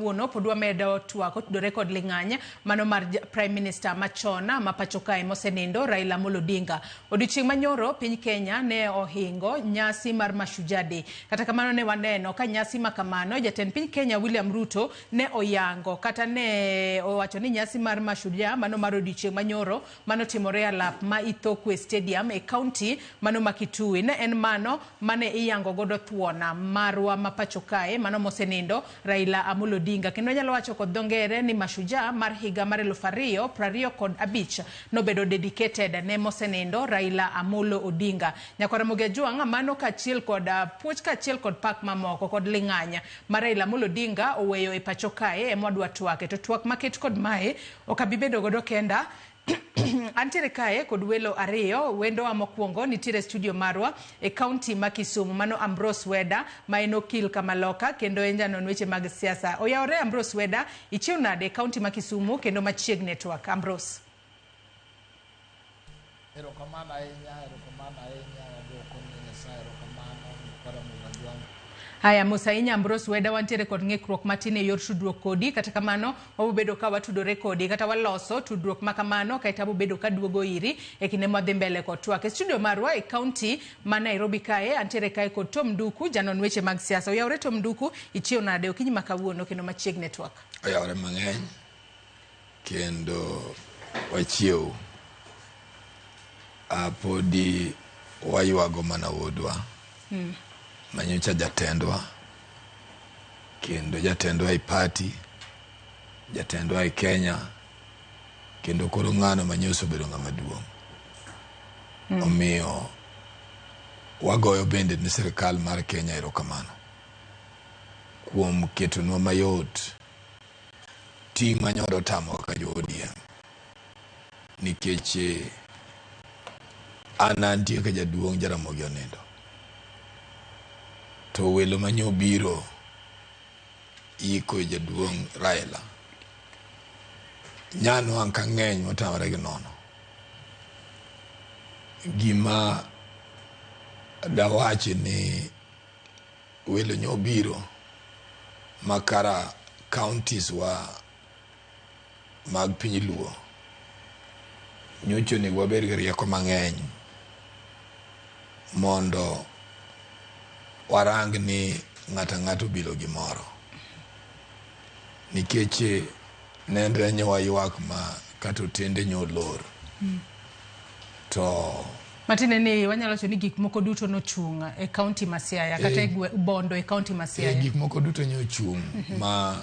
kawuono podwa medo twak otudore kod ling'anya mano mar Prime Minister machona ma pacho kae mosenindo Raila Amolo Odinga. Odiochieng' manyoro piny Kenya ne ohingo nyasi mar Mashujaa Day. Kata kamano ne waneno ka nyasi makamano jatend piny Kenya William Ruto ne oyango kata ne owacho ni nyasi mar Mashujaa mano mar odiochieng' manyoro mano timore alap ma Ithokwe Stadium e county mano ma Kitui. Ne en mano mane iyango godo thuona marwa ma pacho kae mano mosenindo Raila Amolo Odinga. Kendo nyalo wacho kod dongere ni Mashujaa mar higa mar 2025 nobedo dedicated ne mosenindo Raila Amolo Odinga. Nyakwaremoge Juang mano kachiel kod puoch kachiel kod pak mamoko kod ling'anya mar Raila Amolo Odinga oweyo e pacho kae e mwadwa twake. To twak maket kod mae okabibedo godo kenda. Antiere kae kod welo ariyo. Wendo wa mokwongo nitiere studio marwa e county ma Kisumu mano Ambrose Weda ma en okil Kamaloka kendo en janon weche mag siasa. Oyawre Ambrose Weda, ichiew nade county ma Kisumu kendo machiegni network Ambrose. Erokamano ahinya Haya Musainya Ambrose Weda, wantiere kod ng'ikruok matin e yor tudruok kodi, kata kamano wabobedo ka watudore kodi kata waloso tudruok makamano kaita wabobedo ka duogo iri e kinde mwadhi mbele kod twak. E studio marwa e county ma Nairobi kae antiere kae kod Tom Nduku, janon weche mag siasa. Oyawre Tom Nduku, ichiew nade okinyi makawuono kendo machiegni network. Oyawre mang'eny kendo wachiew podi waywago mana wodwa. Manyocha jatendwa kendo jatendwa e party jatendwa e Kenya kendo koro ng'ano manyoso bedo ng'ama duong'. Omiyo wagoyo bende ni sirikal mar Kenya erokamano kuom ketonwa mayot ting' manyodo tamo kaka jo ODM nikech an antie ka jaduong' Jaramogi onindo to welo manyo biro iko jaduong' Raila nyano an ka ng'eny motamre gi nono. Gima dawachi ni welo nyo biro makara counties wa mag piny Luo nyocho ni waber gi rieko mang'eny mondo warang ni ng'ato bilo gimoro nikech nendre nyowa ywak ma kato tende nyolor to Matine ni wanyalo choni gik moko duto no chung e county ma Siaya kata bondo e county ma Siaya. Gik moko duto nyo chung ma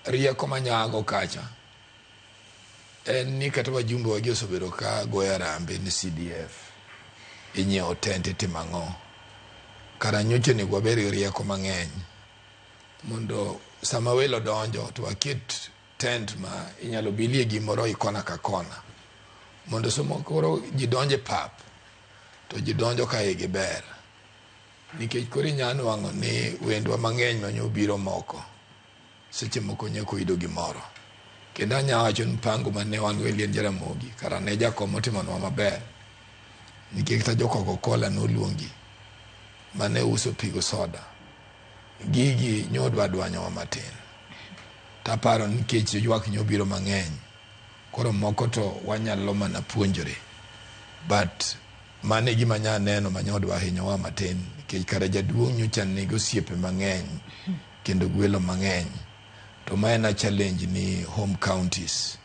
rieko manyago kacha en ni kata wajumbe wagi osebedo ka goya rambe ni CDF inyiewo tente timang'o kara nyoche ni waberi rieko mang'eny mondo sama welo donjo to waket tent ma inyalo bilie gimoro ikona ka kona mondo somo koro jidonje pap to jidonjo ka igi ber nikech koro nyano wang'o ni wendwa mang'eny manyo biro moko seche moko nyako ido gimoro kendo anyawacho mpango mane wan William Jaramogi kara ne jakomo timonwa maber nikech ta jo Coca-Cola noluongi mane uso pigo soda gigi nyodwa dwanyowa matin taparo nikech ywak nyobiro mang'eny koro moko to wanyalo mana puonjore but mane gima nya neno manyodwa hinyowa matin nikech kara jaduong' nyocha nigi osiepe mang'eny kendo gwelo mang'eny to ma en challenge ni home counties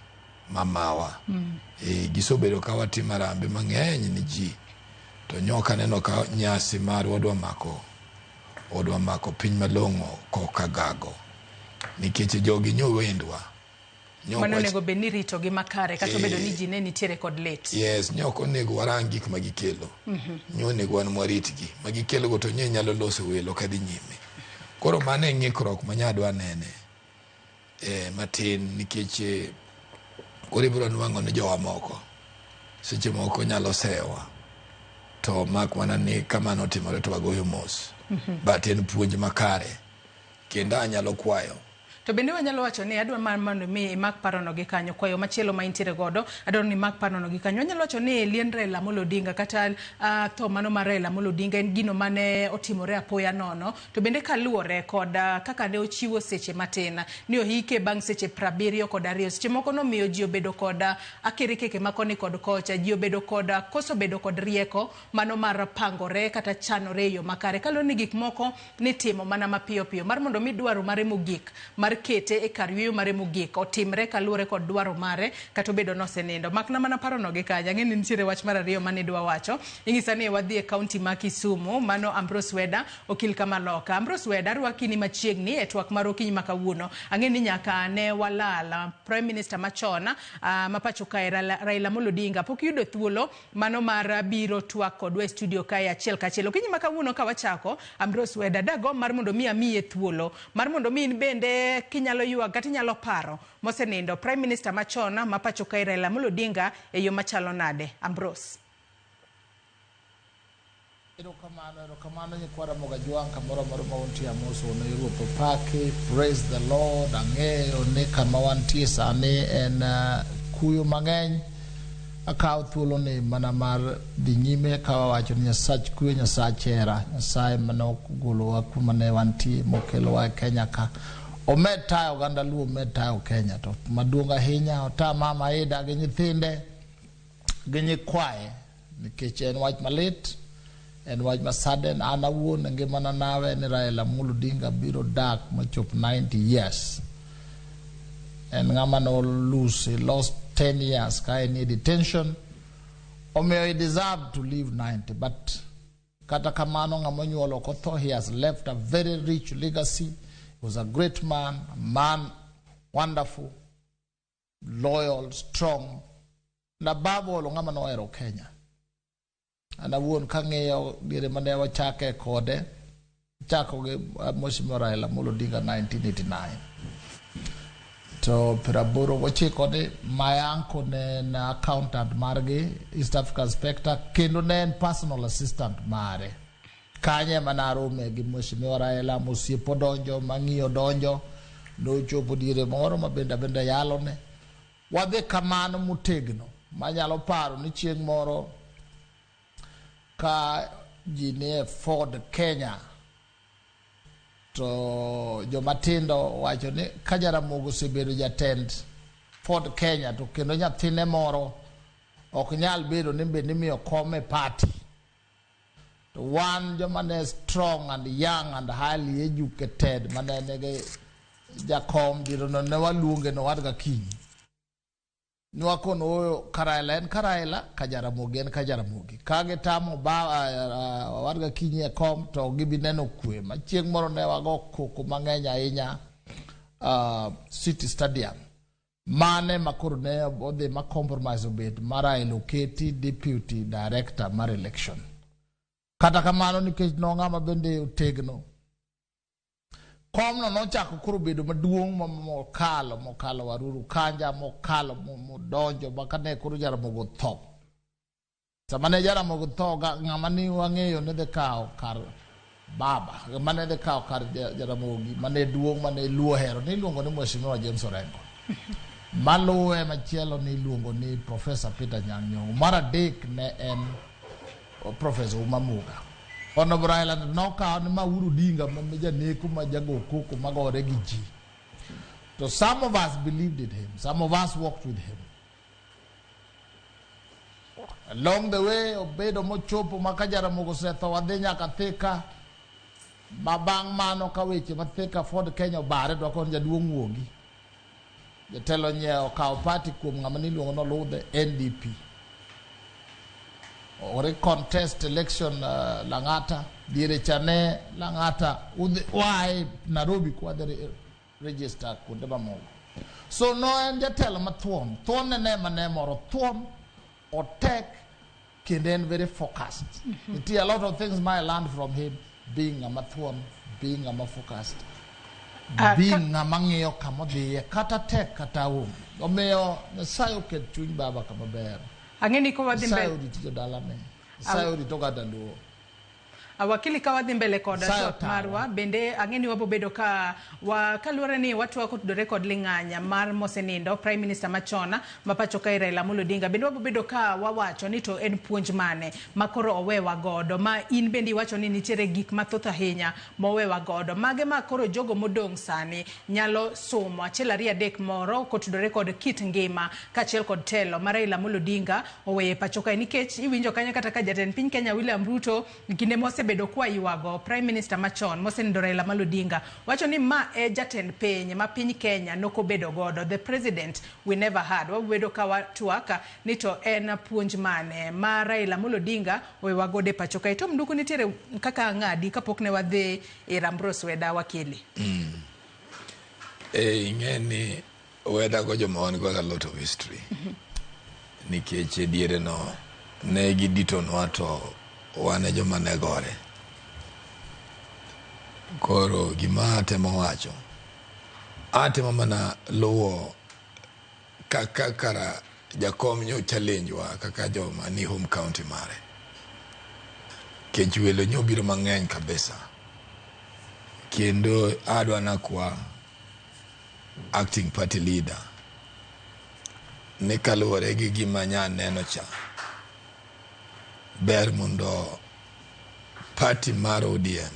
mamawa gisobedo ka watimo rambe mang'eny ni ji to nyoka neno ka nyasi mar odwa mako piny malong'o koka gago nikech jogi nyo wendwa mano nego beni rito gi makare kata bedo ni ji ne nitiere kod late. Yes, nyoko nego warang gik magikelo nyo nego wan mwaritgi magikelo go to nye nyalo loso welo kadhi nyime koro mane ng'ikruok manyadwa nene matin nikech koro ibiro nwang'o ni jowa moko seche moko nyalo sewa to mak mana ni kamano timore to wagoyo mos but en puonj makare kendo anyalo kwayo To bende wanyalo wacho ni adwa mondo mi imak parono gi kanyo kwayo machielo ma intiere godo adwa ni imak parono gi kanyo. Wanyalo wacho ni lien Raila Amolo Odinga kata to mano mar Raila Amolo Odinga en gino mane otimore apoya nono. To bende kaluore kod kaka ne ochiwo seche matin ni ohike bang' seche 72 seche moko nomiyo ji obedo kod akirikeke makoni kod kocha, ji obedo kod koso bedo kod rieko mano mar pangore kata chanore yo makare. Kaloni ni gik moko ni timo mana mapiyo piyo mar mondo mi dwaro mare mogik mar kete e kar yweyo mare mogik otimre kaluore kod dwaro mare kata obedo nosenindo. Makna mana parono gi kanya ng'eni nitiere wach mar ariyo mane dwa wacho. Ing'isa ni wadhi e kaunti ma Kisumu, mano Ambrose Weda okil kama loka. Ambrose Weda rwakini machiegni e twak mar okinyi makawuono. Ang'eni nyaka ne walala Prime Minister machon mapacho kae Raila Amolo Odinga pok yudo thuolo mano mar biro twak kodwa e studio kae achiel kachiel. Okinyi makawuono ka wachako Ambrose Weda dago mar mondo mi amiye thuolo mar mondo mi bende kinyalo ywak kata inyalo paro mosenindo Prime Minister machon mapacho kae Raila Amolo Odinga e yo machalo nade. Ambrose. Erokamano nyikwara moga juang kamoro moro maunti ya moso na Europe pake. Praise the Lord. Ang'eyo ni kama wantie sani en kuyo mang'eny akaw thuolo ni mana mar dhi nyime kawa wacho ni Nyasach kuyo Nyasach hera Nyasaye manogolowa kuma ne wantie mokelowa Kenya ka omed tayo oganda Luo omed tayo Kenya to maduong' ahinya ota mama Aida gi nyithinde gi nyikwaye nikech en wach malit en wach masaden an awuon e ngimana nawe ni Raila Amolo Odinga biro dak machop 90 years en ng'ama no lose, he lost 10 years ka en detention omiyo he deserved to live 90 but kata kamano ng'ama onyuolo kotho, he has left a very rich legacy. He was a great man, a man wonderful, loyal, strong, na babo lo ng'ama nohero Kenya. An awuon kang'eyo diere mane wachake kode chako gi Mheshimiwa Raila Amolo Odinga 1989 to piraboro wachiko ni my uncle ne na accountant margi East African Spectre kendo ne en personal assistant mare kanye manarome gi Mheshimiwa Raila mosiepo donjo mang'iyo donjo no chopo diere moro mabenda yalo ne wadhi kamano mutegno manyalo paro ni chieng' moro ka jine Ford Kenya to jomatindo wacho ni ka Jaramogi osebedo jatend Ford Kenya to kendo nyathine moro ok nyal bedo ni be nimiyo come party to one jomane strong and young and highly educated manene jakom biro no ne waluonge no wadga kinyi nwakono oyo Karaila en Karaila ka Jaramogi en ka Jaramogi kage tamo ba wadga kinyi e kom to gibi neno kwe machieng' moro ne wago koko mang'eny ahinya City Stadium mane makoro ne odhi ma compromise obed mara eloketi deputy director mar election kata kamano nikech no ng'ama bende otegno komno nochako koro bedo maduong' mokalo waruru kanja mokalo modonjo bakane koro Jaramogi tho samane Jaramogi tho ng'ama ni wang'eyo ne de kao kar baba mane de kao kar Jaramogi mane duong' mane Luo hero ni luongo ni Mheshimiwa James Orengo maluwe machielo ni luongo ni Professor Peter Nyang'nyong'o mar adek ne en Professor Umamuga Honorable Raila nokawo ni Mauru Odinga majaneko majago koko magore gi ji. So some of us believed in him. Some of us walked with him. Along the way, obedo mochopo maka Jaramogi osetho wadhi nyaka Thika. Mabang' mano ka weche ma Thika Ford Kenya bare dwa kon jaduong' wuogi. Jatelo nyiewo kawo party kuom ng'ama niluongo nolude NDP. Ore contest election Lang'ata diere chane Lang'ata wae Nairobi kwa the register kuonde mamoko so no en jatelo mathuon ne mane moro thuon otek kendo en very focused it a lot of things I learned from him being a mathuon being a focused being a mang'eyo kama dhiye kata tek kata omiyo Nyasaye oket chuny baba kama ber Ang'eni ko wadhi mbele. Saudi to dalane. Saudi to gadaluo. wakili ka wadhi mbele koda Sayo shot tawa. marwa bende ang'eni wabo bedo ka kaluwore ni watu wako tudore kod ling'anya mar mosenindo Prime Minister machona mapacho ka Raila Amolo Odinga bende wabo bedo ka wawacho ni to en puonj mane makoro owewa godo ma in bende iwacho ni nitiere gik mathoth ahinya mowewa godo mage makoro jogo modong' sani nyalo somo achiel ariyo adek moro kotudore kod kit ngima kachiel kod telo mar Raila Amolo Odinga oweye pacho ka nikech iwinjo kanya kata ka jatend piny Kenya William Ruto kinde mosebedo kwa yuago Prime Minister machon mosenindo Raila Amolo Odinga wacho ni ma e jatend piny ma piny Kenya nokobedo godo the president we never had wabedo ka watuaka ni to en puonj mane ma Raila Amolo Odinga owewa gode pacho ka to mduku nitiere kaka ng'adi kapok ne wadhi Rambros Weda wakili ing'eni Weda go joma got a lot of history nikech diere no ne gidito nwa to wane joma ne gore koro gima temo wacho atemo mana luwo kaka kara jakom nyo challenge wa kaka joma ni home county mare kech welo nyo biro mang'eny kabisa kendo adwa na kwa acting party leader ne kaluwore gi gima nya neno cha ber mondo party mar ODM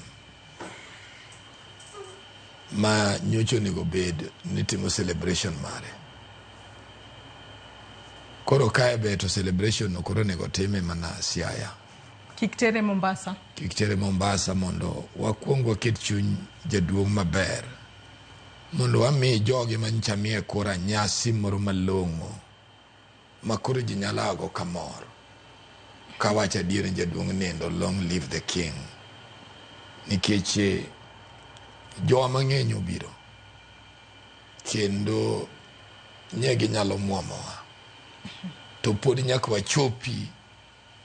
ma nyocho nego bed nitimo celebration mare koro kae beto celebration no koro nego time mana Siaya kiktere Mombasa mondo wakuong waket chuny jaduong' maber mondo wami jogi manchamie kora nyasi moro malong'o makoro ji nyalago kamor kawacha diere jaduong' nindo long live the king nikech jowa mang'eny obiro kendo nyegi nyalo muomowa to pod nyaka wachopi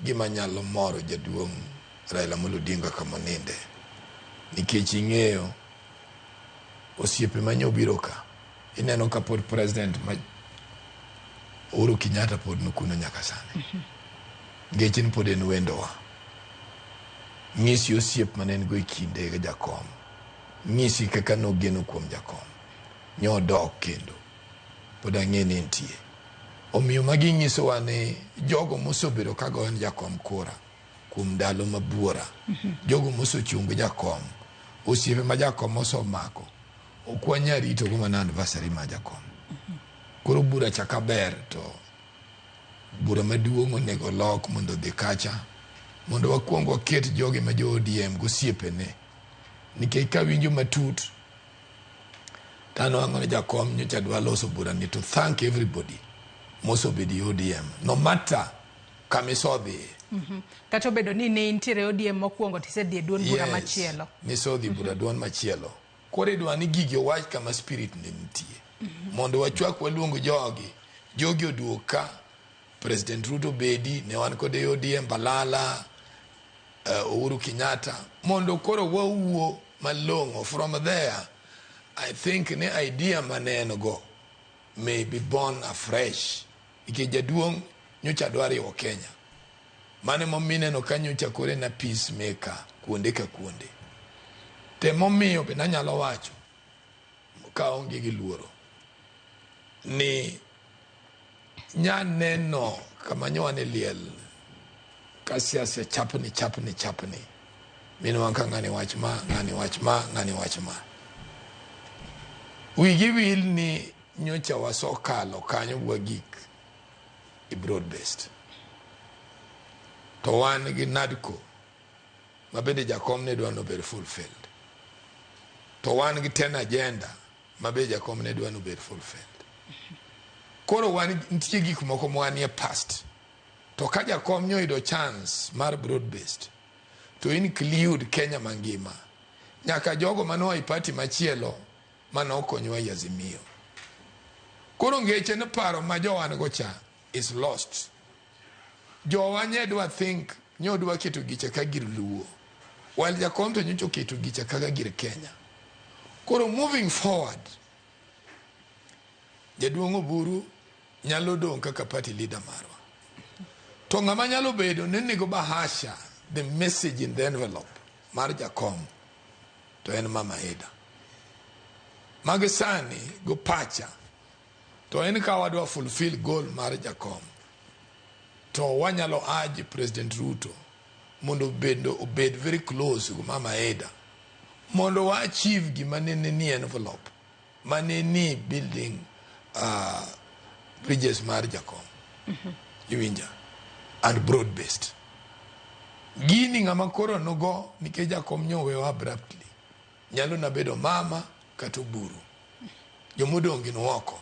gima nyalo moro jaduong' Raila Amolo Odinga kama ninde nikech ing'eyo osiepe manyobiro ka ineno ka pod president ma Uhuru Kenyatta pod nukuno nyaka sani ngechin pod en wendowa ng'isi osiep manen go ikinde ga jakom ng'isi kaka nogeno kuom jakom nyodok kendo pod ang'eni ntie omiyo magi ng'iso wane jogo mosobiro kago en jakom kura kuom ndalo mabuora jogo mosochungo jakom osiepe ma jakom osomako okwanya rito go mana anniversary ma jakom koro bura chaka ber to bura maduong' onego lok mondo dhi kacha mondo wakuong waket jogi ma jo ODM gosiepe ne nikech ka winjo matut tano ang'one jakom nyocha dwa loso bura ni to thank everybody mosobedi ODM no matter kamisodhi kato bedo ni ne intiere ODM mokwongo tisedhi duon bura machielo nisodhi bura duon machielo kore dwa ni gigi owach kama spirit ne nitie mondo wachwak waluongo jogi oduoka President Ruto bedi ne wan kode ODM Balala Uhuru Kenyatta mondo koro wawuo malong'o from there I think ne idea maneno go may be born afresh ike jaduong' nyocha dwari o Kenya mane momine no kanyocha kore na peacemaker kuonde ka kuonde te momiyo be nanyalo wacho ka onge gi luoro ni nyaneno kama nywane liel ka siasa chapni mino wanka ngani wach ma wigi wil ni nyocha wasokalo kanyo wagik i broad based to wan gi NADCO mabende jakom ne dwa no ber fulfilled to wan gi 10 agenda mabende jakom ne dwa no ber fulfilled koro wan ntie gik moko mwanie past to ka jakom nyoyudo chance mar broad based to include Kenya mangima nyaka jogo mano ai party machielo mano konyowa Azimio koro ngeche ne paro ma jowan go cha is lost jowa nyedwa think nyodwa keto gicha ka gir luo while jakom to nyocho keto gicha ka gir Kenya koro moving forward jaduong' Oburu nyalo dong kaka party leader marwa to ng'ama nyalo bedo ne nego bahasha the message in the envelope mar jakom to en Mama Eda. Magisani go pacha to en ka wadwa fulfill goal mar jakom to wanyalo urge President Ruto mondo obed very close to Mama Eda mondo wa achieve gima nene ni envelope mane ni building bridges mar jakom iwinja and broad based gini ngama koro nogo nikech jakom nyowewa abruptly nyalo na bedo mama kata buru jomodongi no oko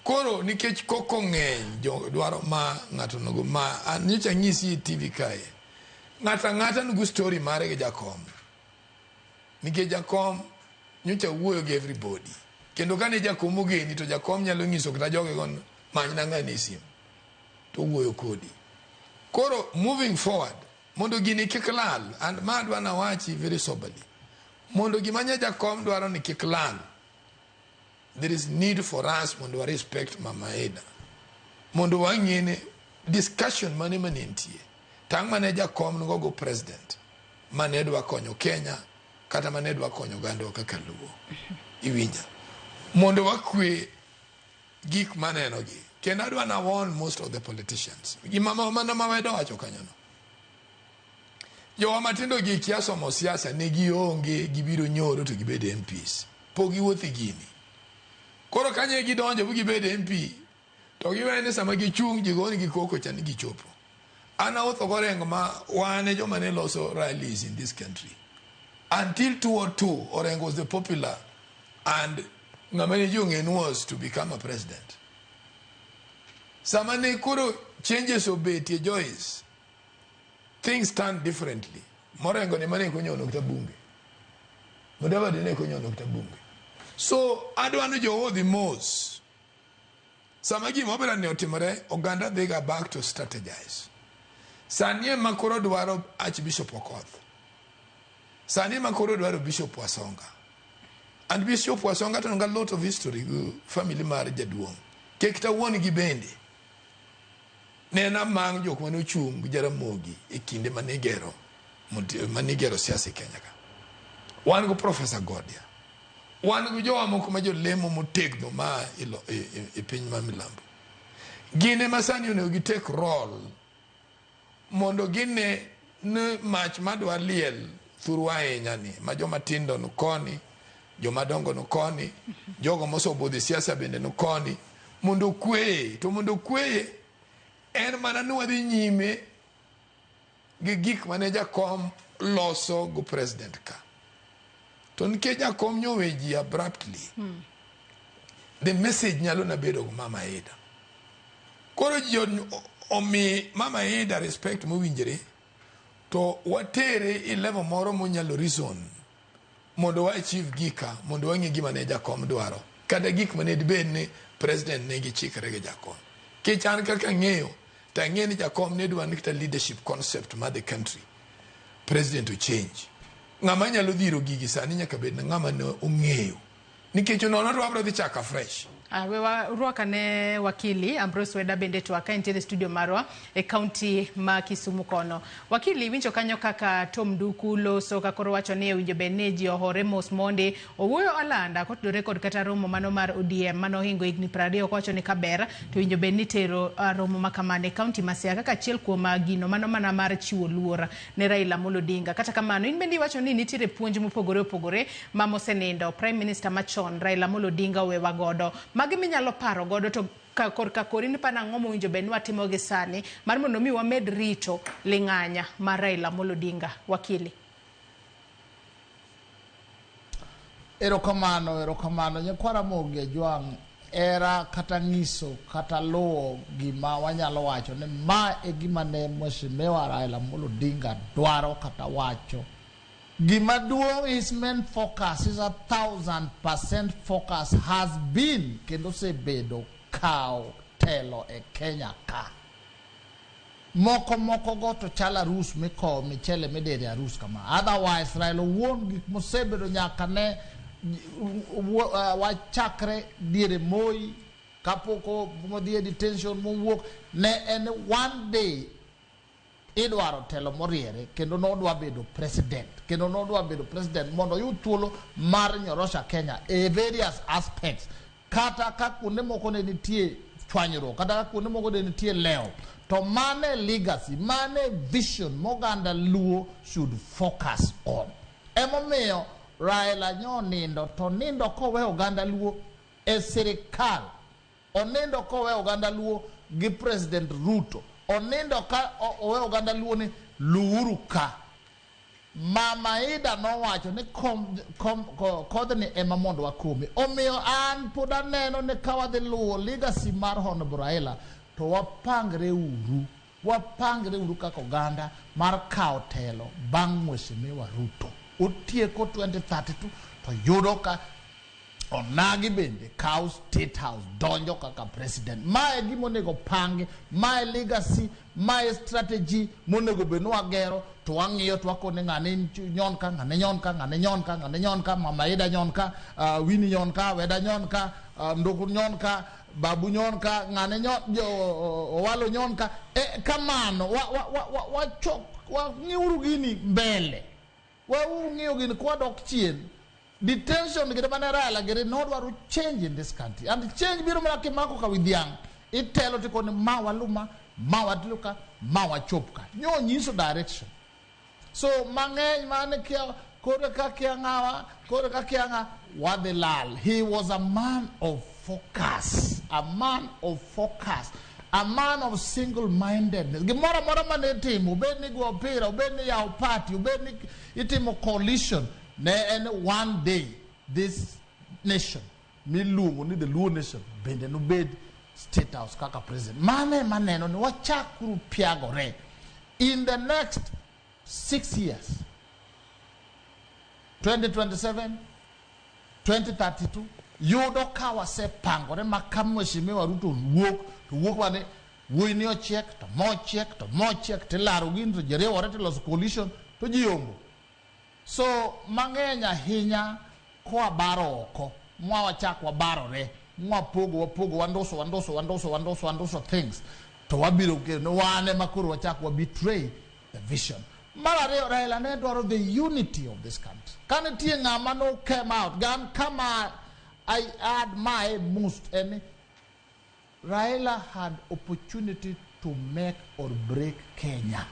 koro nikech koko ng'eny dwaro ma ng'ato nogo ma nyocha nyisi TV kae ng'ata nugu story mare gi jakom nikech jakom nyocha wuoyo gi everybody kendo kane jakom ogeni to jakom nyalo nyiso kata joge gon manyna ng'ani sim to wuoyo kodi koro moving forward mondo gini kik lal and madwa na wachi very soberly mondo gimanya jakom dwaro ni kik lal. There is need for us mondo wa respect Mama Eda mondo wang'ene discussion mane manentie tang' mane jakom go president mane dwa konyo Kenya kata mane dwa konyo gando kaka Luo iwinja mondo wakwe gik maneno gi kendo adwa na warn most of the politicians gimama wedo wacho kanyono jowa matindo gi kia somo siasa ne gionge gibiro nyoro to gibed MPs pogi wuothi gini koro kanye gidonjo bu gibed MP to giwene sama gichung jigoni gikoko chani gichopo ana otho gorengo ma wane joma ne loso rallies in this country until 2002 Orengo was the popular and ngamani jungen was to become a president. Samane kuro changes obeti Joyce. Things stand differently. Morengo ni mane kunyo nokta bunge. Mudava dine kunyo nokta bunge. So adwanu jo the most. Samagi mobile ne otimore Uganda they got back to strategize. Sanie makoro dwaro Archbishop Okoth. Sanie makoro dwaro Bishop Wasonga. And Bishop Wasonga to a lot of history family marriage jaduong. Kekta woni gibende. Nena mang jok manu chung Jaramogi e kinde manigero siasa Kenya ka. Wan go Professor Godia. Wan go jo amoko ma jo lemo motegno ma ilo e piny ma milambo. Gine masani one gi take role mondo gine ne mach madwa liel thuru ahinya ni ma joma tindo no koni joma dongo no koni jogo mosobodhi siasa bende no koni mondo kweye to mondo kweye en mana nwadhi nyime gi gik mane jakom loso go president ka to nikech jakom nyowe ji abruptly the message nyalo na bedo go Mama Eda koro ji omi Mama Eda respect mowinjore to watere i level moro monyalo reason mondo wa achieve gika mondo wang'e gima ne jakom dwaro kada gik mane dibed ni president ne gi chikre gi jakom kichan kaka ng'eyo ta ng'eni jakom ne dwa nikta leadership concept ma the country president to change ng'ama nyalo dhiro gigi sani nyaka bed na ng'ama ne ong'eyo nikech nono dwabro dhi chaka fresh. Wewa ruaka ne wakili Ambrose Weda bende tuaka into the studio marwa e county ma Kisumu kono. Wakili winjo kanyo kaka Tom Duku loso kakoro wacho ne winjo beneji ohore mos monde owuoyo alanda kotudore kod kata romo mano mar ODM mano hingo igni 20 wacho ni kabera to winjo beni tero romo makamane county masia kaka chiel kuom gino mano mana mar chiwo luora ne Raila Amolo Odinga kata kamano in bendi wacho ni nitire puonj mopogore ma mosenindo Prime Minister machon Raila Amolo Odinga wewa godo magi minyalo paro godo to korka korini pana ng'omo winjo benwa timo gi sani mar mondo mi wamed rito ling'anya mar Raila Amolo Odinga wakili. Erokamano nyakwara Mogi Jwang era kata ngiso kata luo gima wanyalo wacho ne ma e gima ne mheshimiwa Raila Amolo Odinga dwaro kata wacho gima duong his main focus is 1000% focus has been kendo sebedo kao telo e Kenya ka moko go to chala Rus miko michele medere Rus kama otherwise Raila won gik mosebedo nyaka ne wachakre diere Moi kapoko modie detention mowuok ne en one day idwaro telo moriere kendo nodwa bedo president mondo yud thuolo mar nyorosha Kenya e various aspects kata ka kuonde moko ne nitie chwanyruok kata ka kuonde moko ne nitie leo to mane legacy mane vision moganda Luo should focus on emomiyo Raila nindo to nindo kowe oganda Luo e sirikal onindo kowe oganda Luo gi President Ruto onindo ka owe oganda Luo ni luuru ka Mama Ida nowacho ni kodhni ema mondo wakomi omiyo an pod aneno ni ka wadhi luwo legacy mar Honorable Raila to wapangre uru kaka oganda mar kawo telo bang' Mheshimiwa Ruto otieko 2032 to yudo ka onagi bende kawo State House donjo kaka president mae gima onego pangi mae legacy mae strategy monego bed ni wagero to wang'iyo to wakone ng'ane nyon ka Mama Ida nyon ka Winnie nyon ka Weda nyon ka Ndugu nyon ka Babu nyon ka ng'ane nyon Owalo nyon ka kamano wang'iuru gini mbele wang'iyo gini kwa dok chien detention gede mana Raila gede nodwaro change in this country and change biro mana kimako ka widhiang itelo tikoni mawaluma mawadluka mawachopka nyo nyiso direction so mang'eny mane kia kore ka kiangawa wadilal. He was a man of focus, a man of single-mindedness. Gimora mora mane timo ubeni go opera ubeni ya party ubeni itimo coalition and one day this nation milungu ni the Luo nation bende no bed State House kaka president maneno ni wachakuru piagore in the next 6 years 2027 2032 yudo kawa se pangore makamu Mheshimiwa Ruto wuok wane wuini ochiek to mochiek tilaro gin to jerewore to los coalition to jiombo so mang'eny ahinya kwa baro oko mwawachak wabarore wapogo wandoso things to wabiro kendo wane makuru wachak wabetray the vision. Mara Raila ne dwaro the unity of this country. Kan tie ng'ama no came out gan kama I admire most and Raila had opportunity to make or break Kenya.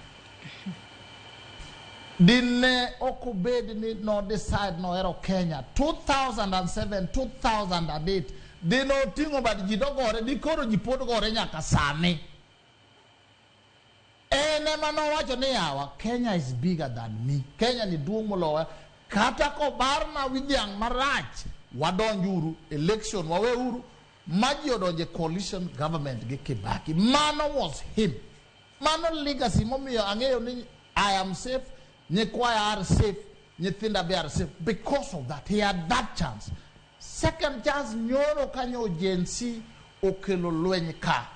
Dine okubedi ni no decide no ero Kenya 2007 2008 dino tingo bad jidogore dikoro jipodo gore nyaka sani ene mano wacho ni yawa Kenya is bigger than me. Kenya ni duong' moloya kata ko barna widhiang' marach wadonjuru election waweuru maji odonje coalition government gi Kibaki. Mano was him. Mano legacy momiyo ang'eyo ni I am safe, nyikwaya are safe, nyithinda be are safe because of that. He had that chance. Second chance nyoro kanyo jensi okelo lweny ka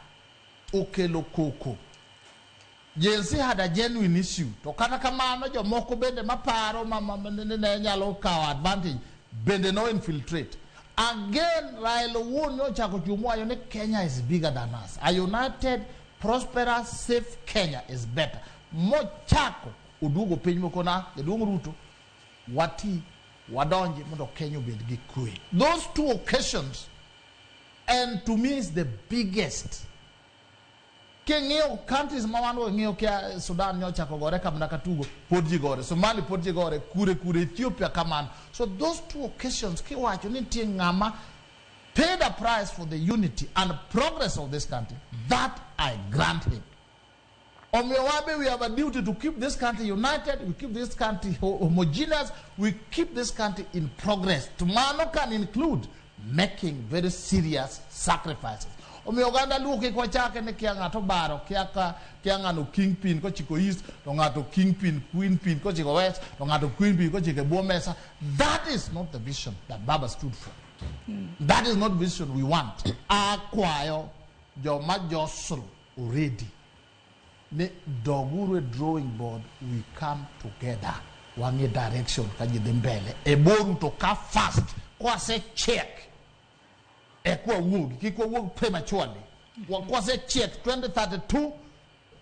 okelo koko. JNC had a genuine issue. To kata kamano jomoko bende maparo ne nyalo kawo advantage bende no infiltrate. Again, Raila won no chako chumwa ne Kenya is bigger than us. A united, prosperous, safe Kenya is better. Mo chako udugo piny mokona jaduong' Ruto wati wadonje mondo Kenya bed gi kwe. Those two occasions and to me is the biggest. Kengeo countries mawano ngeo kia Sudan nyocha kogore kamna katugo podji gore Somali podji gore kure Ethiopia kaman. So those two occasions kiwacho ni tie ng'ama paid a price for the unity and progress of this country. That I grant him. Omewabe, we have a duty to keep this country united, we keep this country homogeneous, we keep this country in progress. Tomorrow can include making very serious sacrifices. Uganda luke kwa chake ne kia ngato baro kia ngano kingpin ko chiko east to ngato kingpin queenpin ko chiko west to ngato queenpin ko chiko bomesa. That is not the vision that Baba stood for. That is not the vision we want. Akwayo jo majosol already ne doguru drawing board we come together wange direction kajidembele eboru to ka fast kwa se check ekwa wood kiko wood prematurely kwa se check 2032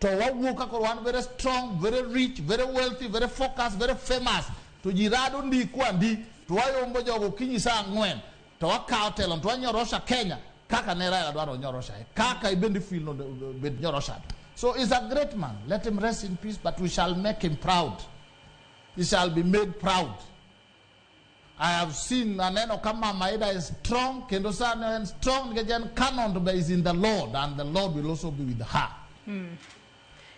to wawuoka kor one very strong, very rich, very wealthy, very focused, very famous. To jirado ndi kwandi, to wayombo jogo kinyi saa ngwen, to wakao telon, to wanyorosha Kenya, kaka ne Raila dwaro nyorosha, kaka ibendi feel no bed nyorosha. So he's a great man. Let him rest in peace, but we shall make him proud. He shall be made proud. I have seen Aneno Kama Maida is strong, Kendosana and strong, canon is in the Lord, and the Lord will also be with her.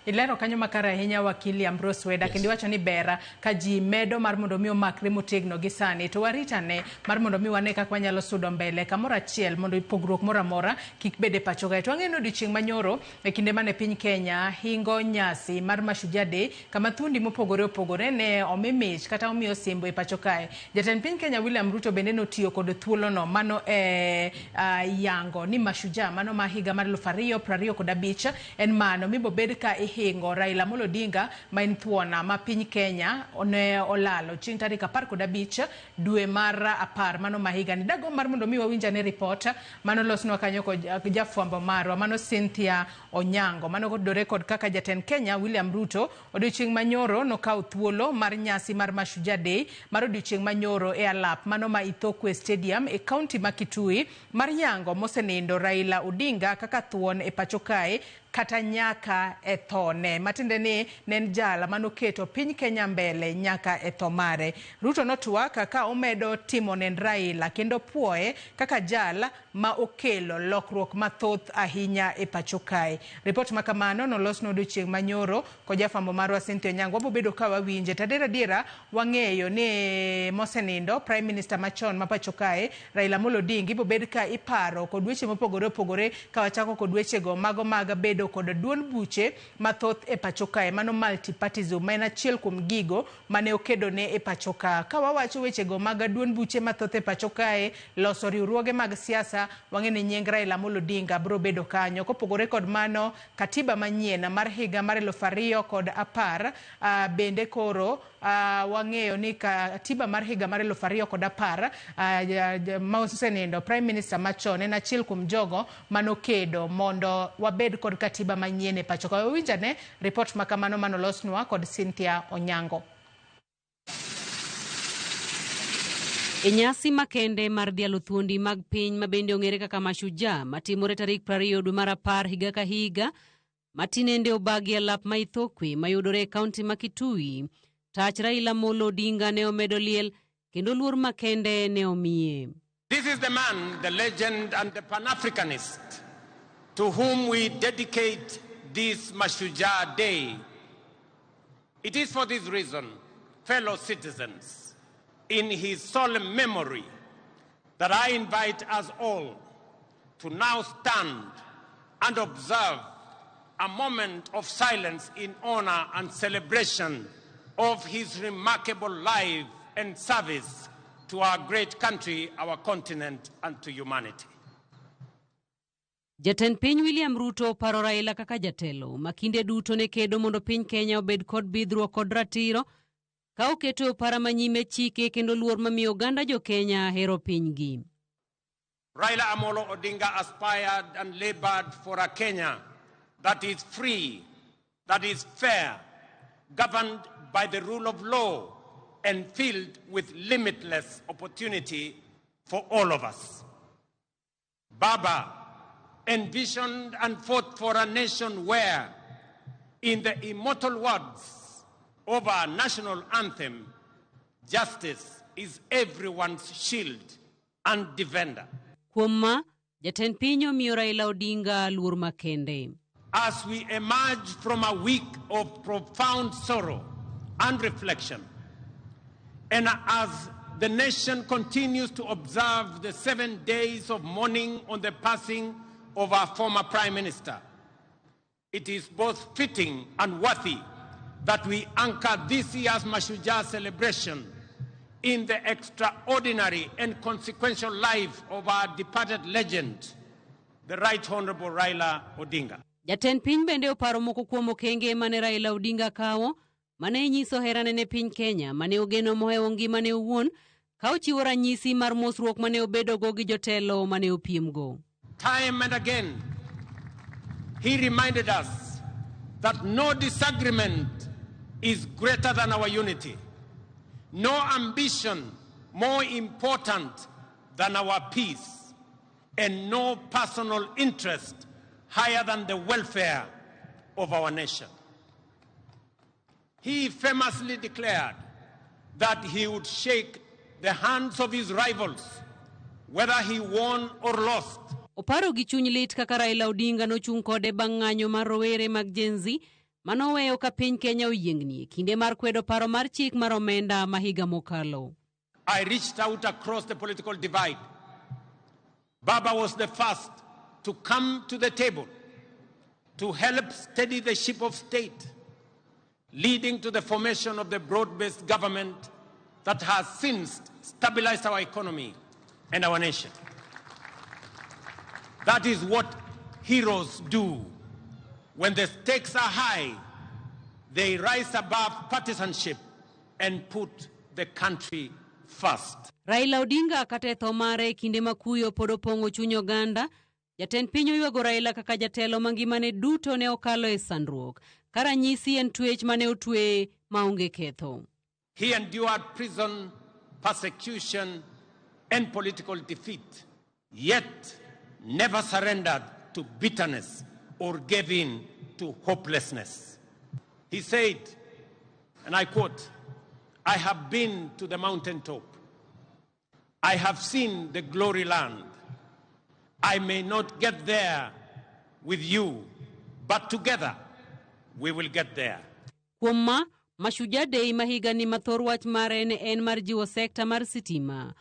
Ilero kanyo makara hinya wakili Ambrose Weda kendi wacho ni bera kaji medo mar mondo mi omakre motegno gi sani to warita ne mar mondo mi wane kaka wanyalo sudo mbele kamoro achiel mondo pogruok moro amora kik bede pacho ga to ang'eno odiochieng' manyoro e kinde mane piny Kenya hingo nyasi mar Mashujaa Day kama thundi mopogore opogore ne omimich kata omiyo simbo e pacho kae. Jatend piny Kenya William Ruto bende notiyo kod thuolo no mano yango ni Mashujaa mano ma higa mar 2025 en mano mibo bed ka hingo Raila Amolo Odinga ma en thuona ma piny Kenya ne olalo chieng' tarik 15 dwe mar 10 mano ma higa ni dago mar mondo mi wawinja ne report mano losnwa kanyo kod jafwambo marwa mano Cynthia Onyango mano kodore kod kaka jatend Kenya William Ruto odiochieng' manyoro no kaw thuolo mar nyasi mar Mashujaa Day mar odiochieng' manyoro e alap mano ma Ithokwe Stadium e county ma Kitui mar yango mosenindo Raila Odinga kaka thuon e pacho kae kata nyaka e thone matinde ni nen jala manoketo piny Kenya mbele nyaka e tho mare. Ruto notwa kaka omedo timo nen Raila kendo puoe kaka jala ma okelo lokruok mathoth ahinya e pacho kae. Report makamano nolosno odiochieng' manyoro ko jafwambo marwa Cynthia Onyango wabobedo ka wawinje tadera diera wang'eyo ni mosenindo Prime Minister machon ma pacho kae Raila Amolo Odinga ibobed ka iparo kod weche mopogore opogore ka wachako kod weche go mago mag bedo kod duond buche mathoth e pacho kae mano multipartyism ma en achiel kuom gigo mane okedo ne e pacho ka wawacho weche go mag duond buche mathoth e pacho kae loso riwruoge mag siasa wang'ene nying Raila Amolo Odinga bro bedo kanyo kopogore kod mano katiba manyien mar higa mar 2010 bende koro wang'eyo ni katiba mar higa mar 2010 mosenindo Prime Minister machon en achiel kuom jogo manokedo mondo wabed kod katiba manyien e pacho ka winjane report makamano manolosnwa kod Cynthia Onyango. E nyasi makende mar dhialo thuondi mag piny mabende ong'ere kaka Mashujaa matimore tarik 20 dwe mar 10 higa ka higa matinende obagi alap ma Ithokwe mayudore e kaunti ma Kitui tach Raila Amolo Odinga ne omedo liel kendo luor makende ne omiye. This is the man, the legend and the Pan-Africanist to whom we dedicate this Mashujaa Day. It is for this reason, fellow citizens, in his solemn memory, that I invite us all to now stand and observe a moment of silence in honor and celebration of his remarkable life and service to our great country, our continent, and to humanity. Jatend piny William Ruto paro Raila kaka jatelo makinde duto ne kedo mondo piny Kenya obed kod bidhruok kod ratiro ka oketo para manyime chike kendo luor mamiyo oganda jo Kenya hero pinygi. Raila Amolo Odinga aspired and labored for a Kenya that is free, that is fair, governed by the rule of law, and filled with limitless opportunity for all of us. Baba envisioned and fought for a nation where, in the immortal words of our national anthem, justice is everyone's shield and defender. Kuoma, jatend piny omiyo Raila Odinga luor makende. As we emerge from a week of profound sorrow and reflection, and as the nation continues to observe the 7 days of mourning on the passing of our former Prime Minister, it is both fitting and worthy that we anchor this year's Mashujaa celebration in the extraordinary and consequential life of our departed legend, the Right Honorable Raila Odinga. Jatend piny bende oparo moko kuom okenge mane Raila Odinga kawo mane nyiso herane ne piny Kenya mane ogeno mohewo ngimane owuon ka ochiwo ranyisi mar mosruok mane obedo go gi jotelo mane opiemgo. Time and again, he reminded us that no disagreement is greater than our unity, no ambition more important than our peace, and no personal interest higher than the welfare of our nation. He famously declared that he would shake the hands of his rivals, whether he won or lost. Oparo gi chuny lit kaka Raila Odinga nochung kode bang' ng'anyo mar rowere mag Gen Z manoweyo ka piny Kenya oyiengni kinde mar kwedo paro mar chik mar omenda ma higa mokalo. I reached out across the political divide. Baba was the first to come to the table to help steady the ship of state, leading to the formation of the broad-based government that has since stabilized our economy and our nation. That is what heroes do. When the stakes are high, they rise above partisanship and put the country first. Raila Odinga katetho mare kinde makuyo pod opong'o chuny oganda. Jatend piny oyuago Raila kaka jatelo mangimane duto ne okalo e sandruok. Karanyisi en twech mane otwe maonge ketho. He endured prison, persecution, and political defeat, yet never surrendered to bitterness or gave in to hopelessness. He said, and I quote, "I have been to the mountaintop. I have seen the glory land. I may not get there with you, but together we will get there." Kuoma, Mashujaa Day mahiga ni mathor wach mare ne en mar jiwo sekta mar sitima.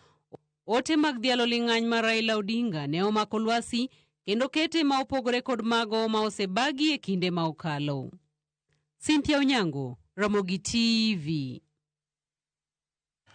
Ote mag dhialo ling'any mar Raila Odinga ne omako lwasi kendo kete ma opogore kod mago ma osebagi e kinde ma okalo. Cynthia Onyango, Ramogi TV.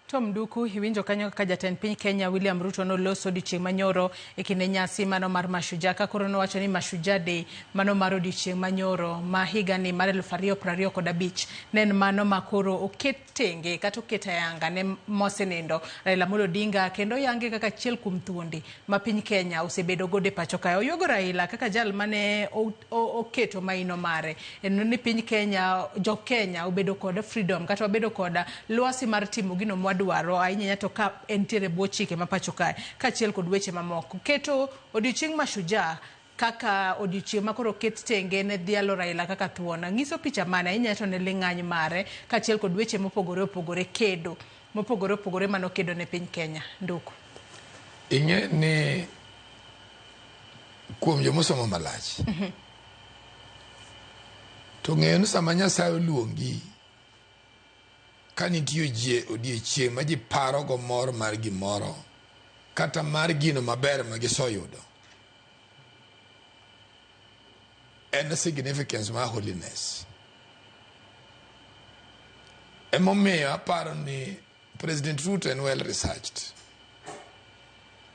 Tom Duku hiwinjo kanyo kaka jatend piny Kenya William Ruto noloso odiochieng' manyoro e kinde nyasi mano mar Mashujaa ka koro nowacho ni Mashujaa Day mano mar odiochieng' manyoro ma higa ni mar 2025 ne en mano ma koro oket tenge kata oket ayanga ne mosenindo Raila Amolo Odinga kendo yange kaka achiel kuom thuondi ma piny Kenya osebedo gode pacho kae. Oyuago Raila kaka jal mane oketo maino mare en ni piny Kenya jo Kenya obedo kod freedom kata obedo kod lwasi mar timo gino dwaro ahinya to ka entiere bwo chike ma pacho kae kaachiel kod weche mamoko. Keto odiochieng' Mashujaa kaka odiochieng' ma koro ket tenge ne dhialo Raila kaka thuona ng'iso picha mane ahinya to ne ling'any mare kaachiel kod weche mopogore opogore kedo mopogore opogore mano kedo ne piny Kenya. Nduku ing'e ni kuom jomosomo malach to ng'eyo ni sama Nyasaye oluongi ka nitie odiochieng' ma ji paro go mor mar gimoro kata mar gino maber ma gisoyudo, en significance ma holiness. Emomiyo aparo ni President Ruto en well researched.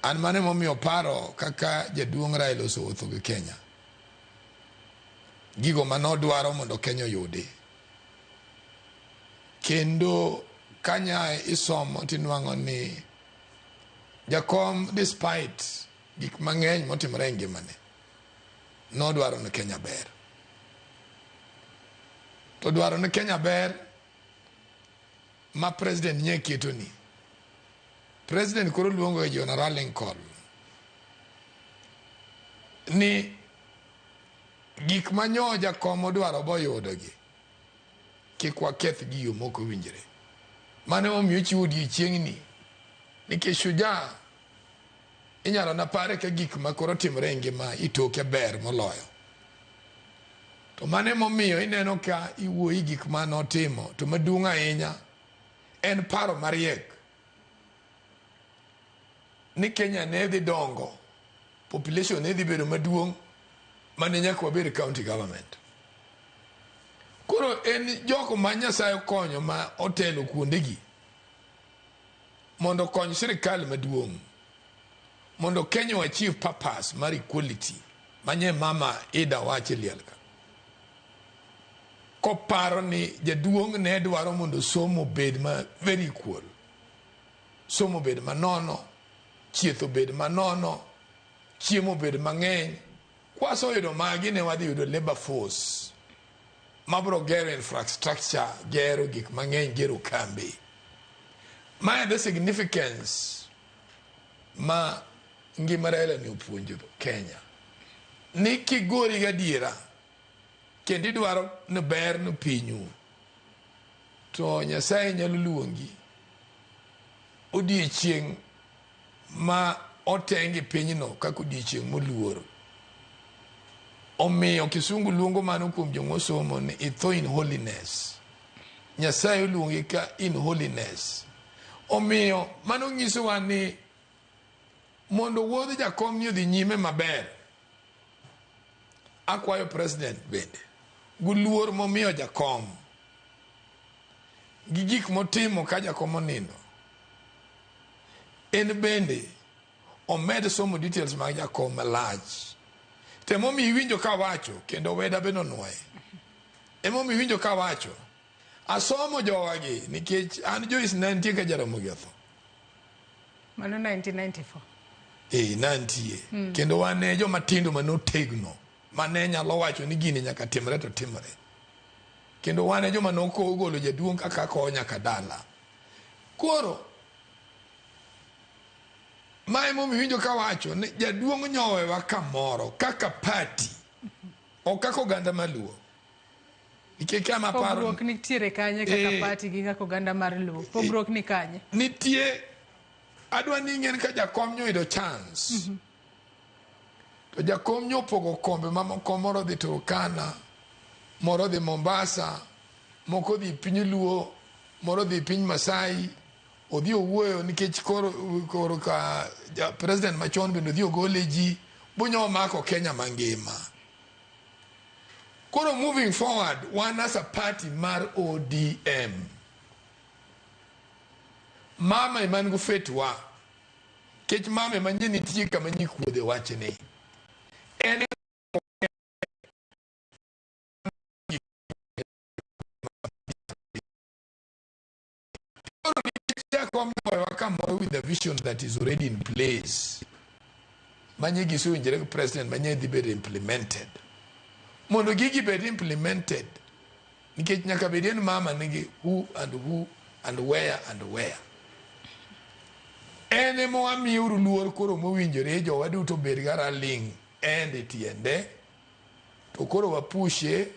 An mane momiyo paro kaka jaduong' Raila osewuotho gi Kenya, gigo manodwaro mondo Kenya oyudi, kendo kanya isomo tinwang'o ni jakom despite gik mang'eny motimore e ngimane nodwaro ni Kenya ber. To dwaro ni Kenya ber ma president nye keto ni. President koro luongo General Lincoln ni gik manyo jakom odwaro boyudo gi kik waketh gi yo moko winjre. Mane omiyo chiwo odiochieng'ni nikech Shujaa inyalo na pare ka gik ma koro timore e ngima itoke ber moloyo. To mane momiyo ineno ka iwuoyi gik ma notimo to maduong' ahinya en paro mariek ni Kenya ne dhi dongo, population ne dhi bedo maduong' mane nyaka wabed county government. Koro en joko ma Nyasaye konyo ma otelo kuondegi mondo kony sirikal maduong' mondo Kenya achieve purpose mar equality manye mama Ida wache lielka. Koparo ni jaduong' ne dwaro mondo somo bed ma very equal, somo bed manono, chietho bed manono, chiemo bed mang'eny. Kwaso yudo magi ne wadhi yudo labor force mabro gero infrastructure, gero gik mang'eny, gero kambi. My the significance ma ngima Raila ni opuonjo Kenya. Ni kigori gadiera, kendi dwaro ne ber no pinyu, to Nyasaye nyalo luongi odiechieng' ma otengi pinyno kaka odiechieng' moluor. Omiyo Kisungu luongo mano kuom jong'osomo ni itho in holiness. Nyasaye luongi ka in holiness. Omiyo mano nyisowa ni mondo wuodh jakom ni odhi nyime maber. Akwayo president bende guluor momiyo jakom gi gik motimo ka jakom onindo, en bende omed somo details mag jakom malach. Temomi iwinjo ka wacho kendo weda beno nwoye. Emomi iwinjo ka wacho asomo jowagi nikech an Joyce nantie ka Jaramogi otho. Mano 1994. Nantie. Kendo wane joma tindo manotegno mane nyalo wacho ni gini nyaka timre to timre. Kendo wane joma nokogolo jaduong' kaka konya ka dala. Koro mae momi winjo ka wacho ni jaduong' nyowewa kamoro kaka party o kaka oganda maluo. Nikech kama paro pogruok nitiere kanye kaka party gi kaka oganda mar luo. Pogruok ni kanye? Nitie adwa ni ng'en ka jakom nyoyudo chance. To jakom nyopogo kombe mamoko, moro dhi Turkana, moro dhi Mombasa, moko dhi piny Luo, moro dhi piny Masai. Odhi owuoyo nikech koro ka president machon bende odhi ogole ji bunyo mako Kenya mangima. Koro moving forward, one as a party mar ODM. Mama iman go fetwa. Kech mama manje nitie kama nyikuode wachne. En with the vision that is already in place. Manye gisu injere president manye di be implemented. Mondo gigi be implemented. Nikech nyaka bedien mama nigi who and where and where. Ene mo amiuru luor koro mowinjore jowa duto bed gara ling ende tiende. To koro wapushe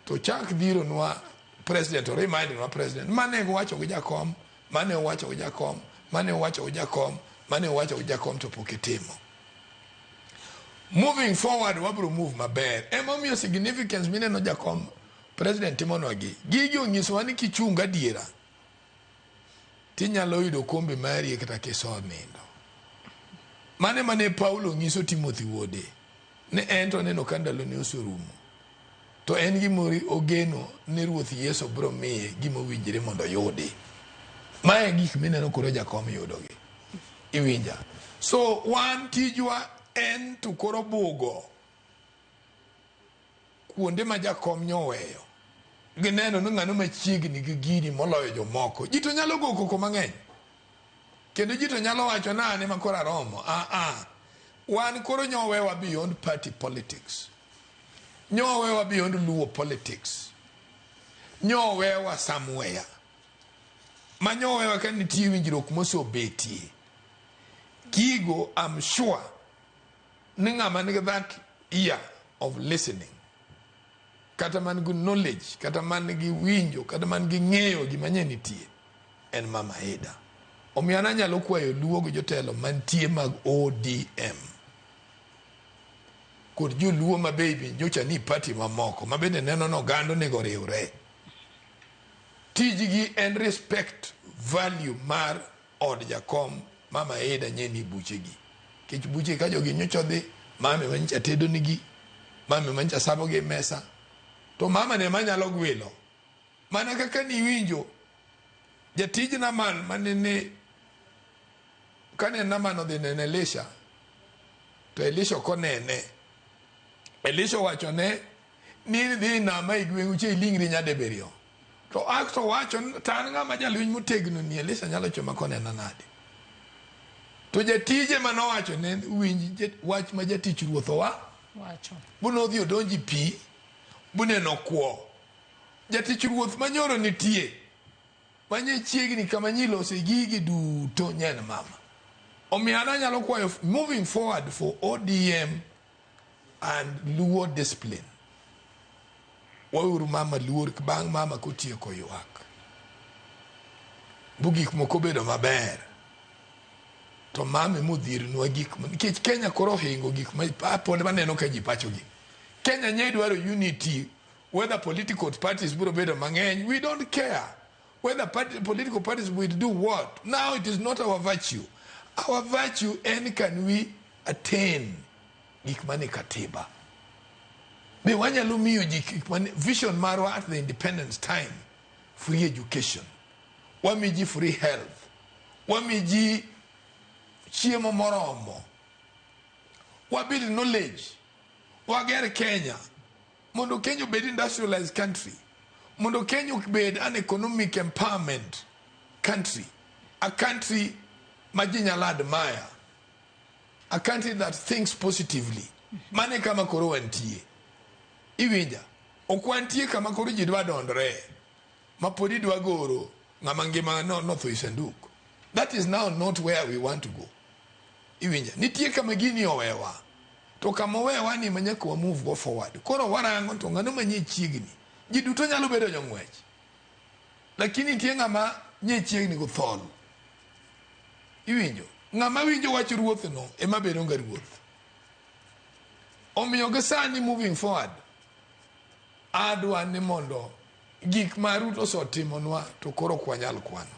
to chak dhiro nwa president or remind nwa president mane wacho gi jakom, mane wacho gi jakom, mane wacho gi jakom, mane wacho gi jakom to poketimo. Moving forward wabro move maber. Emomiyo significance mineno jakom president timonwagi. Gigi onyisowa ni kichunga diera tinyalo yudo kombe mari kata kiso nindo. Mane Paulo nyiso Timothy wuode ne ento neno kandalo ni osurumo. To en gimori ogeno ni Ruoth Yesu bro miye gimowinjire mondo yudi. Mae gik mineno koro jakom yudogi. Iwinja. So one tijwa en to koro bugo kuonde ma jakom nyoweyo. Gineno ni ng'ano machiegni gi gini moloyo jomoko. Ji to nyalo go koko mang'eny. Kendo ji to nyalo wacho nane ma koro aromo. Wan koro nyowewa beyond party politics. Nyowewa beyond Luo politics. Nyowewa somewhere. Ma nyowewa ka nitie winjruok mosebetie. Gigo, I'm sure, ni ng'ama nigi that ear of listening. Kata man gi knowledge, kata man gi winjo, kata man gi ng'eyo gima nye nitie. En Mama Ida. Omiyo an anyalo kwayo Luo gi jotelo mantie mag ODM. Kod joluo ma baby nyocha ni party mamoko ma bende neno no gando nego riwre. Tijgi en respect value mar od jakom Mama Ida nyeni buchegi. Kech buche ka jogi nyocha dhi mame mancha tedo nigi, mame mancha sabo gi mesa. To mama ne manyalo gwelo. Mana kaka ni winjo jatij Naman manene kane Naman odhi nene Elisha, to Elisha konene. Elisha wachone ni dhi nama igwengu che ilingri nyadeberiyo. To akto wacho tan ng'ama jalwiny motegno ni Elisha nyalo choma konena nade. To jatije manowacho ne winj wach ma jatich ruoth wacho. Buno dhi odonji pi, buneno kuo. Jatich ruoth manyoro nitie. Manye chiegni kama nyilose gigi duto nyen mama. Omiana nyalo kwayo moving forward for ODM and Luo discipline. Wauru mama luor bang mama kotieko ywak. Bugik moko bedo maber. To mame modhir nwa gik nikech Kenya koro hingo gik ma pode maneno ka ji pachogi. Kenya nye dwaro unity, whether political parties biro bedo mang'eny, we don't care. Whether political parties will do what. Now it is not our virtue. Our virtue and can we attain gik mane katiba. Be wanyalo miyo gik mane vision marwa at the independence time. Free education. Wamiji free health. Wamiji chiemo moromo. Wabuild knowledge. Wagere Kenya. Mondo Kenya be industrialized country. Mondo Kenya be an economic empowerment country. A country majinyala admire. A country that thinks positively. Mane kama koro wantie. Iwinja. Okwantie kama koro jidwa dondre. Mapodi dwa goro. Ngamangima no tho isanduku. That is now not where we want to go. Iwinja. Nitie kama gini owewa. To kama owewa ni manyaka wa move go forward. Koro warango to ngano manye chiegni. Ji duto nyalo bedo jong'wech. Lakini nitie ngama nye chiegni go thol. Iwinjo. Ngama winjo wach ruoth no ema bedo ga ruoth. Omiyo gesani moving forward. Adwa ni mondo gik ma Ruto sotimonwa to koro kwanyal kwano.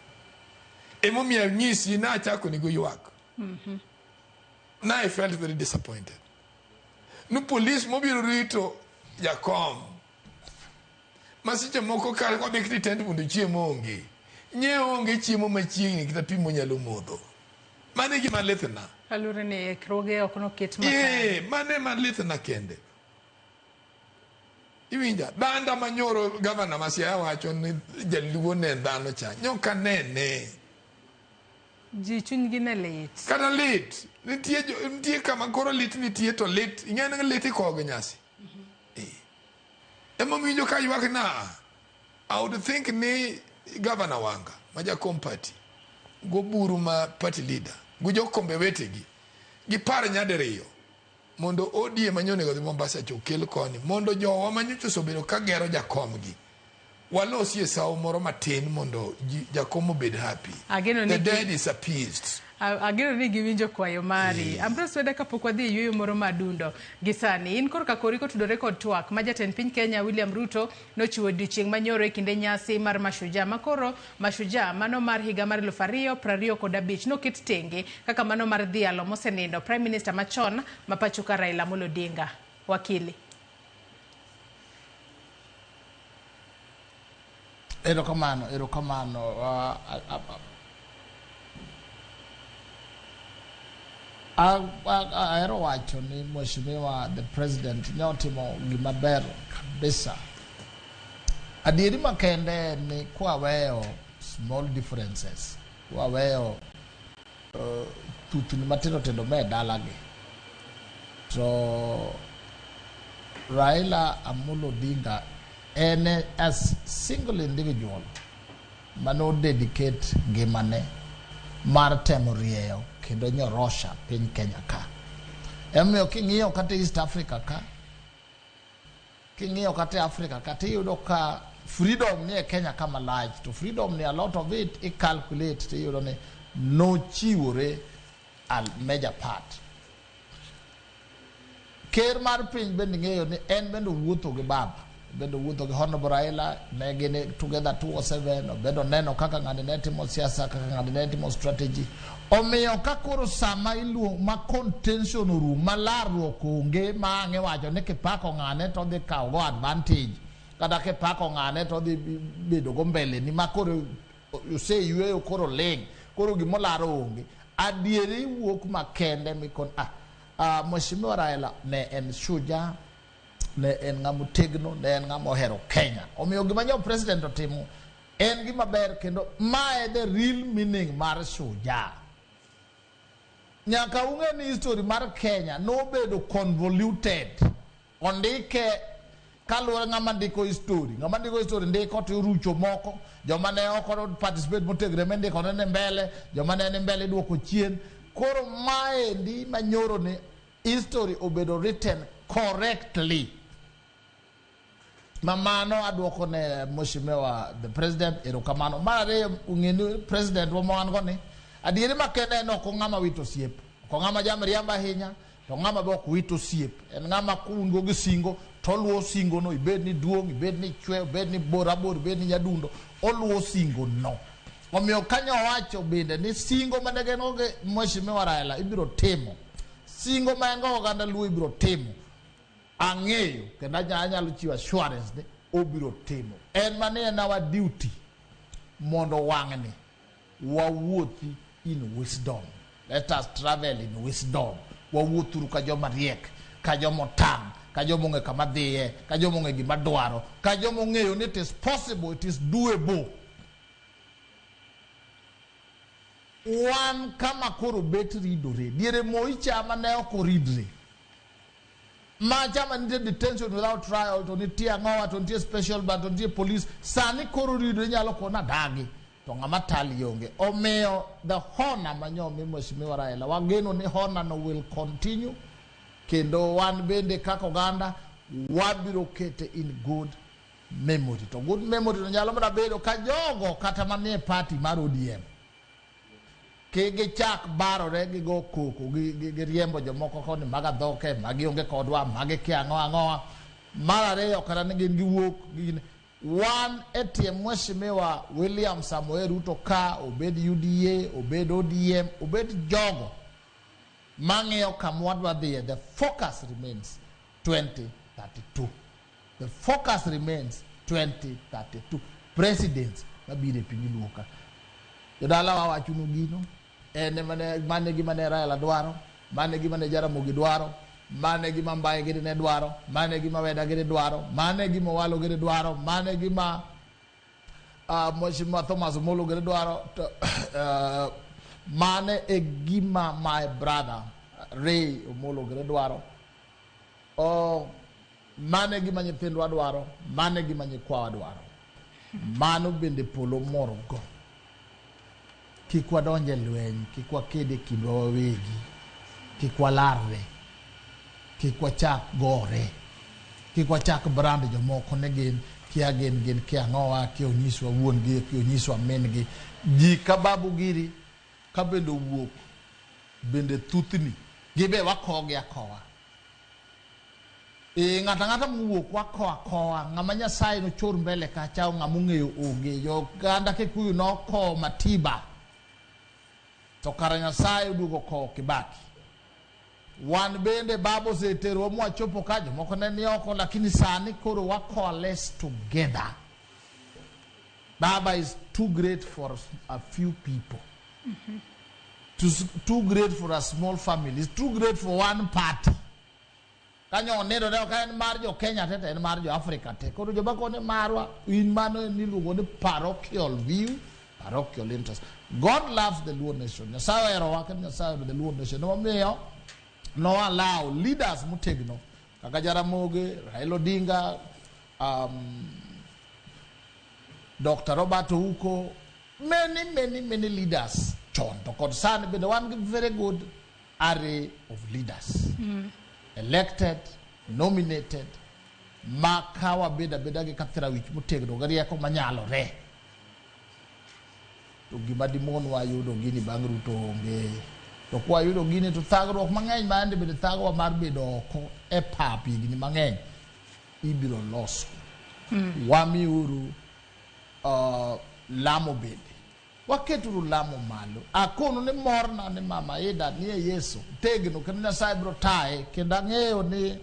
Emomiyo nyisi na achako ni go ywak. Now I felt very disappointed. No police mobile rito Jakom. Masiche moko kare kwa bekri tent mundu chiemo onge. Nye onge chiemo machiegni kita pimo nyalo modho. Mane gima lethna. Kalure ne kroge okono ket makare. Mane malethna kende. Iwinja, danda manyoro governor Masia wacho ni jaluo ne dhano cha. Nyoka nene. Ji chunygi ne lit. Kana lit. Nitie kama koro lit nitie to lit. Ing'ene lit ikogo nyasi. Emo minjo ka ywak na. I would think ni governor wanga. Maja party. Go buru ma party leader. Gujo kombe wetegi. Gipar nyaderiyo. Mondo ODM manyone go Mombasa chokel koni. Mondo jowa manyocho sobero kagero jakomgi. Walosi esao moro matin mondo Jakomo bed happy. The dead is appeased. Ageno ni giwinjo kwayo mari. Ambrose Weda kapok wadhi yueyo moro madundo. Gisani, in korka koriko tudore kod twak. Majatend piny Kenya William Ruto nochiwo odiochieng' manyoro e kinde nyasi mar Mashujaa. Makoro Mashujaa mano mar higa mar 2025 noket tenge kaka mano mar dhialo mosenindo Prime Minister machon mapachoka Raila Amolo Odinga. Wakili. Erokamano. Aero wacho ni Mheshimiwa the President nyotimo gimaber kabisa. Adieri makende ni kwaweyo small differences. Kwaweyo tutuni matino tendo me dalagi. So Raila Amolo Odinga ene as single individual mano dedicate ngimane mar temo rieyo kendo nyorosha piny Kenya ka. Emiyo king'iyo kata East Africa ka, king'iyo kata Africa ka, tiyudo ka freedom ni e Kenya kama large, to freedom ni a lot of it I calculate tiyudo ni no chiwore a major part. Ker mar piny bende ng'eyo ni en bende wuotho gi baba, bende wuotho gi Honorable Raila, ne gine together 207, bedo neno kaka ng'ani ne timo siasa, kaka ng'ani ne timo strategy. Omiyo kakoro sama iluong ma contention orum malarruok onge ma ang'e wacho ni kipako ng'ane to dhi kawo go advantage kata kipako ng'ane to dhi bedo go mbele ni makoro yweyo koro ling koro gimolaro onge. Adieri wuok makende mikon Mheshimiwa Raila ne en shujaa, ne en ng'ama otegno, ne en ng'ama ohero Kenya. Omiyo gima nyo president otimo en gima ber kendo mae the real meaning mar shujaa. Nyaka ung'e ni history mar Kenya no bedo convoluted. Ondike kaluwore ng'ama ndiko history ndiko to rucho moko joma ne oko participate motegre mendiko ne mbele joma ne mbele duoko chien koro maendi manyoro ni history obedo written correctly mamano aduoko ne mheshimiwa the president erokamano mare ungeni president wa mwango ni adieri makende no ko ng'ama wito siep ko ng'ama jamriamba ahinya to ng'ama be ok wito siep en ng'ama kungo gi singo to luwo singo no ibed ni duong ibed ni chwe ibed ni borabor ibed ni nyadundo oluwo singo no omiyo kanyo wacho bende ni singo manegeno ge mheshimiwa Raila ibiro timo singo mango oganda luwo ibiro timo ang'eyo kendo anyalo chiwo assurance ni obiro timo en mane en our duty mondo wang'ni wawuothi in wisdom. Let us travel in wisdom. Wawuothuru ka joma riek, ka joma otang', ka joma ong'e kama dhiye, ka joma ong'e gima dwaro, ka joma ong'eyo ni it is possible, it is doable. Wan kama koro bet ridore, diere moi chama ne ok oridre. Ma chama nitie detention without trial, to nitie ang'owa, to nitie special but to nitie police. Sani koro ridore nyalo kona dagi. To ng'ama tali yonge. Omiyo the honor manyomi mheshimiwa Raila. Wageno ni honor no will continue. Kendo wan bende kako ganda wabiro kete in good memory. To good memory no nyalo mara bedo ka jogo kata manie party mar ODM. Kege chak baro re gi go koko gi riembo jomoko koni maga dhoke magi onge kodwa magi kia ang'oa mara reyo kata ne gin giwuok gin wan etie mheshimiwa William Samoei Ruto ka obed UDA obed ODM obed jogo mang'eyo kamwadwa dhiye. The focus remains 2032. The focus remains 2032. Presidents mabire pinyi luoka jodala wawachunu gino ene mane gima ne Raila dwaro, mane gima ne Jaramogi dwaro, mane gima Mbaye gidi ne dwaro, mane gima Weda gidi dwaro, mane gima Walo gidi dwaro, mane gima mheshimiwa Thomas Omolo gidi dwaro, mane e gima my brother Ray Omolo gidi dwaro, mane gima nyithindwa dwaro, mane gima nyikwawa dwaro. Mano bende polo moro go. Kikwa donje lweny, kikwa kede kindwa wawegi, kikwa larre, kikwa chak gore, kikwa chak brand jomoko ne gin kia gin kia ang'owa, kia onyiswa wuon gi, kia onyiswa min gi. Ji ka babu giri, ka bende wuok, bende thuthni, gibe wakogi akowa. Ng'ata mwuok wako ng'ama Nyasaye no chor mbele ka chao ng'ama ong'eyo onge yo ganda Kikuyu no ko Matiba to kara Nyasaye dugo ko Kibaki. Wan bende babo setero mwa chopo kajo moko ne ni oko lakini sani koro wako less together. Baba is too great for a few people. Too great for a small family. It's too great for one party. Kanyo nero ne ka en mar jo Kenya tete en mar jo Africa te koro jo bako ne marwa in mano ni lugo ne parochial view, parochial interest. God loves the Luo nation. Nyasaye ero waken Nyasaye the Luo nation. No meyo no allow leaders mutegno kaka Jaramogi, Raila Odinga, Dr. Robert Ouko, many leaders chon to concern be the one very good array of leaders. Elected, nominated, makawa beda gi kathira wich mutegno gari yako manyalo re. To gima dimon wa yudo gini bang' Ruto onge. To kwa yudo gini to thagruok mang'eny mande bede thagwa mar bedo oko e papi gini mang'eny ibiro loso. Wami uru lamo bede. Waketuru lamo malo. Akono ni morna ni mama Ida ni Yesu. Tegno kendo Nyasaye biro tae kendo ang'eyo ni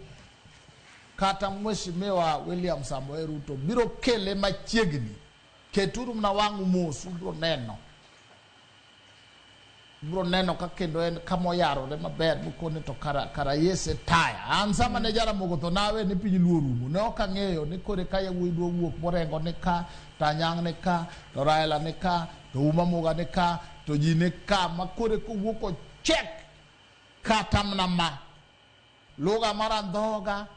kata mheshimiwa William Samoei Ruto biro kele machiegni. Keturu mna wangu mos biro neno ka kendo en kamo yaro le maber bukone to kara Yese taya. Ansa mane Jaramogi to nawe ni piny Luo rumo. Ne ok ang'eyo ni kore ka yawuoyi dwa wuok morengo ni ka, Tanyang' ni ka, to Raila ni ka, to Uma Muga ni ka, to ji ni ka makore kowuok check kata mna ma luga mar andhoga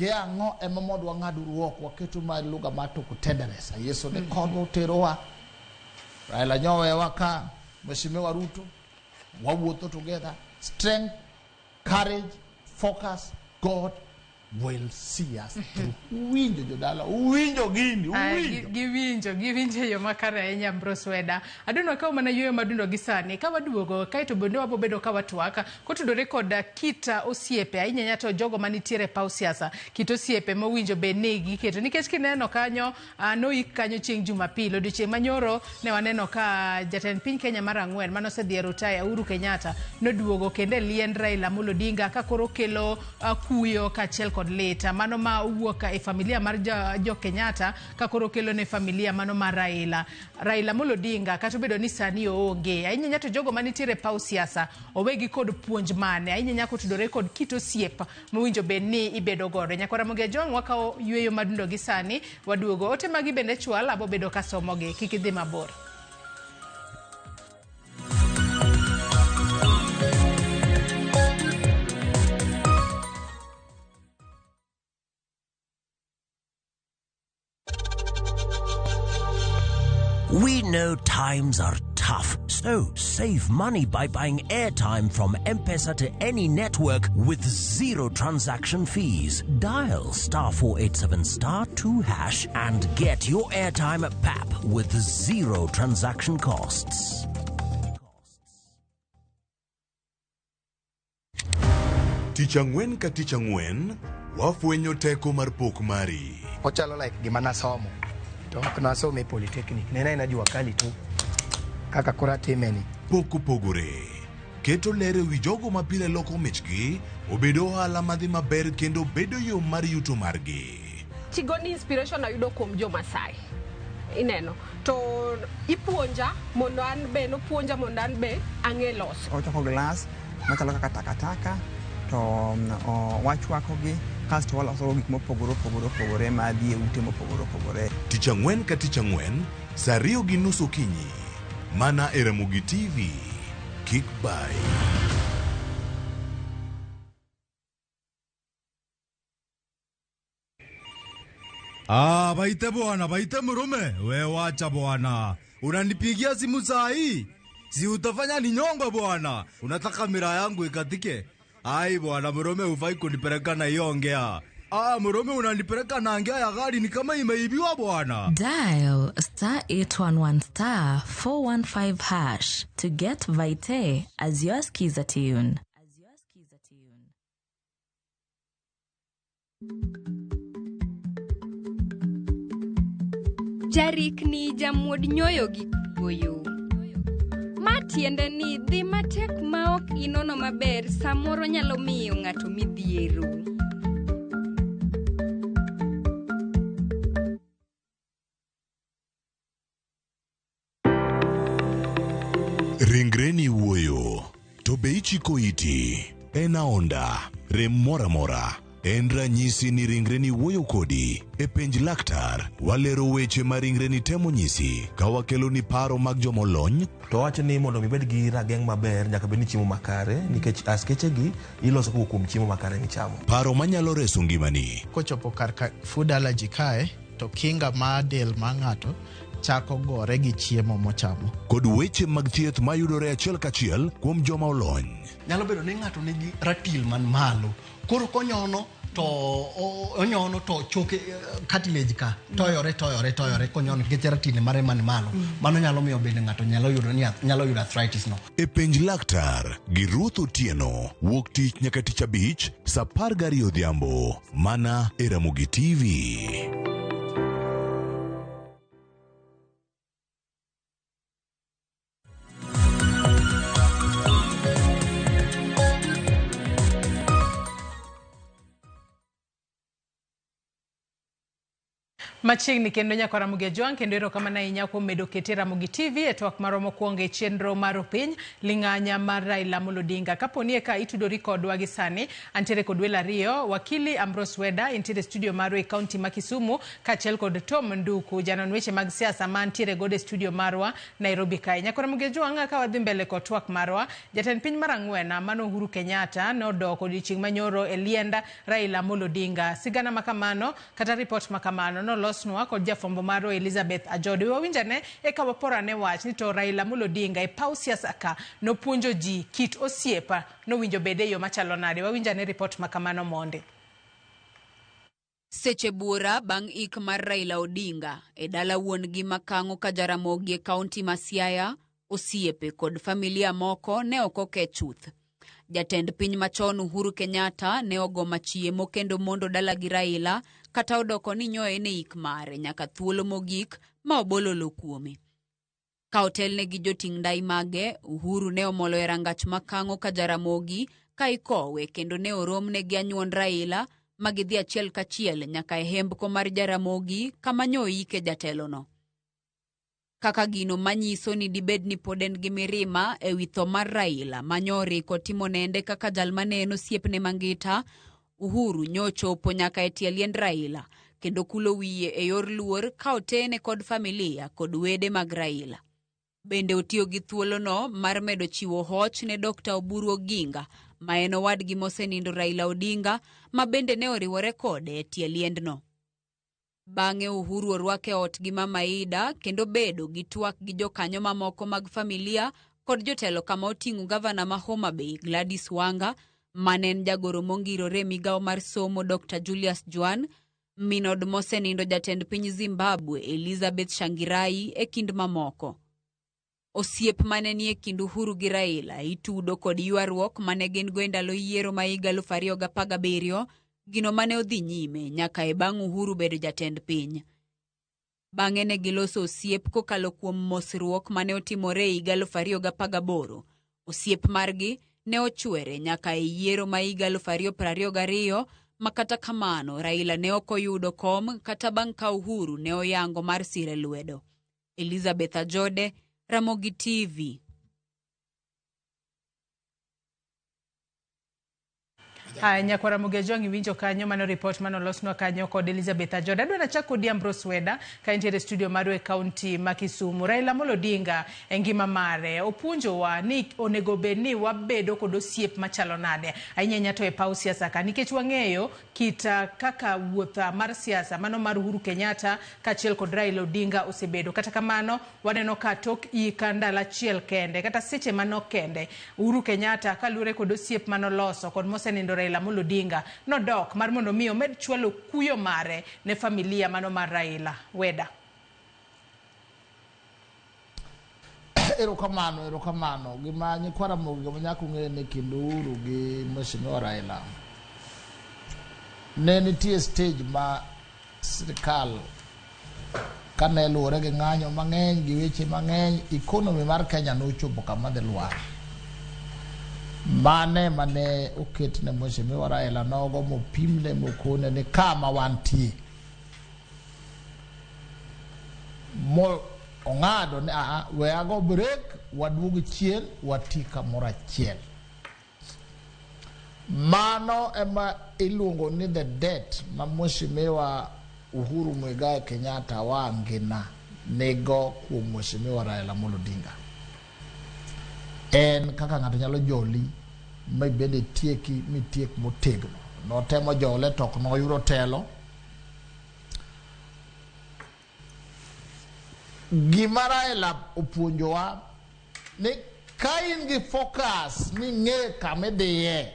kia ngo emamodu wangadu ruok waketu ma lugha mato kutendereza Yesu ne kodwa terowa Raila nyowe waka Mheshimiwa Ruto wawuotho together strength courage focus God will see us through. Uwinjo jodala, uwinjo gini, uwinjo. Giwinjo yo makare ahinya Ambrose Weda. Aduno ka mana yueyo madundo gisani ka waduogo kaito bende wabobedo ka watwaka kotudore kod kita osiepe ahinya nyato jogo manitiere paw siasa kit osiepe mowinjo be negi keto nikech kineno kanyo noik kanyo chieng' Jumapil odiochieng' manyoro ne waneno ka jatend piny Kenya mar 4 manosedhi Rutaya Uhuru Kenyatta noduogo kende lien Raila Amolo Odinga ka koro kelo kuyo kachiel kod leta mano ma wuok e familia mar jo Kenyatta ka koro kelo ne familia mano mar Raila Amolo Odinga kata bedo ni sani oonge ahinya nyato jogo manitiere paw siasa owegi kod puonj mane ahinya nyako tudore kod kit osiep mowinjo be ni ibedo godo nyakwara Moge Jong wakao yueyo madundo gisani waduogo ote magi bende chwal abo bedo ka somoge kik idhi mabor. We know times are tough, so save money by buying airtime from M-Pesa to any network with zero transaction fees. Dial *487*2# and get your airtime PAP with zero transaction costs. Ticha ng'wen ka ticha ng'wen, wafwenyo teko mar pok mari. Ochalo like gima nasomo. To nasome polytechnic. Nena inajua kali tu. Kaka kura timeni. Pok opogore. Keto lere wi jogo mapile loko michgi, obedo ohala madhi maber kendo bedo yo mar yuto margi. Tigoni inspiration ayudo kuom jo Masai. Ineno. To ipuonja mondo an be no puonja mondo an be ang'e loso. Ochoko glass machalo kaka takataka to wachwakogi kasto waloso gik mopogore madhi e ute mopogore. Ticha ng'wen ka ticha ng'wen, saa 2:30 okinyi. Mana e Ramogi TV. Kik bai. Baite bwana, baite murume. We wacha bwana. Unanipigia simu saa hii? Si utafanya ni nyongo bwana. Unataka miraa yangu ikatike? Ai bwana murume ufai kunipeleka na hiyo ongea. Murume unanipeleka na ongea ya gari ni kama imeibiwa bwana. Dial *811*415# to get Vite as your skiza tune. Jarik ni jamuod nyoyo gi goyo. Matiende ni dhi matek maok inono maber samoro nyalo miyo ng'ato midhiero. Ringreni wuoyo, to be ichiko iti, en aonda, rem mora mora. En ranyisi ni ringreni wuoyo kodi. E penj laktar, walero weche ma ringreni temo nyisi. Ka wakelo ni paro mag jomolony. To wacho ni mondo mibed gi rageng' maber nyaka bed ni chiemo makare nikech askeche gi iloso kuom chiemo makare michamo. Paro manyalo reso ngimani. Kochopo kar food allergy kae, to kinga ma del ma ng'ato chako gore gi chiemo mochamo. Kod weche mag thieth mayudore achiel kachiel kuom joma olony. Nyalo bedo ni ng'ato nigi ratil man malo. Koro konyono to onyono to choke cartilage ka toyore konyono nikech ratil mare man malo. Mano nyalo miyo bende ng'ato nyalo yudo arthritis no. E penj laktar gi Ruth Otieno, wuok tich nyaka tich abich saa 12 odhiambo. Mana e Ramogi TV. Machiegni kendo nyakwara Muge Jwang kendo ero kama na inya kuom medo kete Ramogi TV e twak maromo kuonge chenro mar piny ling'anya mar Raila Amolo Odinga. Kaponi eka itudori kodwa gi sani antiere kod welo ariyo, wakili Ambrose Weda intiere studio marwa e kaunti ma Kisumu kaachiel kod Tom Nduku janon weche mag siasa mantiere godo e studio marwa Nairobi kae. Nyakwara Muge Jwang ka wadhi mbele kod twak marwa, jatend piny mar ang'wen mano Uhuru Kenyatta nodok odiochieng' manyoro e lienda Raila Amolo Odinga. Sigana makamano kata report makamano no losnwa kod jafombo maro Elizabeth Ajode. Wawinjane eka waporane wach ni to Raila Amolo Odinga e paw siasa ka nopuonjo ji kit osiepa nowinjo bede yo machalo nade. Wawinjane report makamano monde. Seche buora bang' ik mar Raila Odinga e dala wuon gi Makango ka Jaramogi e kaunti ma Siaya, osiepe kod familia moko ne okoke chuth. Jatend piny machon Uhuru Kenyatta ne ogo machiemo kendo mondo dala gi Raila kata odoko ni nyoe ne ik mare nyaka thuolo mogik ma obolo lo kuome. Ka otelne gi joting' ndai mage, Uhuru ne omolo e rangach Makango ka Jaramogi ka ikowe kendo ne oromne gi anyuond Raila magidhi achiel kachiel nyaka e hembko mar Jaramogi kama nyo ike jatelono. Kaka gino manyiso ni dibed ni pod en gi mirima e wi tho mar Raila manyori ko timo nende kaka jal maneno siepne mangita, Uhuru nyochopo nyaka e tie liend Raila kendo kulo wiye e yor luor ka otene kod familia kod wede mag Raila. Bende otiyo gi thuolono mar medo chiwo hoch ne Dr. Oburu Oginga ma en owadgi mosenindo Raila Odinga ma bende ne oriwore kode e tie liendno. Bang'e Uhuru orwake ot gi Mama Ida kendo bedo gi twak gi jokanyo mamoko mag familia kod jotelo kama oting'o gavana ma Homa Bay Gladys Wanga, manen jagoro mongirore migawo mar somo Dr. Julius Jwan, minod mosenindo jatend piny Zimbabwe Elizabeth Shangirai e kind mamoko. Osiep mane ni e kind Uhuru gi Raila itudo kod ywaruok mane gin go e ndalo yiero ma higa 2017, gino mane odhi nyime nyaka e bang' Uhuru bedo jatend piny. Bang'e ne giloso osiep kokalo kuom mosruok mane otimore e higa 2018. Osiep margi ne ochwere nyaka e yiero ma higa 2022, makata kamano Raila ne okoyudo kom kata bang' ka Uhuru ne oyango mar sire lwedo. Elizabeth Ajode, Ramogi TV. Nyakwara Muge Jwang iwinjo kanyo mano report mano losnwa kanyo kod Elizabeth Ajode. Adwa nachako di Ambrose Weda ka intiere studio marwa e kaunti ma Kisumu. Raila Amolo Odinga e ngima mare opuonjowa ni onego bed ni wabedo kod osiep machalo nade ahinya to e paw siasa ka, nikech wang'eyo kita kaka wuotha mar siasa mano mar Uhuru Kenyatta kaachiel kod Raila Odinga osebedo. Kata kamano waneno ka tok ika ndalo achiel kende kata seche mano kende Uhuru Kenyatta kalure kod osiep mano loso kod mosenindo Raila Amolo Odinga nodok mar mondo mi omed chwalo kuyo mare ne familia mano mar Raila. Weda. Erokamano gima nyakwara Muge manyako ng'e ne kind Uhuru gi Mheshimiwa Raila ne nitie stage ma sirikal kane luwore gi ng'anyo mang'eny gi weche mang'eny, economy mar Kenya nochopo kama dhi lwar. Mane oket ne Mheshimiwa Raila nogo mopimne mokone ni kama wantie mo ong'ado ni we ago break waduog chien wati kamoro achiel. Mano ema iluongo ni the debt ma Mheshimiwa Uhuru Muigai Kenyatta wangina nego kuom Mheshimiwa Raila Amolo Odinga. En kaka ng'ato nyalo joli mai bende tieki mitiek motegno. Notemo jole tok noyudo telo. Gima Raila opuonjowa ni ka in gi focus ni ng'e kama idhiye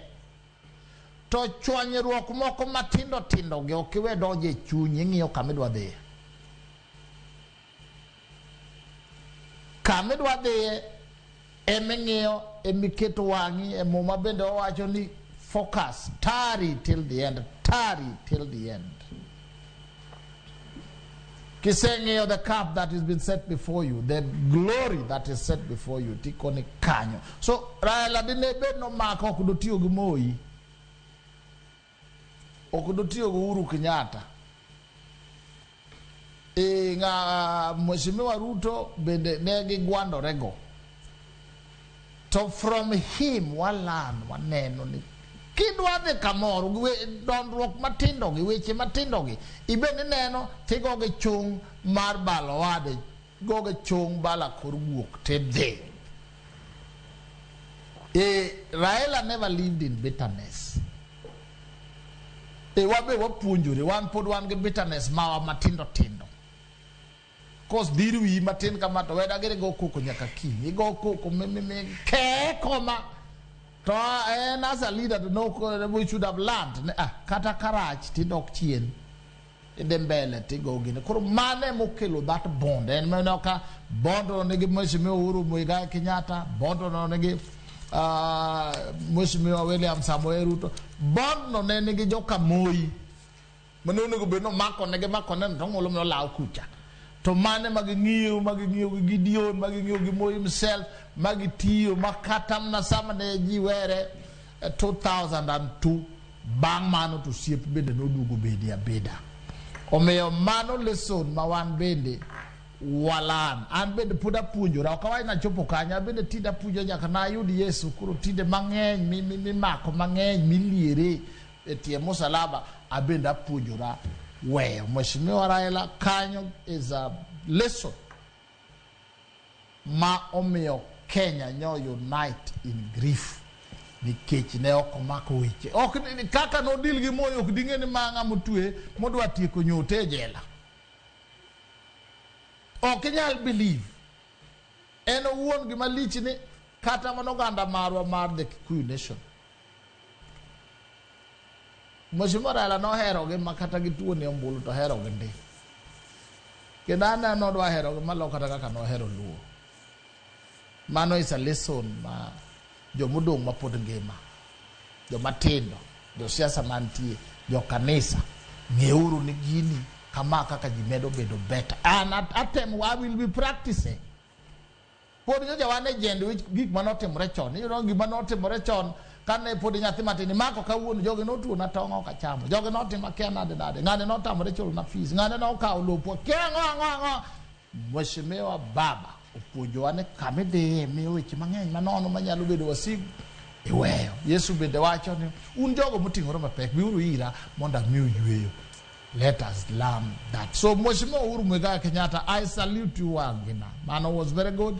to chwanyruok moko matindo tindo gi ok iwe donjo e chunyi, ing'iyo kama idwa dhiye. Kama idwa dhiye eming'iyo emiketo wang'i e muma bende owacho ni focus, tarry till the end. Kiseng'iyo the cup that has been set before you, the glory that is set before you, tikoni kanyo. So Raila dine bed no mako ok dotiyo gi Moi, ok dotiyo gi Uhuru Kenyatta, Mheshimiwa Ruto bende ne gigwandorego. To from him waneno ni kidwa dhi kamoro dondruok matindo gi weche matindo gi ibende neno tigoge chung mar balo wade goge chung bala kor wuok tedhe. Raila never lived in bitterness. Wabe wapuonjore wan pod wan gi bitterness mawa matindo tindo. Kos diru wi matin kama to weda gere go koko nyaka kiny. Go koko ke koma. To as a leader to know we should have learned. Kata karach tidok chien. Mbele tigo gine. Koro mane mokelo that bond. En menoka bond onegi Mheshimiwa Uhuru Muigai Kenyatta. Bond onegi Mheshimiwa William Samoei Ruto. Bond no nenegi joka Moi. Manono go beno mako nege mako nen tongolo no lao kucha. To mane maging'iyo gi Gideon, maging'iyo gi Moi himself, magitiyo makatam na sama ne jiwere 2002 bang mano to siep bende nodugo bedi abeda. Omeyo mano lesson ma wan bende walan an bende puda puonjora ok awai na chopo kanya bende tida puonjo nyaka na yudi Yesu kuro tinde mang'eny mi mako mang'eny miliere etie musalaba abenda puonjora weyo. Mheshimiwa Raila kanyo is a lesson ma omiyo Kenya nyo unite in grief nikech ne ok omako weche ok kaka no deal gi Moi ok dinge ni manga mutwe modwa tieko nyote jela. Ok nyal believe en owuon gima lich ni kata manoganda marwa mar the Kikuyu nation. Mheshimiwa Raila no hero gi makata gi tuo ne ombulu to hero gi ndi. Kedana no dwa hero gi malo kata kaka no hero luo. Mano is a lesson ma jo mudong mapod ngima. Jo matindo, jo siasa mantie, jo kanisa ngeuru ni gini kama kaka jimedo bedo better. And at them I will be practicing. Pod jo wane jendo gik manotimore chon. You know gik manotimore chon kane pod nyathi matini mako kawuono joge notuo na tongo ka chamo. Joge notima kia nade. Ngane notamore cholo na fees. Ngane no kawo lopo. Kia ngo. Mheshimiwa Baba opuonjo wane kamede miyo weche mang'eny manono manyalo bedo wasigu iweyo. Yesu bende wacho ni un jogo moting'ore mapek biuru ira mondo amiu yweyo. Let us learn that. So Mheshimiwa Uhuru Muigai Kenyatta, I salute you Wangina. Mano was very good.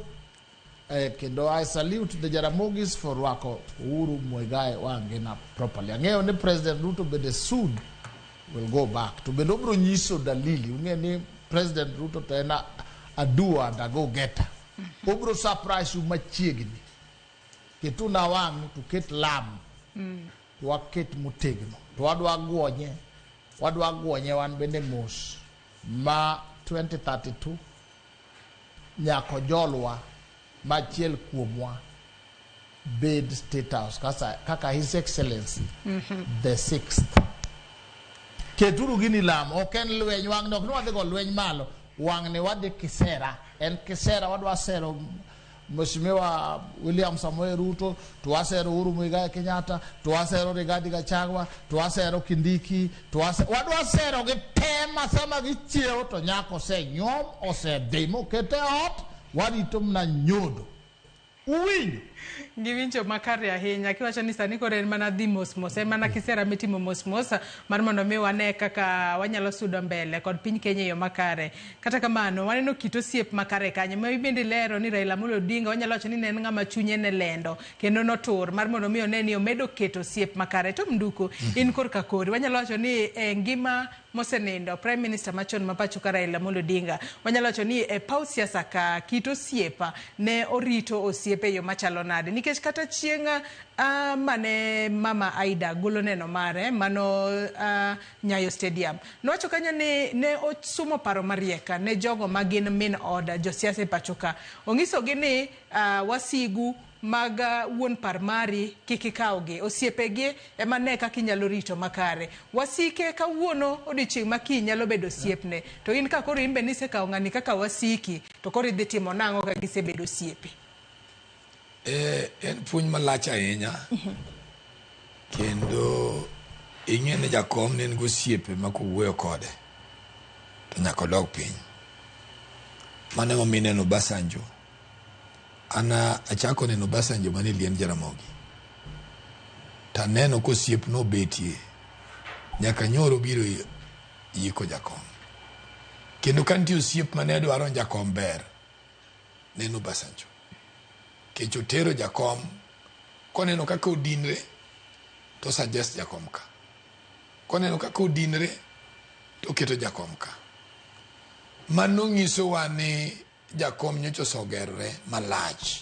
Kendo I salute the Jaramogis for wako Uhuru Muigai Wangina properly. Angeo ni President Ruto bede soon will go back. To bede obro nyiso dalili. Unge ni President Ruto tena adua and a go getter. Obro surprise you machiegni. Ketu na wangu to ket lam. To waket mutegno. To wadwa guonye wan bende mos. Ma 2032 nyako jolwa machiel kuomwa bed State House kaka His Excellency the 6th. Keturu gini lam oken lweny wang nok no adego lweny malo wang ne wade kisera en kisera wadwa sero Mheshimiwa William Samoei Ruto, tuwasero Uhuru Muigai Kenyatta, tuwasero Rigathi Gachagua, tuwasero Kindiki, wadwa sero gi tema sama gi chiewo to nyako se nyom ose demo kete ot warito mna nyodo. Uwinjo giwinjo makare ahinya kiwacho ni sani kore mana dhi mos mana kisera mitimo mos mar mondo mi wane kaka wanyalo sudo mbele kod piny Kenya yo makare. Kata kamano waneno kito siep makare kanye ma bende lero ni Raila Amolo Odinga wanyalo wacho ni ne en ng'ama chunye ne lendo kendo notur mar mondo mi oneni omedo keto siep makare. To Mnduku in korka kori wanyalo wacho ni ngima mosenindo Prime Minister machon mapacho ka Raila Amolo Odinga wanyalo wacho ni paw siasa ka kito siepa ne orito osiepe yo machalo nade nikech kata chieng' mane Mama Aida golo neno mare mano Nyayo Stadium nowacho kanyo ni ne osumo paro marieka ne jogo magin min oda josiasa pachoka ongisogi ni wasigu mag wuon par mari kikikawgi osiepegi ema ne kaka inyalo rito makare wasike kawuono odiochieng' makiny nyalo bedo osiepne to in ka koro imbe nisekawo ng'ani kaka wasiki to koro idhi timo nang'o ka gisebedo osiepe. En puonj malach ahinya kendo ing'e ni jakom ne en gosiepe ma kowuoyo kode to nyaka dog piny. Mane momi neno Obasanjo. Ana achako neno Obasanjo mane Liend Jaramogi. Ta neno kosiep no betie. Nyaka nyoro biro yiko jakom. Kendo kanti osiep mane dwaro jakom ber. Neno Obasanjo. Kecho tero jakom. Koneno kaka odinre. To suggest jakom ka. Koneno kaka odinre. To keto jakom ka. Mano nyiso wane jakom nyocho sogerre malach.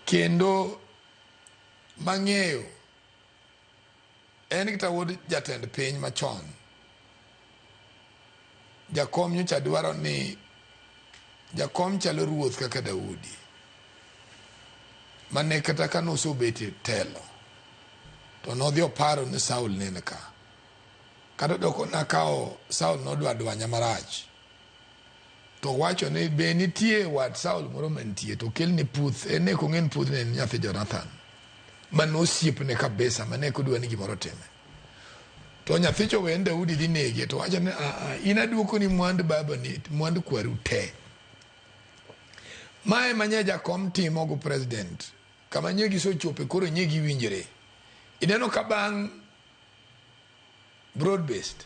Kendo mang'eyo en kita wod jatend piny machon. Jakom nyocha dwaro ni jakom chalo ruoth kaka Daudi. Mane kata ka nosobete telo. To nodhi oparo ni Saul nene ka. Kata doko nakao Saul nodwa marach. To wacho ni be nitie wat Saul moro mantie to kel ni puth ene kongen puth ne nyathi Jonathan. Man osiep ne kabisa mane kodwa ni gimoro teme. To nyathi cho wende Daudi dhi nege to wacho ni ina duoko ni mwandu baba ni mwandu kwaru te. Mae manye jakom timo go president. Kama nyegi so chope koro nyegi winjire. Ineno kabang broad based.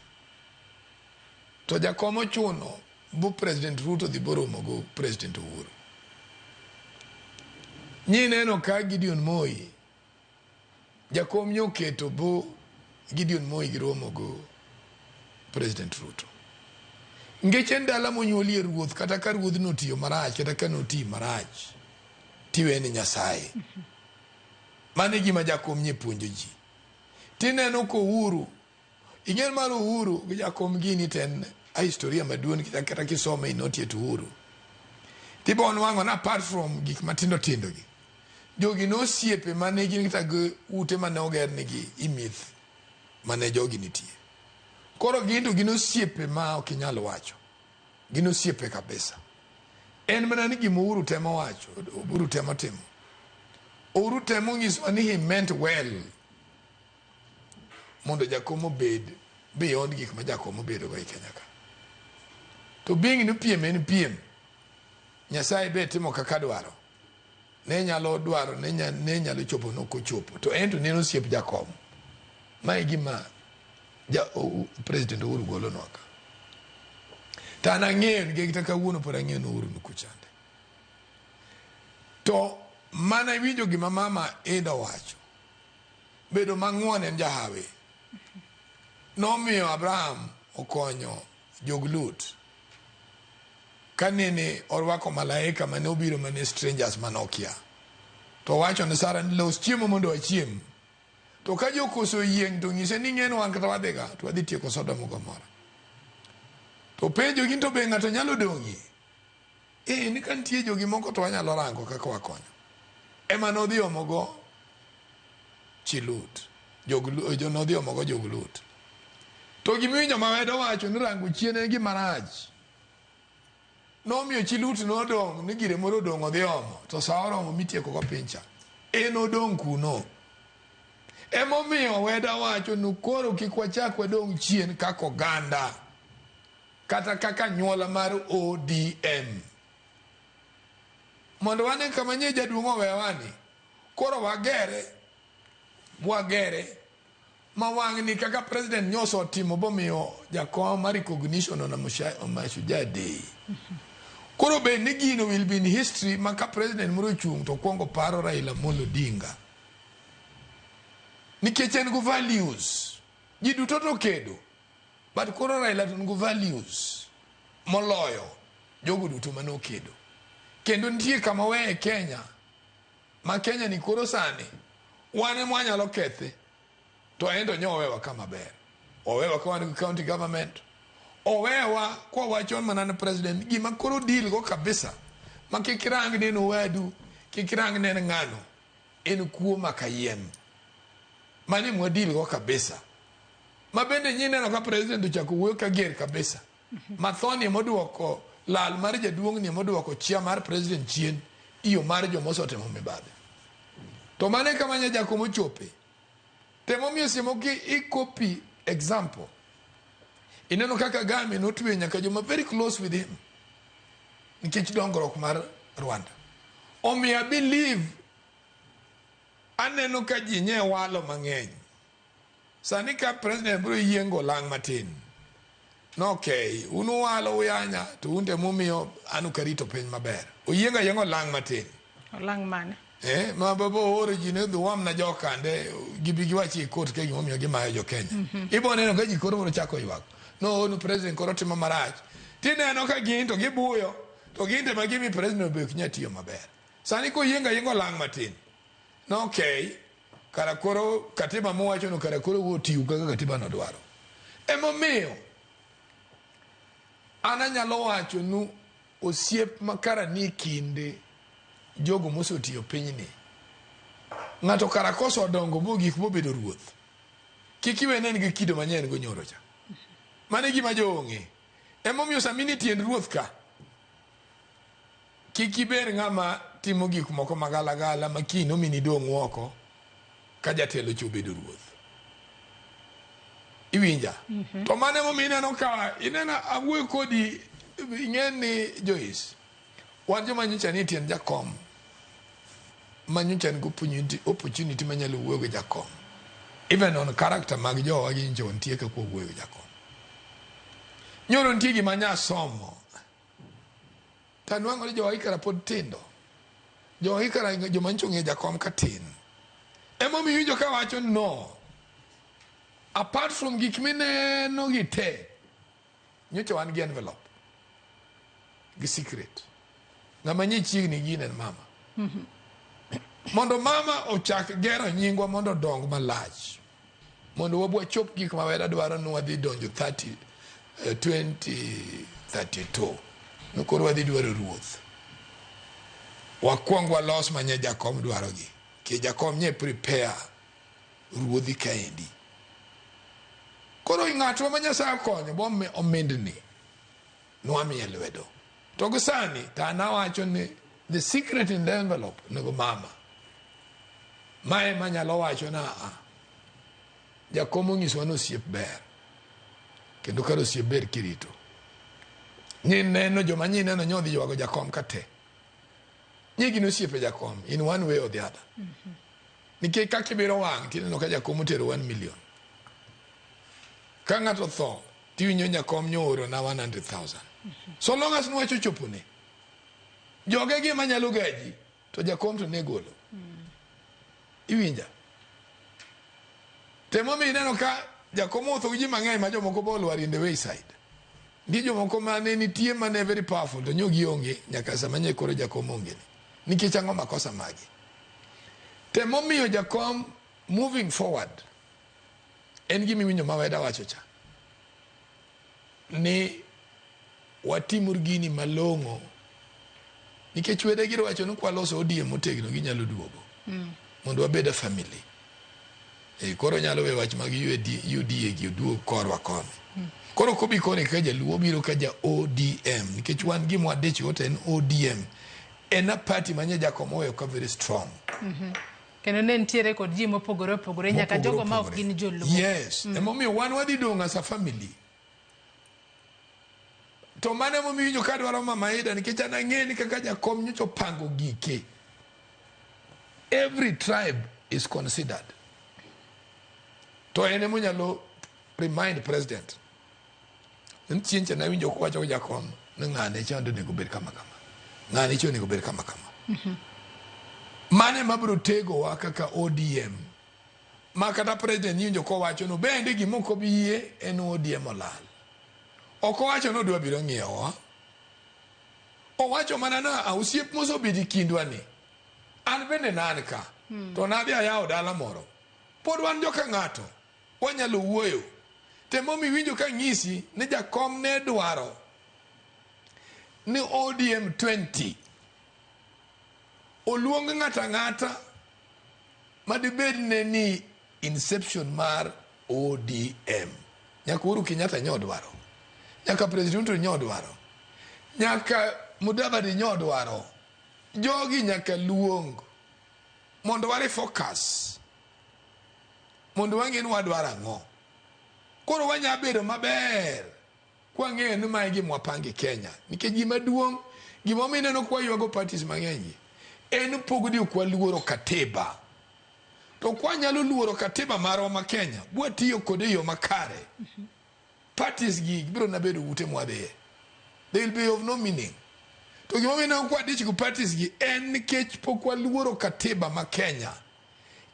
To jakom ochuno bu President Ruto dhi boromo go President Uhuru. Neno ka Gideon Moi jakom nyoketo bu Gideon Moi giromo go President Ruto. Ngeche ndala monyuolie ruoth kata ka ruoth notiyo marach kata ka noti marach tiwe ni Nyasaye. Mane gima jakom nyepuonjo ji. Tineno ko Uhuru ing'el mar Uhuru gi jakom gini ten a historia maduon kata kisoma inoti et Uhuru. Tibon wango na apart from gik matindo tindo gi. Jogi no siepe mane gin kita go ute mane oger nigi imith mane jogi nitie. Koro ginto gino siepe ma okinyalo wacho. Gino siepe kabisa. En mana ni gimo Uhuru temo wacho, Uhuru temo timo. Uhuru temo nyiso ni he meant well. Mondo jakomo bed beyond gik ma jakomo bedo go Kenya ka. To being ni piem en piem. Nyasaye be timo kaka dwaro. Ne nyalo dwaro ne nyalo chopo no ko chopo. To ento neno siep jakom. Mai gima President Uhuru golo noka. Tana ng'eyo ni gita kawuono por ang'eyo no Uhuru nukuchande. To mana winjo gima mama Eda wacho. Bedo mang'won en jahawi. Nomiyo Abraham okonyo joglut. Kanene orwako malaika mane obiro mane strangers manokia. To wacho ni Sara los chiemo mondo achiem. To ka jokoso yieng to ng'ise ni ng'en wan kata wadhiga to wadhi tieko Sodom Gomora. To penjo gin to be ng'ato nyalo dong'i. Ni kantie jogi moko to wanyalo rango kaka wakonyo. Ema nodhi omogo Chilut. Nodhi omogo joglut. To gimiwinjo mawedo wacho ni rango chien en gima rach. Nomiyo Chilut nodong' ni gire moro odong' odhi omo. To sa oromo mitieko go pincha. En odong' kuno. Emomiyo weda wacho nukoro kik wachak wadong' chien kaka oganda. Kata kaka nyuola mar ODM. Mondo wane kama nye jaduong' owewani. Koro wagere. Ma wang'ni kaka President Nyoso timo bomiyo jakom ma recognition on a Mashujaa Day. Koro be ni gino will be in history maka President moro chung to kwongo paro Raila Amolo Odinga. Nikech en go values. Ji duto to kedo. But koro Raila to go values. Moloyo. Jogo duto mano kedo. Kendo nitie kama we Kenya. Ma Kenya ni koro sani. Wane mwanyalo kethe. To endo nyowewa kama ber. Owewa kwa ni county government. Owewa kwa wachon manana president. Gima koro deal go kabisa. Ma kikirang neno wedu. Kikirang neno ngano. Enu kuo makayem. Mani mwa deal go kabisa. Mabende nyine na kwa president uchako uwe kageri kabisa. Mathoni modu wako lal marija duong ni modu wako chia mar president chien. Iyo marija mosote mumibade. To mane kama nye jako mochope. Temo miyo simo ki i copy example. ineno kaka Kagame notwe nyaka joma very close with him nikech dongruok mar Rwanda. I believe aneno ka ji nye walo mang'eny. Sani ka president bro yiengo lang matin. No okay, unu walo uyanya to unte mumiyo anu karito piny maber. Uyienga yengo lang matin. Lang mane? Ma babo oro ji ne duwam na jokande gibi wachi kot ke gimomiyo gimayo jo Kenya. Ibo neno ka ji koro moro chako ywak. No, nu president koro timo marach. Tineno ka ginto gibuyo to ginte ma gimi president obek nyatiyo maber. Sani ko yengo lang matin. No okay. Kara koro katiba mowacho no kara koro wotiu kaka katiba no dwaro. Emomiyo ananyalo wacho nu osiep makara ni kinde jogo mosotiyo pinyni. Ng'ato kara koso dongo bo gik mobedo ruoth. Kik iwe nen gi kido manyien go nyoro cha. Mane gima jonge. Emomiyo samini tiend ruoth ka. Kik iber ng'ama timo gik moko magalagala makino mini dong' oko ka jatelo chobedo ruoth. Iwinja. To mane mo mineno ka inena awuoyo kodi ing'eni Joyce. Wan joma nyocha ni tiend jakom. Manyocha ni opportunity manyalo wuoyo gi jakom. Even on character mag jowa gi njo ntie ka ko wuoyo gi jakom. Nyoro ntie gima nya somo. Tanwango ni jowa ikara pod tindo. Jowa ikara joma ncho ng'e jakom ka tin. Emo mi winjo ka wacho no. Apart from gik mineno gi te. Nyocha wan gi envelope. Gi secret. Ng'ama nye chiegni gine mama. Mondo mama ochak gero nyingwa mondo dong malach. Mondo wabwa chop gik maweda dwaro nwadhi donjo 2032. Nukoro wadhi dwaro ruoth. Wakwong walos manye jakom dwaro gi. Ki jakom nye prepare ruodhi kaendi. Koro ng'ato ma Nyasaye konyo bo omendni nwamiye lwedo. To gisani ta nawacho ni the secret in the envelope nego mama. Mae manyalo wacho na jakom onyiso no osiep ber. Kendo karo osiep ber kirito. Neno joma nyineno nyodhi ywago jakom kate. Nyigi nosiepe jakom in one way or the other. Nikech kaka ibiro wang' tineno ka jakom otero 1 million. Ka ng'ato tho tiwinjo jakom nyoro na 100,000. So long as nwacho chopone. Joge gi manyalo gaji to jakom to negolo. Iwinja. Temo mi neno ka jakom otho ji mang'eny ma jomoko bolo are in the wayside. Ndi jomoko mane nitie mane very powerful to nyogi onge nyaka sama nye koro jakom onge ni. Nikech ang'o makosa magi. Temo miyo jakom moving forward. En gimi winjo maweda wacho cha. Ni watimur gini malong'o. Nikech wede giro wacho ni kwa loso ODM motegno ginyalo duogo. Mondo wabeda family. Koro nyalo we wach mag UDA gi duogo korwa koni. Koro kobi koni ka jaluo biro ka ja ODM. Nikech wan gimo adechi wote en ODM. En a party manye jakom oyo ka very strong. Kendo ne ntiere kod ji mopogore nyaka jogo ma ok gin joluo. Yes. Emomiyo wan wadhi dong' as a family. To mane mo miyo ka dwaro mama Ida nikech an ang'eni kaka jakom nyocho pango gike. Every tribe is considered. To ene mo nyalo remind president. Ntienche na winjo ko wacho jakom ni ng'ane chando nego ber kama kama. Ng'ane cho nego ber kama kama. Mane mabro tego wa kaka ODM. Makata president winjo ko wacho no bende gimoko biye en ODM olal. Oko wacho no dwa biro ng'iewa. O wacho mana na osiep moso bidi kindwa ni. An bende nan ka. To nadhi ayawo dala moro. Pod wan joka ng'ato. Wanyalo wuoyo. Temo mi winjo ka ng'isi ni jakom ne dwaro ni ODM 20 oluong ng'ata madibed ne ni inception mar ODM. Nyaka Uhuru Kenyatta nyodwaro. Nyaka President Ruto nyodwaro. Nyaka Mudavadi nyodwaro. Jogi nyaka luong mondo ware focus. Mondo wang'e ni wadwaro ang'o. Koro wanya bedo maber kwa ng'eyo ni mae gima wapangi Kenya nikech gima duong' gima mineno kwa yuago parties mang'eny en pogdi kwa luoro katiba to kwa nyalo luoro katiba marwa ma Kenya bwa tiyo kode yo makare parties gi biro na bedo ute mwadhiye they will be of no meaning to gima mineno kwa dich ku parties gi en nikech pokwa luoro katiba ma Kenya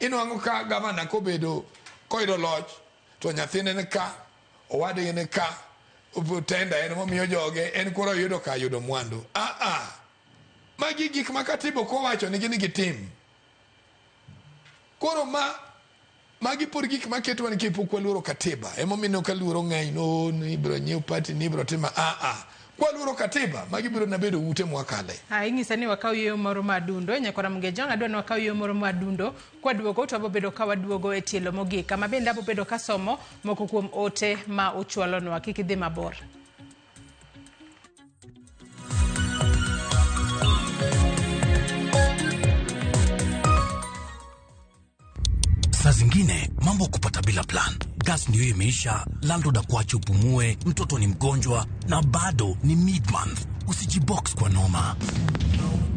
inwang'o ka gavana kobedo koyudo loch to nyathine ne ka owadgi ne ka tenda en momiyo joge en koro yudo ka yudo mwandu magi gik ma katiba kowacho ni gini gitim koro magi por gik ma ketwa ni kipokwa luoro katiba emomiyo ka luoro ng'eny no ni biro nyiew party ni biro tima kwa luoro katiba magi biro na bedo ute mwakale ing'isa ni wakaw yo moro madundo nyakora Mgejong adwa ni wakaw yo moro madundo kwa duogo to abo bedo ka waduogo e tielo mogik kama bende abo bedo ka somo moko kuom ote ma ochwalonwa kik idhi mabor. Saa zingine mambo kupata bila plan. Gas ndio imeisha, landlord akuache upumue, mtoto ni mgonjwa na bado ni mid-month. Usijibox kwa noma.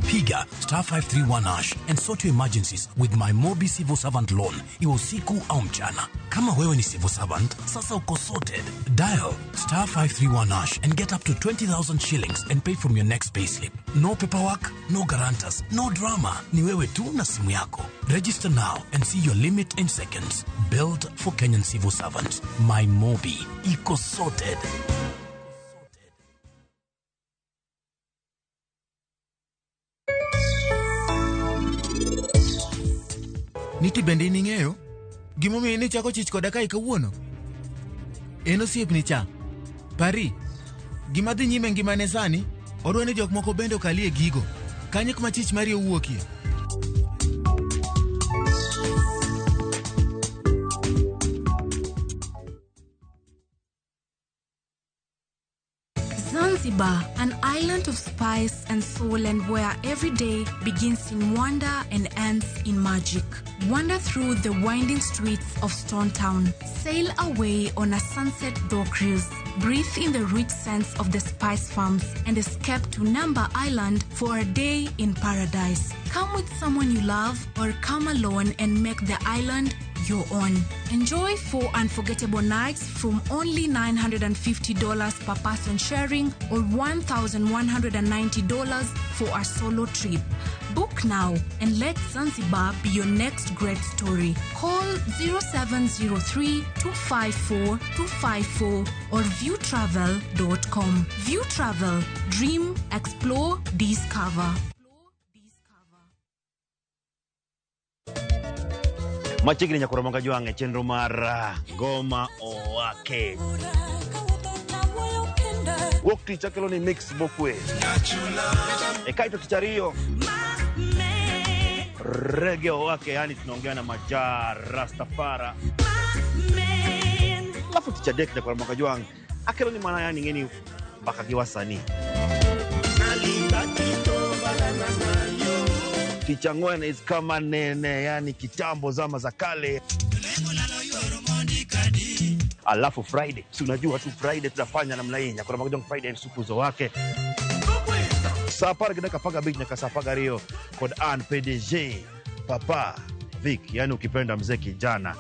Piga *531# and sort your emergencies with my Mobi Civil Servant Loan. Iwe usiku au mchana. Kama wewe ni civil servant, sasa uko sorted. Dial *531# and get up to 20,000 shillings and pay from your next payslip. No paperwork, no guarantors, no drama. Ni wewe tu na simu yako. Register now and see your limit in seconds. Built for Kenyan civil servants. My Mobi. Iko sorted. Niti bende ning'eyo gimomiyo ni chako chich koda kai kawuono. En osiepni cha. Pari gima dhi nyime ngimane sani odwa ni jok moko bende okalie gigo. Kanye kuma chich mari owuokie. Zanzibar, an island of spice and soul, and where every day begins in wonder and ends in magic. Wander through the winding streets of Stone Town. Sail away on a sunset door cruise. Breathe in the rich scents of the spice farms and escape to Namba Island for a day in paradise. Come with someone you love or come alone and make the island your own. Enjoy 4 unforgettable nights from only $950 per person sharing or $1,190 for a solo trip. Book now and let Zanzibar be your next great story. Call 0703-254-254 or viewtravel.com. View Travel. Dream, explore, discover. Machigni nyakura monga juange chenro mar Goma Owake. Wok ticha kelo ni mix bokwe. Ekaito tichario. Reggae Owake, yani tunaongea na Majar Rastafara. Lafu ticha dek nyakura monga juange. Akelo ni mana yani ngeni baka kiwasani. Kichangwena is kama nene, yani kitambo zama za kale. Alafu Friday, si unajua tu Friday tutafanya namna hii. Nyakura Magajong Friday supuzo wake. Sapara kidaka paga beach nyaka sapaga rio. Kod Ann PDG Papa Vic, yani ukipenda mzee kijana.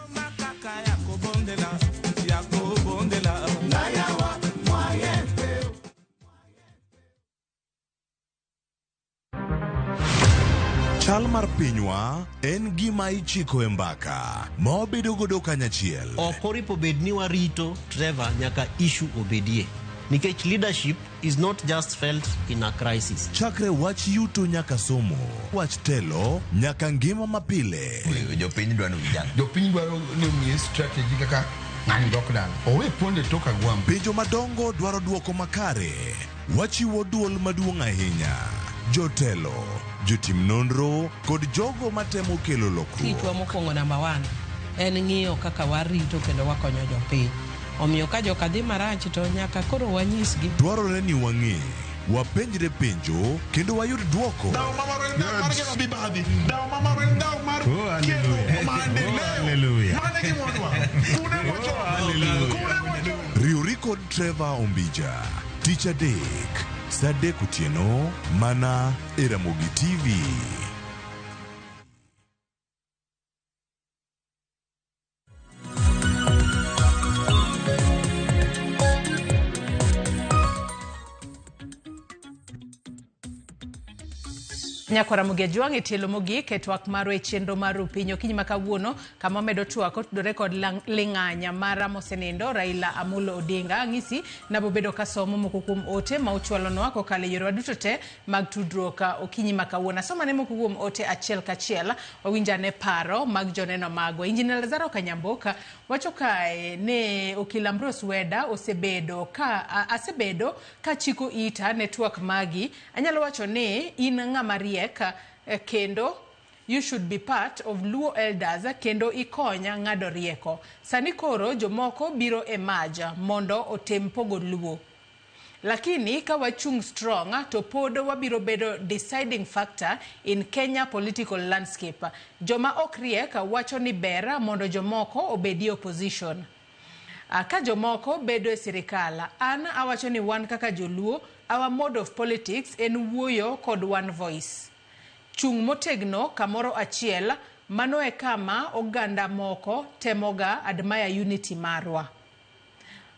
Chal mar pinywa en gima ichiko e mbaka ma wabedo godo kanyachiel. Okoripo bedni warito Trevor nyaka issue obedie. Nikech leadership is not just felt in a crisis. Chakre wach yuto nyaka somo, wach telo nyaka ngima mapile. Jopiny dwaro vijana. Jopiny dwaro ni umie strategy kaka ng'ani dok dala. Owe ponde toka gwam. Penjo madongo dwaro duoko makare. Wachiwo duol maduong' ahinya. Jotelo, jotim nonro kod jogo matemo kelo lokruok. Kitwa mokwongo namba 1 en ng'iyo kaka warito kendo wakonyo jopiny. Omiyo ka joka dhi marach to nyaka koro wanyisgi. Dwarore ni wang'e, wapenjre penjo kendo wayud duoko. Riuri kod Trevor Ombija. Tich adek, saa 3 otieno, mana e Ramogi TV. Nyakwara Mugejuang itielo mogik e twak maro e chenro mar Upinyo kiny makawuono kama medo twak otudore kod ling'anya mara mosenindo Raila Amolo Odinga. Ng'isi nabobedo kasomo moko kuom ote ma uchwalonwa kokalo e yore duto te mag tudruok okinyi makawuono. Asomane moko kuom ote achiel kachiel wawinjane paro mag joneno magwa. Injinia Lazaro Kanyamboka wacho kae ne okil Ambrose Weda asebedo ka chiko ita ne twak magi. Anyalo wacho ni in ng'ama kendo you should be part of Luo elders kendo ikonya ng'ado rieko. Sani koro jomoko biro e maja mondo otem pogo Luo. Lakini ka wachung strong to pod wabiro bedo deciding factor in Kenya political landscape. Joma ok riek wacho ni ber mondo jomoko obedi opposition. Ka jomoko bedo e sirikal, an awacho ni wan kaka joluo, our mode of politics en wuoyo kod one voice. Chung motegno kamoro achiel, mano e kama oganda moko temoga admire unity marwa.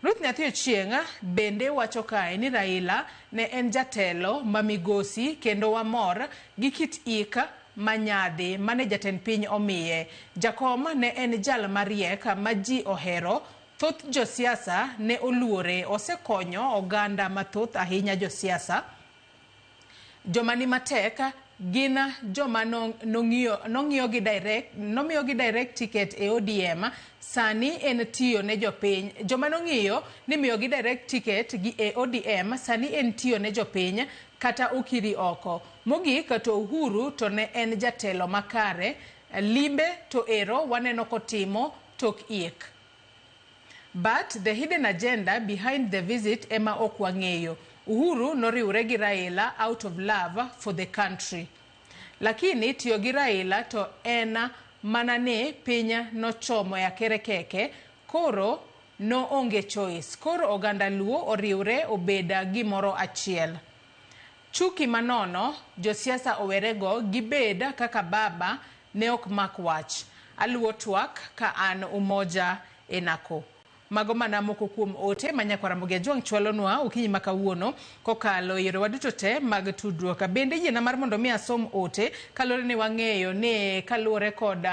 Ruth Nyathi Ochieng bende wacho kae ni Raila ne en jatelo mamigosi kendo wamor gi kit ika manyadhi mane jatend piny omiye. Jakom ne en jal mariek ma ji ohero. Thoth josiasa ne oluore, osekonyo oganda mathoth ahinya josiasa. Joma ni matek gin joma nomiyogi direct ticket e ODM, sani en tiyo ne jopiny. Joma nong'iyo ni miyogi direct ticket e ODM, sani en tiyo ne jopiny kata okiri oko. Mogik to Uhuru to ne en jatelo makare, limbe to ero waneno kotimo tok ik. But the hidden agenda behind the visit ema ok wang'eyo. Uhuru noriwre gi Raila out of love for the country. Lakini tiyo gi Raila to en mana ne piny nochomo ya kere keke, koro no onge choice. Koro oganda Luo oriwre obeda gimoro achiel. Chuki manono, josiasa owerego gibeda kaka baba ne ok mak wach. Aluo twak ka an umoja enako. Mago mana moko kuom ote Nyakwara Mugejuang chwalonwa okinyi makawuono kokalo yore waduto te mag tudruok. Bende yiena mar mondo mi asom ote kalore ni wang'eyo ni kalore kod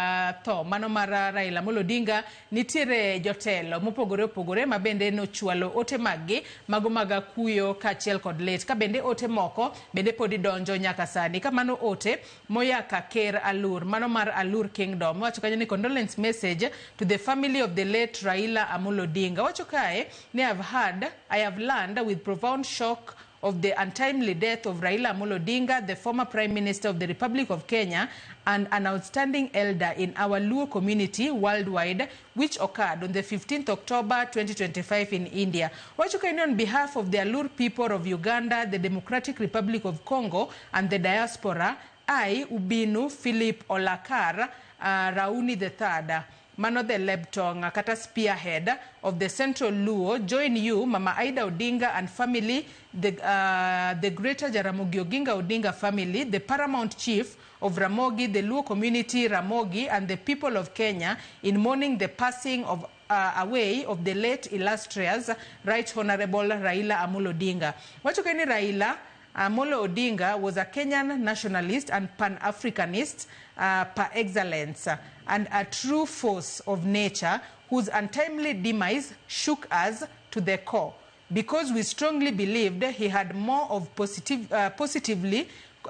tho mano mar Raila Amolo Odinga nitiere jotelo mopogore opogore ma bende nochwalo ote maggi mago mag kuyo kachiel kod let. Ka bende ote moko bende podi donjo nyaka sani. Ka mano ote moyaka ker Alur, mano mar Alur Kingdom. Wacho kanyo ni condolence message to the family of the late Raila Amolo Odinga. Wacho kae ni I have learned with profound shock of the untimely death of Raila Amolo Odinga, the former Prime Minister of the Republic of Kenya and an outstanding elder in our Luo community worldwide, which occurred on the 15th October 2025 in India. Wacho kae ni on behalf of the Alur people of Uganda, the Democratic Republic of Congo and the diaspora, I, Ubinu Philip Olakar Rauni III, Mano the Lebtong, kata spearhead of the Central Luo, join you, Mama Aida Odinga and family, the greater Jaramogi Oginga Odinga family, the paramount chief of Ramogi, the Luo community Ramogi, and the people of Kenya in mourning the passing of away of the late illustrious Right Honorable Raila Amolo Odinga. Wacho kae ni Raila Amolo Odinga was a Kenyan nationalist and Pan-Africanist par excellence, and a true force of nature whose untimely demise shook us to the core, because we strongly believed he had more of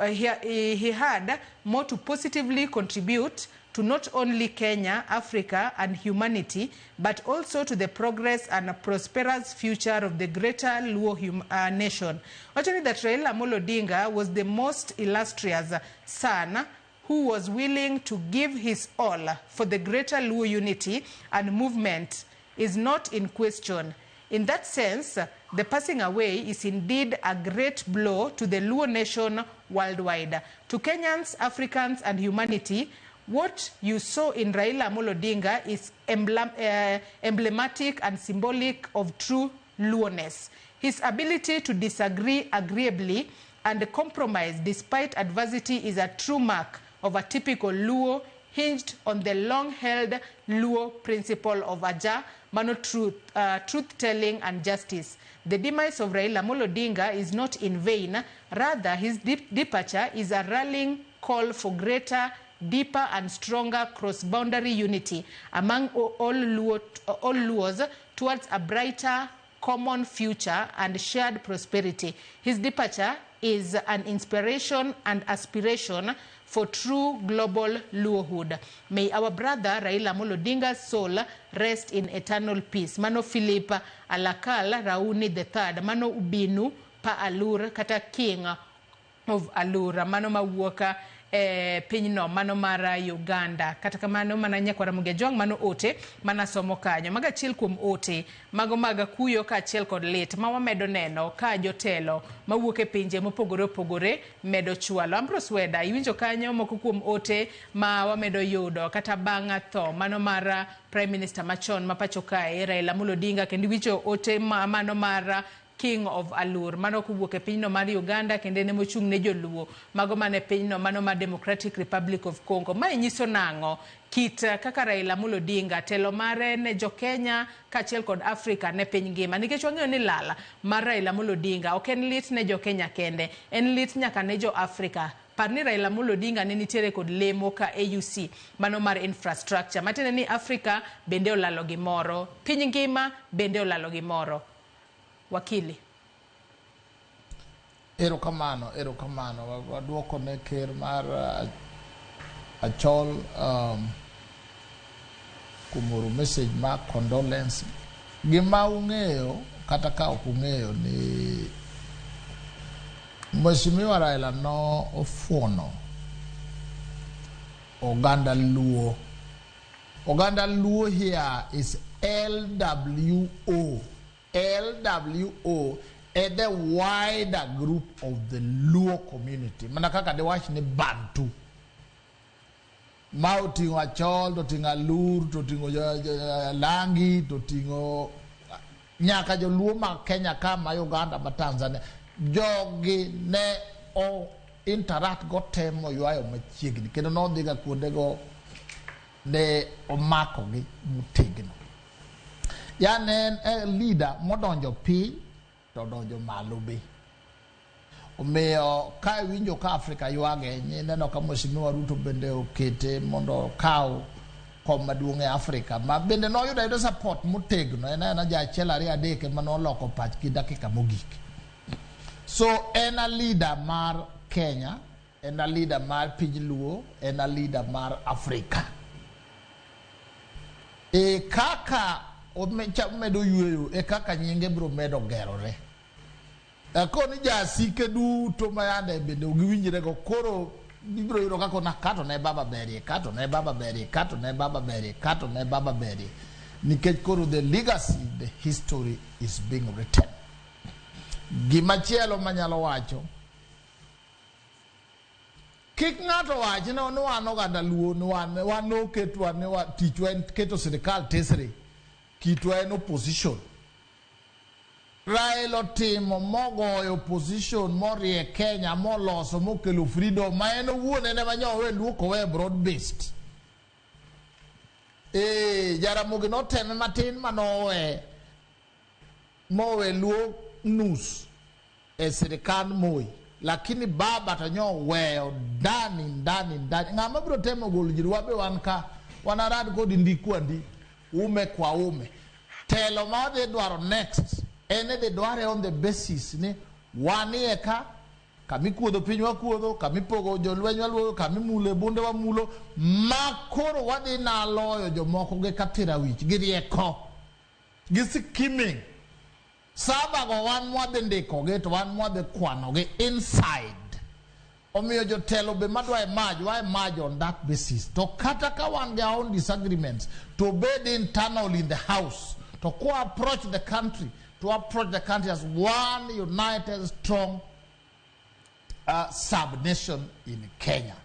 he had more to positively contribute to not only Kenya, Africa, and humanity, but also to the progress and prosperous future of the greater Luo nation. Actually, that Raila Amolo Odinga was the most illustrious son who was willing to give his all for the greater Luo unity and movement is not in question. In that sense, the passing away is indeed a great blow to the Luo nation worldwide. To Kenyans, Africans, and humanity, what you saw in Raila Amolo Odinga is emblematic and symbolic of true Luoness. His ability to disagree agreeably and compromise despite adversity is a true mark of a typical Luo, hinged on the long-held Luo principle of aja, mano truth-telling and justice. The demise of Raila Amolo Odinga is not in vain. Rather, his departure is a rallying call for greater, deeper and stronger cross-boundary unity among all Luos towards a brighter common future and shared prosperity. His departure is an inspiration and aspiration for true global Luohood. May our brother Raila Amolo Odinga's soul rest in eternal peace. Mano Philip Alakal Rauni III, Mano Ubinu Pa Alur, kata King of Alura, Mano Mawuoka pinyno mano mara Uganda. Kata kamano mananya kwa Ramogi Ajwang mano ote mana somo kanyo. Maga chiel kuom ote mago maga kuyo ka chiel kod lit mawa medo neno ka jotelo mawuok e pinje mopogore opogore medo chwalo. Ambrose Weda iwinjo kanyo moko kuom ote ma wamedo yudo kata bang'a tho mano mara Prime Minister machon mapacho kae Raila Amolo Odinga, kendo iwinjo ote mano mara King of Alur, mano kuwuok e pinyno mar Uganda, kendo ne mochung' ne joluo mago mane pinyno mano mar Democratic Republic of Congo. Ma nyiso nang'o kit kaka Raila Amolo Odinga telo mare ne jo Kenya kachiel kod Afrika ne piny ngima, nikech wang'eyo ni lala mar Raila Amolo Odinga ok en lit ne jo Kenya kende, en lit nyaka ne jo Afrika. Par ni Raila Amolo Odinga ne nitiere kod lemo ka AUC mano mar infrastructure, matene ni Afrika bende olalo gimoro, piny ngima bende olalo gimoro. Wakili. Erokamano, waduoko ne ker mar Achol kumoro message ma condolence. Gima ung'eyo kata ka ok ung'eyo ni Mheshimiwa Raila no ofuono Oganda Luo. Oganda Luo here is LWO. LWO is the wider group of the Luo community. Manakaka de watch ni Bantu. Ma utingo Achol, utingo Alur, utingo Langi, utingo nyaka jo Luo ma Kenya kama Uganda ma Tanzania. Jogi ne o interact go temo yuayo machiegni. Kendo no dhiga kuonde go ne omako gi mutegno. Yani en leader modonjo pi to donjo malo be. Omiyo ka winjo ka Afrika yuage neno ka Mheshimiwa Ruto bende okete mondo kaw kom maduong' e Afrika ma bende no yudo support mutegno en ja achiel ariyo adek ema noloko pachgi dakika mogik. So en a leader mar Kenya, en a leader mar piny Luo, en a leader mar Afrika. E kaka medo yueyo e kaka nyinge bro medo gerore. Koni jasike duto mayande bende ugiwinjire go koro bibro yudo kako na kato ne baba berie, kato ne baba berie, kato ne baba berie, kato ne baba berie. Nikech koro the legacy, the history is being written. Gimachielo manyalo wacho kik ng'ato wachi no wan oganda Luo wan oketwa ne tichwa en keto sirikal tesre kitwa en opposition. Raila otimo mogoyo opposition morie Kenya moloso mokelo freedom ma en owuon ene manyowe luoko we broad based. Jaramogi noteme matin manowe mowe Luo nus e sirikal Moi, lakini baba tanyo weyo ndani ng'ama bro temo golo jirwa be wan ka wanarad kod ndikwandi ume kwa ume telo ma de dwaro next ene de dware on the basis ni wanie ka kami kuodho piny wakuodho, kami pogo jolweny waluoyo, kami mule bunde wa mulo, makoro wadhi naloyo jomoko ge katira wich gi rieko gi skimming. Saba go wan mwadhi ndiko ge to wan mwadhi kwano ge inside. Omiyo jotelo be madwa emerge on that basis. To kata ka wan their own disagreements to bed internal in the house to approach the country as one united strong sub-nation in Kenya.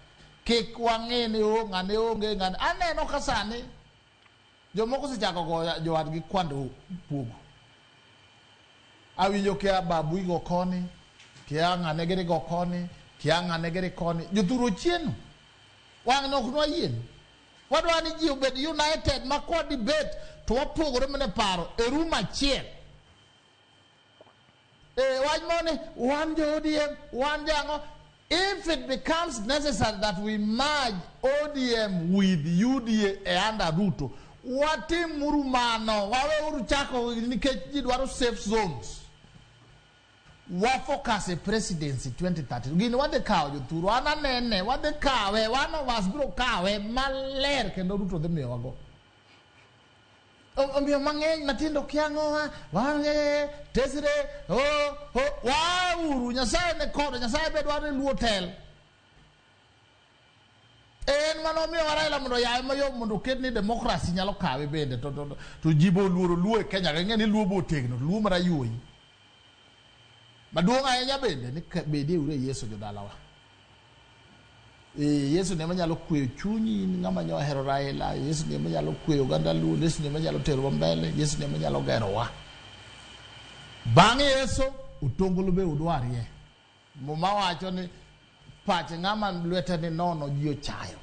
Kik wang'eni ng'ane onge ng'ane aneno kasani jomoko sechako go jowadgi kwando puogo. awinjo kia babu igo koni, kia ng'ane go koni, kia ng'ane koni. Jothuro chieno. Wang nok no yin. Wadwa ni ji obed united makwa debate to wapogore mene paro e room achiel. Wajmone one ODM, one jango. If it becomes necessary that we merge ODM with UDA and Ruto, wati murumano wawe uruchako nikech jidwaro safe zones. Wa focus a presidency 2030. Gini wade kawo Jothuro ana nene wade kawe one of us bro kawe maler kendo Ruto dhe miyo wago. Omiyo mang'eny matindo kiang'o wange tesre wauru Nyasaye ne kodo Nyasaye bedwaro luo tel. En mano miyo Raila mondo yawe mayom mondo ket ni demokrasi nyalo kawe bende to jibo luo e Kenya ng'e ni luo bo tegno luo mara yuoyi. Maduong' ahinya bende ni bedie ure Yesu jodalawa. Yesu ne manyalo kweyo chunyi ng'ama nyo hero Raila. Yesu ne manyalo kweyo oganda luo. Yesu ne manyalo tero mbele. Yesu ne manyalo gerowa. Bang'e Yesu utongolo be udwarie. Muma wacho ni pache ng'ama lwete ni nono ji ochayo.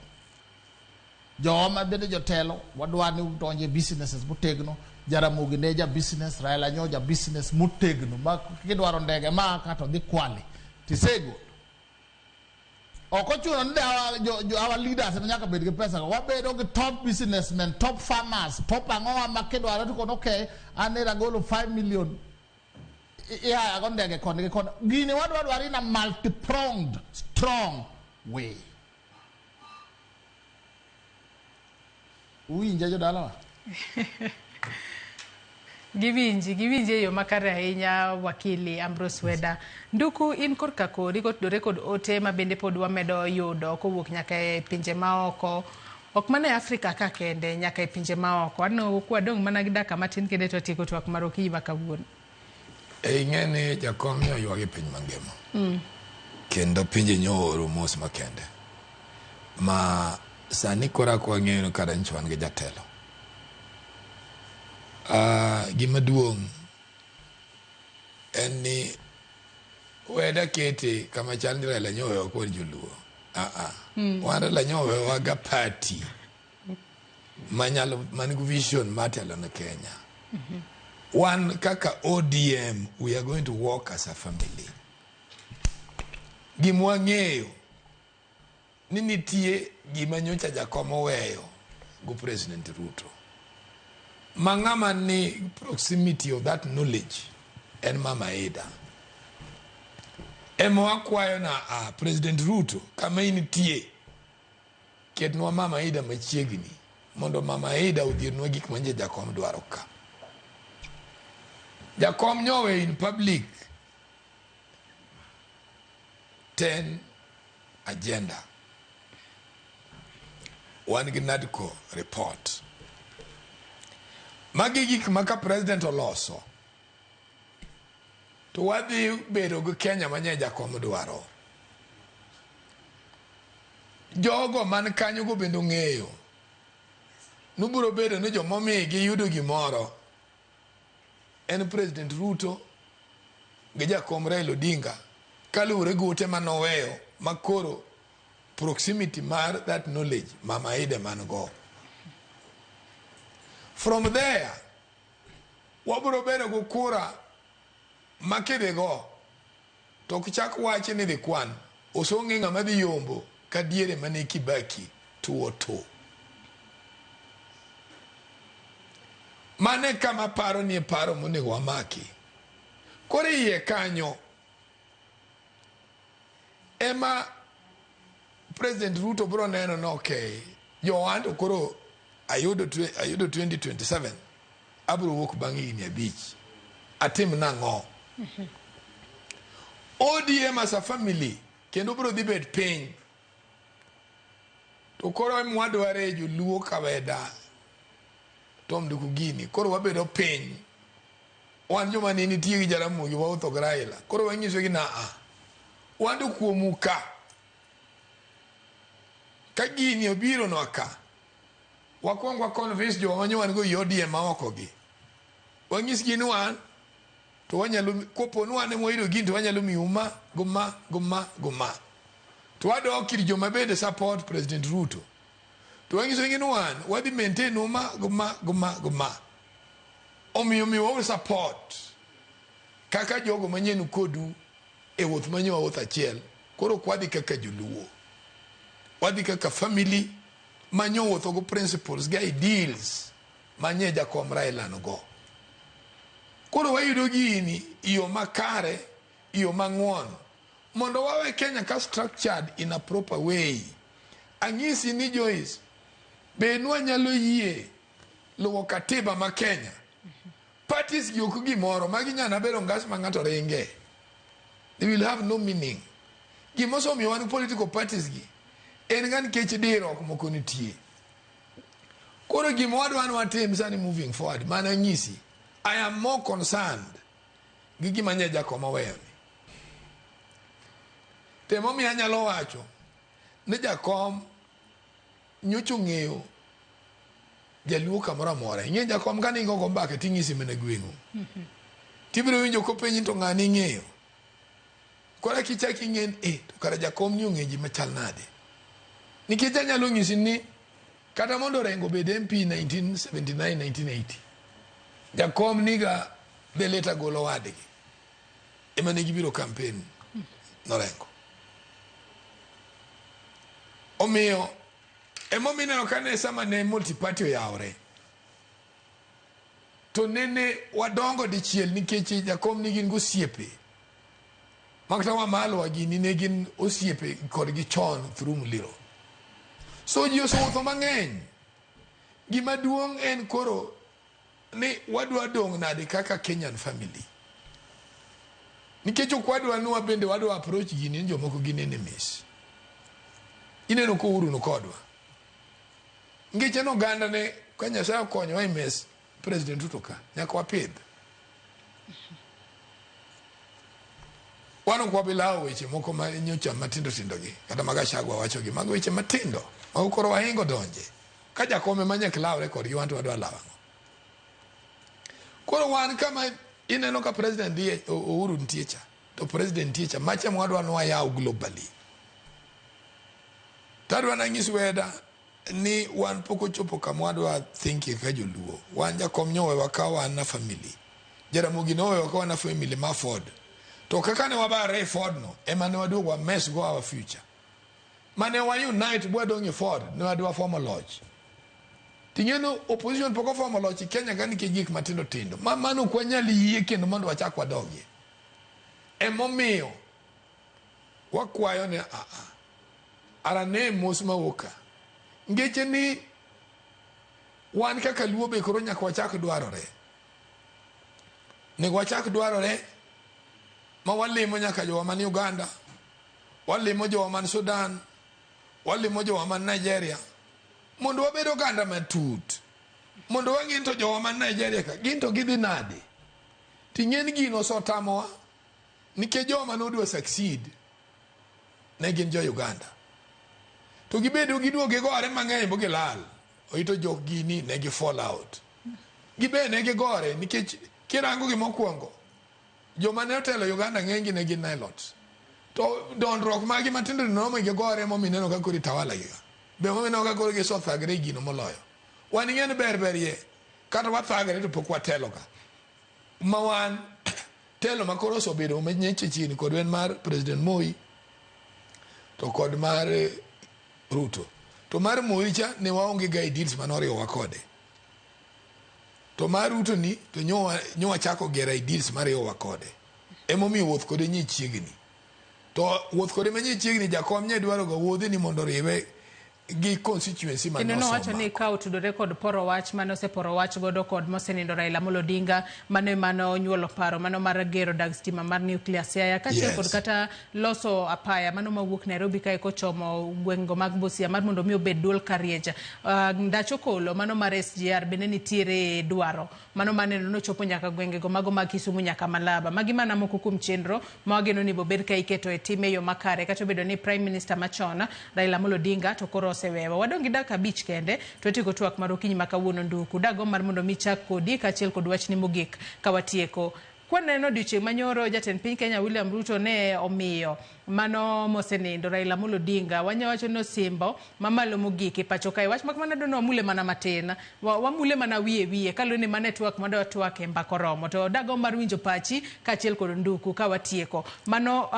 Joma bende jotelo wadwa ni udonje businesses motegno. Jaramogi Neja business, Raila Nyoja business motegno ma kidwaro ndege ma kata dhi Kwale tisego. Okochuno ndi our leaders nyaka bed gi pesa wabedo gi top businessmen, top farmers, top ang'owa ma kidwaro to kono okay anera golo 5 million yeah agondege kono gini wadwaro in a multi-pronged strong way. Uwinja jodalawa. Givinji yo makare ahinya wakili Ambrose Weda. Nduku in korka kodi kotudore kod ote ma bende pod wamedo yudo kowuok nyaka e pinje maoko. Ok mana e Afrika ka kende nyaka e pinje maoko. Ano kwadong mana gi daka matin kende to tieko twak maroki ma kawuono. Ing'eni jakom nyo ywagi piny mangima. Kendo pinje nyoro mos makende. Ma sani kora kwa ng'eyo kada nchwan gi jatelo. Gima duong' en ni Weda kete kama chal Raila nyowe ok won joluo. Wan Raila nyowe waga party manigo vision matelo na Kenya. One kaka ODM, we are going to work as a family. Gimwa ng'eyo ni nitie gima nyocha jakomo weyo go President Ruto. Mangama ni proximity of that knowledge and Mama Eda. Emo akwayo na President Ruto kama initie ketnwa Mama Eda machiegni mondo Mama Eda udhirnwa gik manje jakom dwaro ka. Jakom nyowe in public 10 agenda. One ginadko report. Magi gik maka president oloso. To wadhi bedo go Kenya manye jakom dwaro. Jogo man kanyo go bendo ng'eyo. Nuburo bedo ni jomomi gi yudo gimoro. En President Ruto gi jakom Raila Odinga kalure gote manoweyo makoro proximity mar that knowledge Mama Eda man go. From there, waburo bedo go kura makede go to kichak wache ni dikwan osonge ng'ama dhi yombo ka diere mane Kibaki tuo. Mane kama paro ni paro monego wamaki. Kore iye kanyo ema President Ruto bro neno no okay. Joanto koro ayudo 2027 abro wok bangi ni beach. Atim nango. ODM as a family kendo bro dibet pain. To koro mwadware ju luo kaweda. Tom Nduku Gini koro wabedo piny wan joma ni nitie gi Jaramogi wa utho Raila koro wanyiso gi wando kuomuka ka Gini obiro no aka wakwangwa convince jo wanyo wan go ODM maoko gi wanyis gi wan to wanyalo koponu ane moido gin to wanyalo miuma guma to wado kiri joma bende support President Ruto to wangiso ngin wan wadi maintain uma guma omiyo mi support kaka jogo manyenu kodu e wuoth manyo wuoth achiel koro kwadi kaka joluo wadi kaka family manyo wuotho go principles ga ideals manye Jakom Raila go koro wayudo gini iyo makare iyo mang'won mondo wawe Kenya ka structured in a proper way. Angisi ni Joyce benwa nyalo yie luwo katiba ma Kenya parties gi ok gimoro magi nyana bero ngas ma ng'ato ringe. They will have no meaning. Gimoso mi wan political parties gi en gan kech diro moko nitie. Koro gimo wadwan watim sani moving forward mana ngisi I am more concerned gi gima nya Jakom aweyo ni. Temo mi anyalo wacho ne Jakom nyocho ng'eyo jaluo kamoro amora. Ing'e Jakom kani go mbaka ting'isi mene gweng'u. Tibiro winjo kopenyi to ng'ani ng'eyo. Kora kichaki ng'en to kara Jakom ni ong'e ji machal nade. Nikech anyalo ng'isi ni kata mondo Rengo bed MP 1979-1980. Jakom niga beleta golo wadgi. Ema ne gibiro campaign Norengo. Omiyo emomineno kane sama ne multiparty oyawre to nene wadongo dichiel nikech Jakom ni gin gosiepe makta wa malo gini ne gin osiepe kod gi chon through Muliro. So ji osewuotho mang'eny. Gima duong' en koro ni wadwa dong' nade kaka Kenyan family. Nikech ok wadwa ni wabende wadwa approach gini jomoko gin enemies. Ineno ko uru no kodwa. Ngeche no ganda ne ka Nyasaye okonyo wa mes President Ruto ka nyaka wapidh. Wano kwa bila weche moko ma nyocha matindo gi kata Magashagwa wacho gi mago weche matindo ma ukoro wahingo donje. Ka Jakom manye klawre kod gi wanto wadwa lawango. Koro wan kama ineno ka President die Uhuru ntie to President ntie macha mwadwa no yaw globally. Tadwa na ngisi weda ni wan poko chopo kamwadwa thinking ka joluo. Wan Jakom nyowe wakawa na family. Jaramogi nowe wakawa na family ma Ford. To kaka ne wabare Ford no ema ne waduog wa mess go our future. Mane wa unite bwadonge Ford ne wadwa former lodge. Tingeno opposition poko former lodge Kenya gani ke gik matindo tindo. Mano kwa nyali yie kendo mondo wachak wadogie. Emomiyo wakwayo ne arane mosma woka. Ngeche ni wan kaka luo be koro nyaka wachak dwarore. Ne wachak dwarore ma walimo nyaka jowa man Uganda, walimo jowa man Sudan, walimo jowa man Nigeria. Mondo wabed oganda matut. Mondo wang'in to jowa man Nigeria ka gin to gidhi nade. Ting'en gino sotamowa nikech jowa man odwa succeed ne gin jo Uganda. To gibedo giduoge gore mang'eny bo gilal. Oito jok gini ne gi fall out. Gibe ne gi gore nikech kirango gi mokwongo. Joma ne otelo Uganda ng'engi ne gin Nilots. To dondruok magi matindo no gi gore mo mineno ka kori tawala gi. Be mo mineno ka kori gi so thagre gino moloyo. Wan ng'en berberie kata wathagre to pok watelo ka. Ma wan telo makoro so bedo manyeche chini kod wen mar President Moi to kod mar Ruto. To mar Moi cha ne waonge ga deals manoriyo wakode. To mar Ruto ni to nyowa chako gera deals mariyo wakode. Emomiyo wuoth kode nyi chiegni. To wuoth kode manye chiegni Jakom nye dwaro ga wuodhi ni mondo riwe gi constituency man no wacho ni ka utudore kod poro wach mano se poro wach godo kod Mosenindo Raila Amolo Odinga mano nyuolo paro mano mar gero dag stima mar nuclear Siaya ka kod kata loso apaya mano mawuok Nairobi ka kochomo gwengo mag Busia mar mondo mi obed dual carriage ndacho kolo mano mar SGR bende nitiere dwaro mano maneno no chopo nyaka gwenge go mago mag Kisumu nyaka Malaba magi mana moko kum chenro mawageno ni bobed ka iketo e time yo makare kata bedo ni Prime Minister machona Raila Amolo Odinga to koro sewewa wadongi daka bich kende twetiko twak mar okinyi makawuono nduku dago mar mondo mi chak kodi kachiel kod wachni mogik kawatieko Kwaneno diche manyoro jatend piny Kenya William Ruto ne omiyo mano mosenindo Raila Amolo Odinga wanyawacho no simbo mamalo mogik e pacho kae wach makmana dono mule mana matin wamule mana wiye kalo ni mane twak mado twak e mbakoromo to dago mar winjo pachi kachiel kod nduku ka watieko mano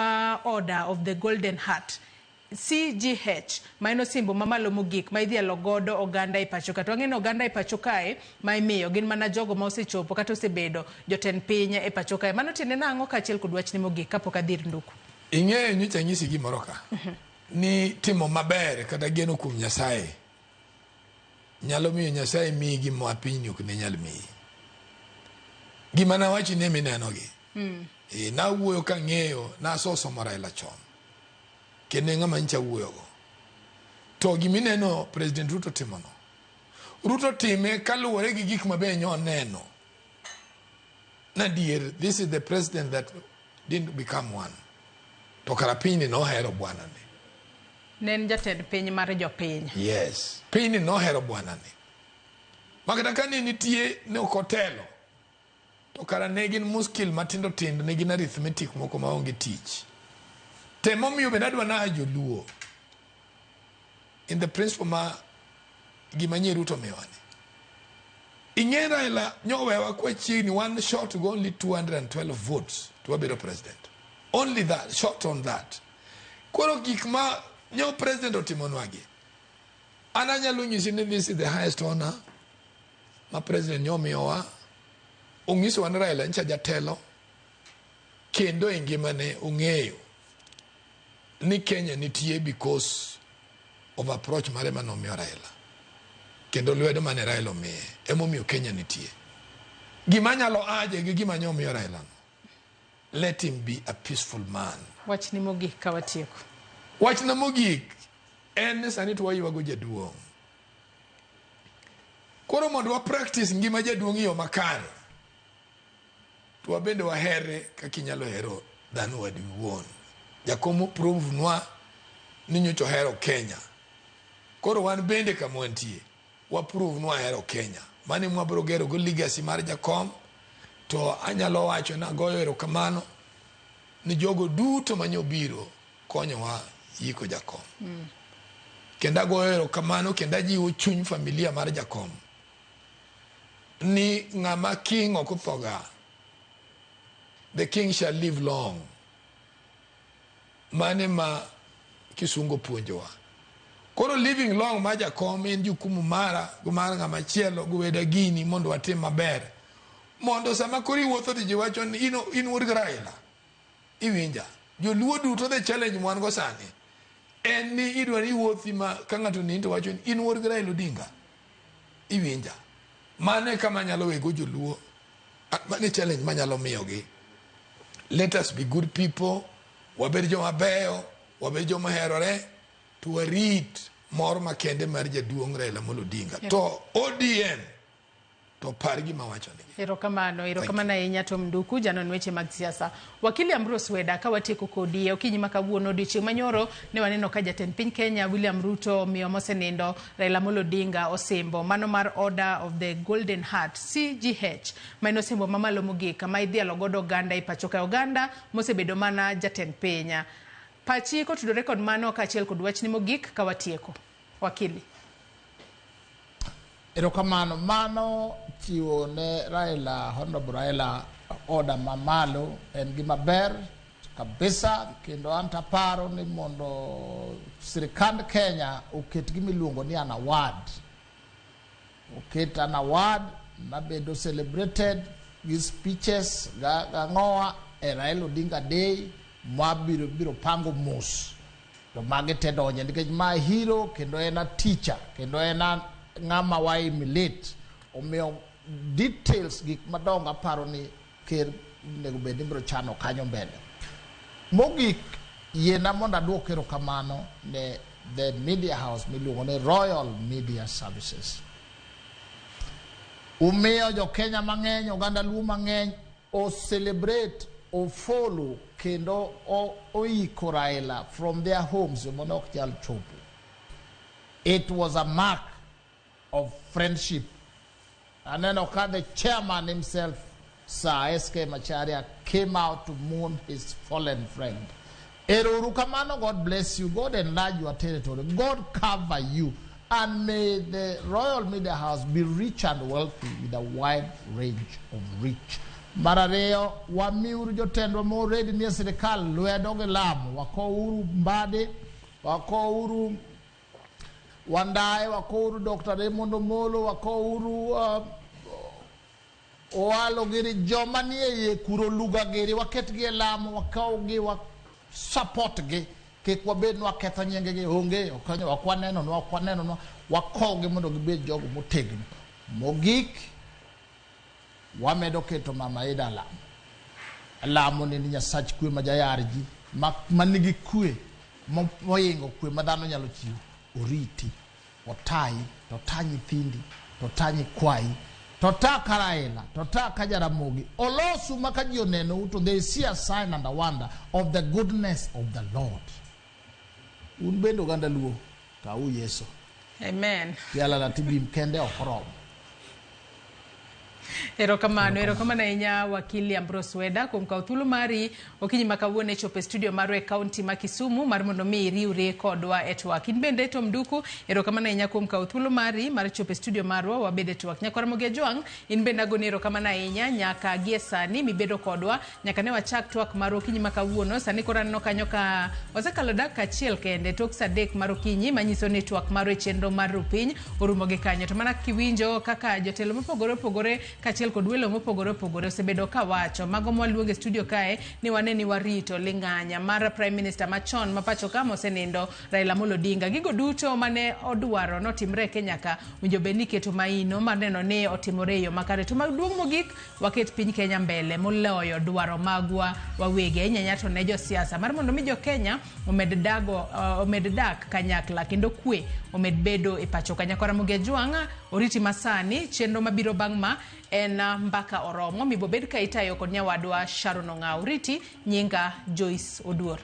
order of the Golden Heart CGH maino simbo mamalo mogik ma idhialo godo oganda e pacho ka to ng'eno oganda e pacho kae ma imiyo gin mana jogo ma osechopo kata osebedo jotend piny e pacho kae mano tiende nang'o kachiel kod wachni mogik kapok adhir nduku ing'eyo nyicha nyisi gimoro ka ni timo maber kata geno kuom Nyasaye nyalo miyo Nyasaye miyi gima piny ok ne nyal miyi gima na wachi ne minenogi na wuoyo ka ng'eyo na somo Raila chon kene ng'ama ncha wuoyogo to gimineno President Ruto timono Ruto time kaluwore gi gik mabe nyo neno na dear this is the president that didn't become one to kara piny no hero bwana ni nen jatend piny mar jopiny yes piny no hero bwana ni makata kani nitie ne okotelo to kara ne gin muskil matindo tindo ne gin arithmetic moko maonge tich temo miyo benadwa na joluo in the principle ma gimanye Ruto miwani ing'e Raila nyowewa kwa chini one shot to go only 212 votes to be president only that short on that koro gik ma nyo president otimonwagi ananyalo nyisi ni this is the highest honor ma president nyo miyowa ongiso wan Raila ncha jatelo kendo e ngimane ong'eyo ni Kenya nitie because of approach mare manomiyo Raila kendo lwedo mane Raila omiye emomiyo Kenya nitie gima nyalo aje gi gima nyomiyo Raila let him be a peaceful man wachni mogik ka watieko wachna mogik en sani to waywago jaduong' koro mondo wa practice ngima jaduong' yo makare to wabende wahere kaka inyalo hero dhano wadi wuon jakomo prove nwa ni nyocho hero Kenya koro wan bende kama wantie wa prove nwa hero Kenya mane mwabro gero go legacy mar jakom to anyalo wacho na goyo erokamano ni jogo duto manyobiro konyowa yiko jakom kenda goyo erokamano kenda jiwo chuny familia mar jakom ni ng'ama king okuthoga the king shall live long mane ma kisungo puonjowa koro living long ma jakom en jukumu mara gumara ng'ama chielo guweda gini mondo watim maber mondo sama kori wuotho to jiwacho ni in wuod Raila iwinja joluo duto the challenge mwan go sani en ni idwa ni wuothi ma ka ng'ato nindo wacho ni in wuod Raila Odinga iwinja mane kama nyalo wego joluo mane challenge manyalo miyogi let us be good people wabed joma beyo wabed joma herore to warit mor makende mar jaduong' Raila Amolo Odinga to ODM to par gima wacho ni erokamano ahinya to mduku janon weche mag siasa wakili Ambrose Weda ka watieko kodi okinyi makawuono odiochieng' manyoro ne waneno ka jatend piny Kenya William Ruto miyo mosenindo Raila Amolo Odinga osimbo mano mar order of the Golden Heart CGH maino simbo mamalo mogik ma idhialo godo oganda e pacho ka oganda mosebedo mana jatend piny pachi kotudore kod mano kaachiel kod wachni mogik ka watieko wakili erokamano mano chiwo ne Raila Honorable Raila order mamalo en gima ber kabisa kendo anta paro ni mondo sirikand Kenya oket gimiluongo ni an award oket an award mabedo celebrated gi speeches ga ng'owa e Raila Odinga Day biro pango mos to mage te donje nikech ma hero kendo en a teacher kendo en ng'ama wa emulate omiyo details gik madongo aparo ni ker nego bed ni biro chano kanyo mbele mogik yena mondo aduok erokamano ne the media house miluongo ni Royal Media Services umiyo jo Kenya mang'eny oganda luo mang'eny o celebrate o follow kendo oiko Raila from their homes mondo ok nyal chopo. It was a mark of friendship. And then the chairman himself Sir S.K. Macharia came out to mourn his fallen friend. Eruru Kamano, God bless you. God enlarge your territory. God cover you. And may the Royal Media House be rich and wealthy with a wide range of reach. Marareo wamiuru jotendwa mo ready ni serikali lwedoge Lamu wako uru Mbade, wako uru Wandae, wako uru Dr. Raymond Omolo, wako uru Owalo giri jomani ye kuro luga giri waket gi Lamu wako gi wa support gi ke kwa beno waketa nyenge gi honge okanyo wakwaneno no wako gi mondo gibed jogo motegno mogik wamedo keto Mama Ida Lamu. Lamu ni Nyasach kwe majayarji manigi kwe moyingo kwe madhano nyalo chiwo oriti otai tota nyithindi tota nyikwai tota Karaila tota Kajaramogi olosu makaji oneno uto they see a sign and a wonder of the goodness of the Lord. Unbendo ganda luo ka u Yesu. Amen. Yala la tibim kende okoro. Erokamana inya wakili Ambrose Weda kumkautulu mari okinyi makawone chope studio marwe county makisumu marmondo mi riure kodwa etwa kinbende to mduku erokamana inya kumkautulu mari mar chope studio marwa wabede twa nyakora moge joang inbenda goni erokamana inya nyaka giesani mibedo kodwa nyaka ne wachak twak maro kinyi makawuono sani korano kanyoka wasakalo dak achiel kende tok sadek maro kinyi manyiso network marwe chenro maru piny orumoge kanyo to mana kiwinjo kaka jotelo mopogore kachiel kod welo mopogore osebedo kawacho mago mwaluonge studio kae ni waneni warito linganya mara Prime Minister machon mapacho kama osenindo Raila Amolo Odinga. Gigo duto mane odwaro notimre Kenya ka winjo beni keto maino maneno ne otimore yo makare to maduong' mogik waket piny Kenya mbele moloyo dwaro magwa wawege nyanyato ne jo siasa mar mondo mi jo Kenya omed dak kanyakla kendo kwe omed bedo e pacho kanyakora moge juanga oriti masani chenro mabiro bangma en mbaka oromo mibobed ka itayo kod nyawadwa Sharon Ong'aw. Riti nyinga Joyce Oduor.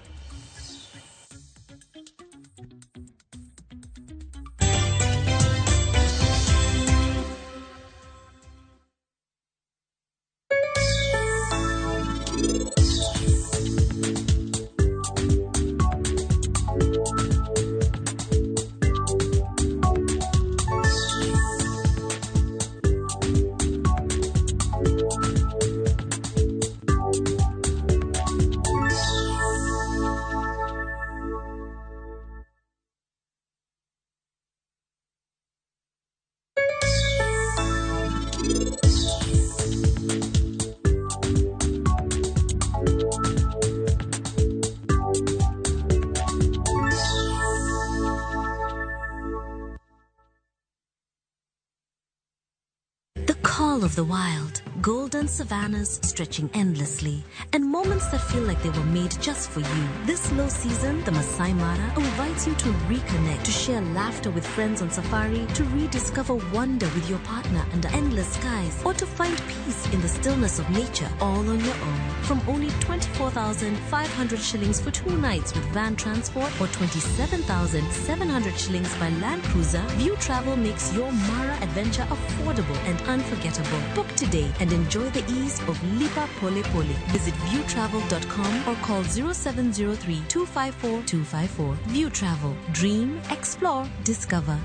Of the wild, golden savannas stretching endlessly, and moments that feel like they were made just for you. This low season, the Masai Mara invites you to reconnect, to share laughter with friends on safari, to rediscover wonder with your partner under endless skies, or to find peace in the stillness of nature, all on your own. From only 24,500 shillings for 2 nights with van transport or 27,700 shillings by Land Cruiser, View Travel makes your Mara adventure affordable and unforgettable. Book today and enjoy the ease of Lipa Pole Pole. Visit viewtravel.com or call 0703 254 254. View Travel. Dream, explore, discover.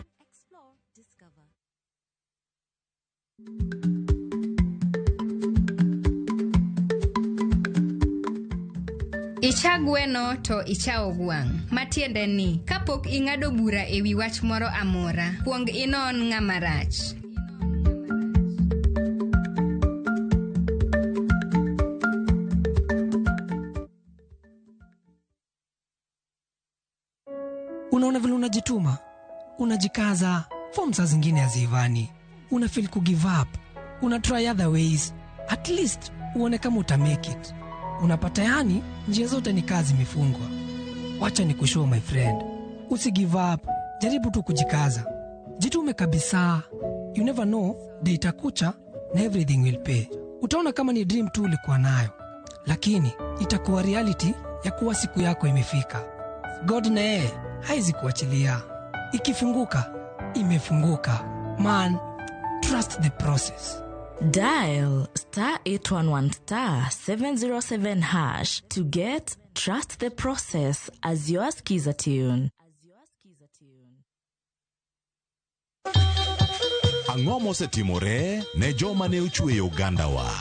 Icha gweno to icha ogwang'. Matiende ni, kapok ing'ado bura ewi wach moro amora, kuong inon ng'ama rach. Unaona vile unajituma, unajikaza, form saa zingine hazivani, una feel ku give up, una try other ways, at least uone kama uta make it. Unapata yani njia zote ni kazi imefungwa. Wacha ni kushow my friend, usi give up, jaribu tu kujikaza, jitume kabisa. You never know, day itakucha na everything will pay. Utaona kama ni dream tu ulikuwa nayo, lakini itakuwa reality ya kuwa siku yako imefika. God naye haizi kuachilia. Ikifunguka, imefunguka. Man, trust the process. Dial *811*707# to get Trust the Process as your Skiza tune. Ang'o mosetimore ne joma ne ochwe Uganda wa?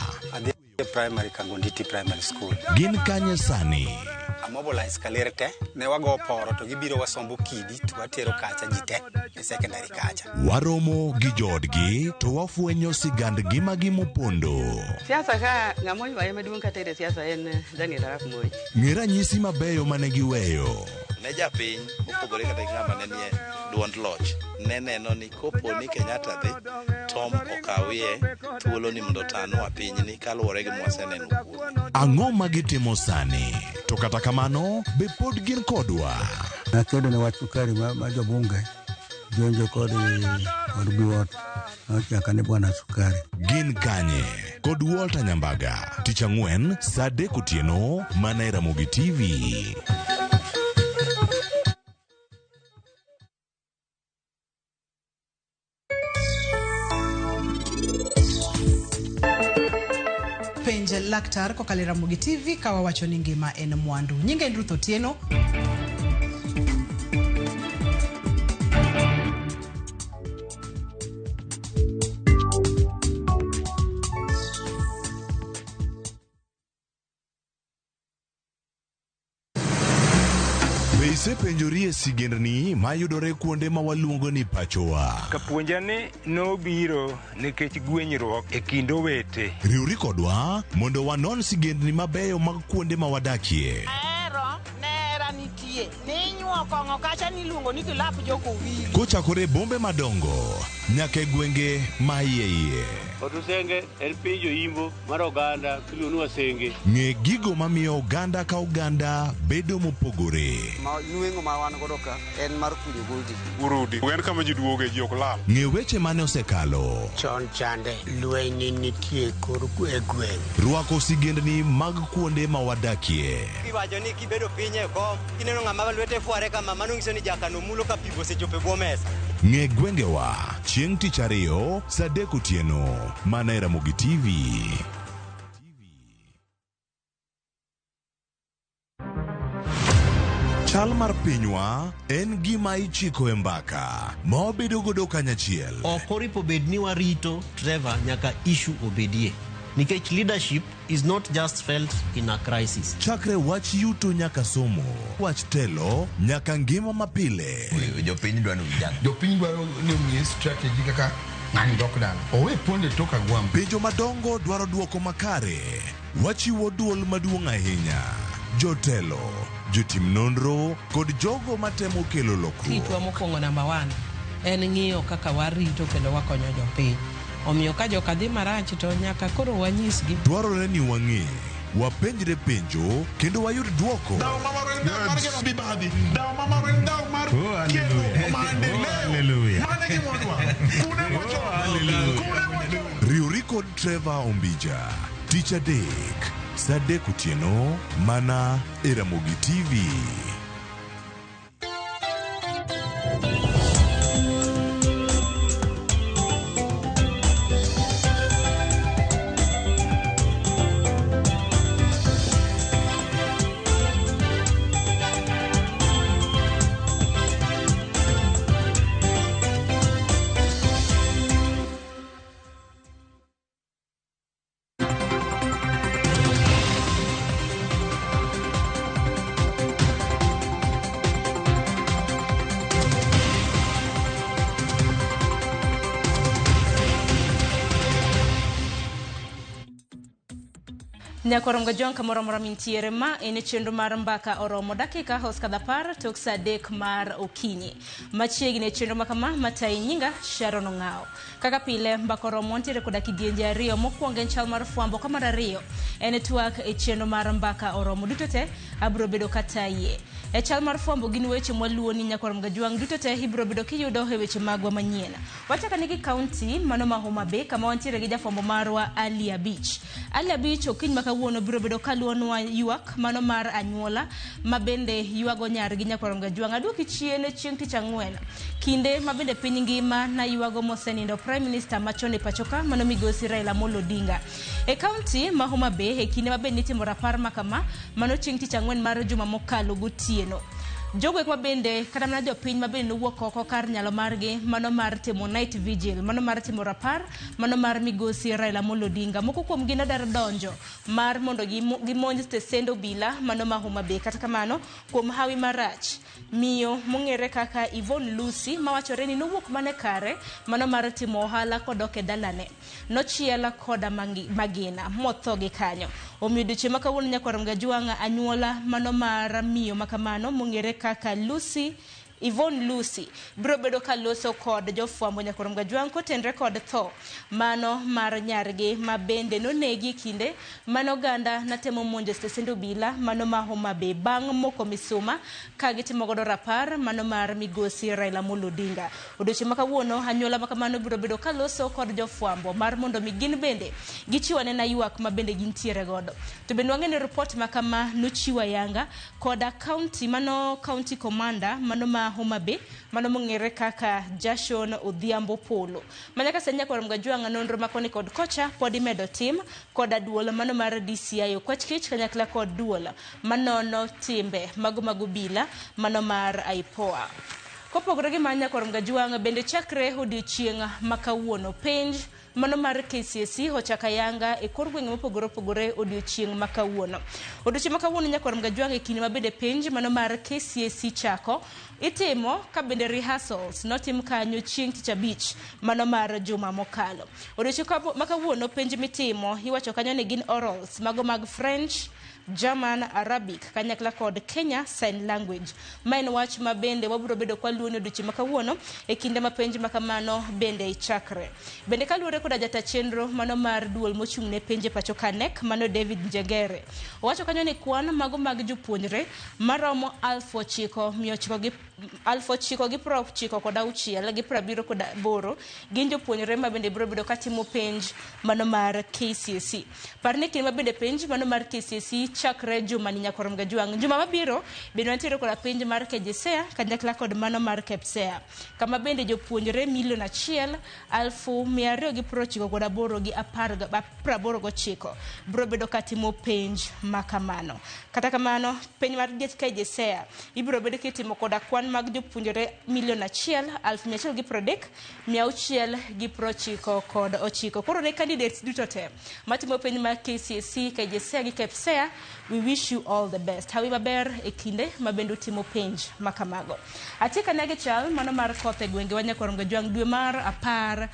Primary Kangonditi Primary School. Gin kanye sani? Mobilize kalerte ne wago poro to gibiro wasombo kidi to watero kacha jite e secondary kacha. Waromo gi jodgi to wafwenyo sigand gima mopondo. Siasa ka ngamoy wae maduong katere siasa en Daniel Arap Moi. Ngera nyisi mabeyo mane giweyo. Ne japiny opogore kata ngama ne nie duond loch. Ne neno ni kopo ni Kenyatta dhi Tom okawie thuolo ni mondo tano apiny ni kaluwore gi mwaseneno kuno. Ang'o magitimo sani? To kata kamano be pod gin kodwa. Nakedo ne wach sukari ma jobunge jonjo kod biwot nochaka ne bwana sukari. Gin kanye kod Walter Nyambaga tich ang'wen saa 3 otieno mana e Ramogi TV. Penje laktar kokalo Ramogi TV kawa wacho ni ngima en mwandu. Nyinge Ruth Otieno. Isepenjorie sigendni mayudore kuonde ma waluongo ni pachowa. Kapuonjani nobiro nikech gwenyruok e kind owete. Riwri kodwa mondo wanon sigendni mabeyo mag kuonde ma wadakie. Nera nitie. Ninyuo kongo kacha niluongo ni kilap joko wili. Kochakore bombe madongo nyaka e gwenge ma iye. Otusenge en pinjo imbo mar oganda kiluonwa senge. Ng'e gigo mamiyo oganda ka oganda bedo mopogore. Nueng'o ma wan godo ka en mar kunyo goldi. Urudi. En kama ji duoge ji ok lal. Ng'e weche mane osekalo. Chon chande lweny nitie kor gweng'. Rwako sigendni mag kuonde ma wadakie. Kiwacho ni kibedo piny e kom, kineno ng'ama lwete fuare kama mano nyiso ni jakano mulo ka pigo sechope bwo mesa. Ng'e gwengewa chieng' tich ariyo saa 3 otieno mana e Ramogi TV. Chal mar pinywa en gima ichiko e mbaka ma wabedo godo kanyachiel. Okoripo bed ni warito Trevor nyaka issue obedie. Nikech leadership is not just felt in a crisis. Chakre wach yuto nyaka somo, wach telo nyaka ngima mapile. Jopiny dwaro ni omiye strategy kaka ng'ani dok dala. Owe ponde toka gwam. Penjo madongo dwaro duoko makare. Wachiwo duol maduong' ahinya. Jotelo, jotim nonro kod jogo matemo kelo lokruok. Kitwa mokwongo number 1 en ng'iyo kaka warito kendo wakonyo jopiny. Omiyo ka joka dhi marach to nyaka koro wanyisgi. Dwarore ni wang'e, wapenjre penjo kendo wayud duoko. Riwri kod Trevor Ombija tich adek saa 3 otieno mana e Ramogi TV. Nyakorom gajon kamoro mintiere ma ene chenro mar mbaka oromo dakika hos kada par tok saa 3 mar okinyi. Machiegni chenro makama matai nyinga Sharon Ong'ao. Kaka pile mbaka oromo ntiere koda kidienje ariyo mokwongo en chal mar fwambo kamar ariyo ene twak e chenro mar mbaka oromo duto te abro bedo kataye. E chal mar fwambo gin weche mwaluo ni Nyakwar Mgajwang' duto te ibro bedo kiyudo e weche magwa manyien. Wachaka nigi kaunti mano ma Homa Bay kama wantiere gi jafwambo marwa Ali Abich. Ali Abich okiny makawuono biro bedo kaluonwa yuak mano mar anyuola mabende yuago nyargi Nyakwar Mgajwang'. Aduoki chien chieng' tich ang'wen kinde mabende piny ngima na yuago mosenindo Prime Minister machon e pachoka mano migosi Raila Amolo Odinga. E kaunti ma Homa Bay e kinde mabende nitimo rapar makama mano chieng' tich ang'wen mar juma mokalo gotieno. Jogo kwa bende kata mana jopiny mabende nowuok oko kar nyalo margi mano mar timo night vigil, mano mar timo rapar, mano mar migosi Raila Amolo Odinga. Moko kuom gi nodar donjo mar mondo gimonj stesend obila mano ma Homa Bay. Kata kamano kuom hawi marach miyo mong'ere kaka Yvonne Lucy mawachore ni nowuok mane kare mano mar timo ohala kodok e dalane nochiela koda magina motho gi kanyo. Omiyo duche makawuono Nyakwar Mgajwang' anyuola mano mar miyo makamano mong'ere kaka Yvonne Lucy biro bedo kaloso kod jofwambo Nyakwar Mgajwang' kotenre kod tho mano mar nyargi mabende nonegi kinde mano ganda natemo monjo stesend obila mano ma Homa Bay bang' moko misuma ka gitimo godo rapar mano mar migosi Raila Amolo Odinga. Odiochieng' makawuono anyuola makamano biro bedo kaloso kod jofwambo mar mondo migin bende gichiwane na yuak mabende gintiere godo. To bende wang'e ni report makama nochiwa yanga koda county commander mano ma Homa Bay mano mong'ere kaka Jashon Odhiambo Polo. Manyaka senya Nyakwar Mgajwang' nonro makoni kod kocha pod imedo tim koda duol mano mar DCI Okwach Kich kanyakla kod duol manono timbe mago bila mano mar IPOA. Kopogore gi manya Nyakwar Mgajwang' bende chakre odiochieng' makawuono penj mano mar KCSE hochaka yanga e kor gwenge mopogore odiochieng' makawuono. Odiochieng' makawuono Nyakwar Mgajwang' e kinde mabende penj mano mar KCSE chako itimo ka bende rehearsals notim kanyo chieng' tich abich mano mar juma mokalo. Odiochieng' makawuono penj mitimo iwacho kanyo ni gin orals mago mag French, German, Arabic kanyakla kod Kenya Sign Language. Main wach mabende wabiro bedo kwa luoni odiochieng' makawuono e kinde ma penj makamano bende ichakre. Bende kaluore koda jata chenro mano mar duol mochung'ne penje pacho kanek mano David Njegere. Owacho kanyo ni kwan mago mag jopuonjre maromo 9,996 gin jopuonjre mabende biro bedo katimo penj mano mar KCSE. Parne kinde mabende penj mano mar KCSE chakre juma ni Nyakwar Mgajwang'. Juma mabiro bende wantiere koda penj mar KJSEA kanyakla kod mano mar KPSEA. Kama bende jopuonjre 1,298,289 biro bedo katimo penj makamano. Kata kamano penj mar KJSEA ibiro bedo kitimo koda kwan mag jopuonjre 1,100,699 koro ne candidates duto te matimo penj mar KCSE, KJSEA gi KPSEA, we wish you all the best. Hawi maber e kinde mabende utimo penj makamago. Atika nege chal mano mar koth e gwenge wa Nyakwar Mgajwang' dwe mar 10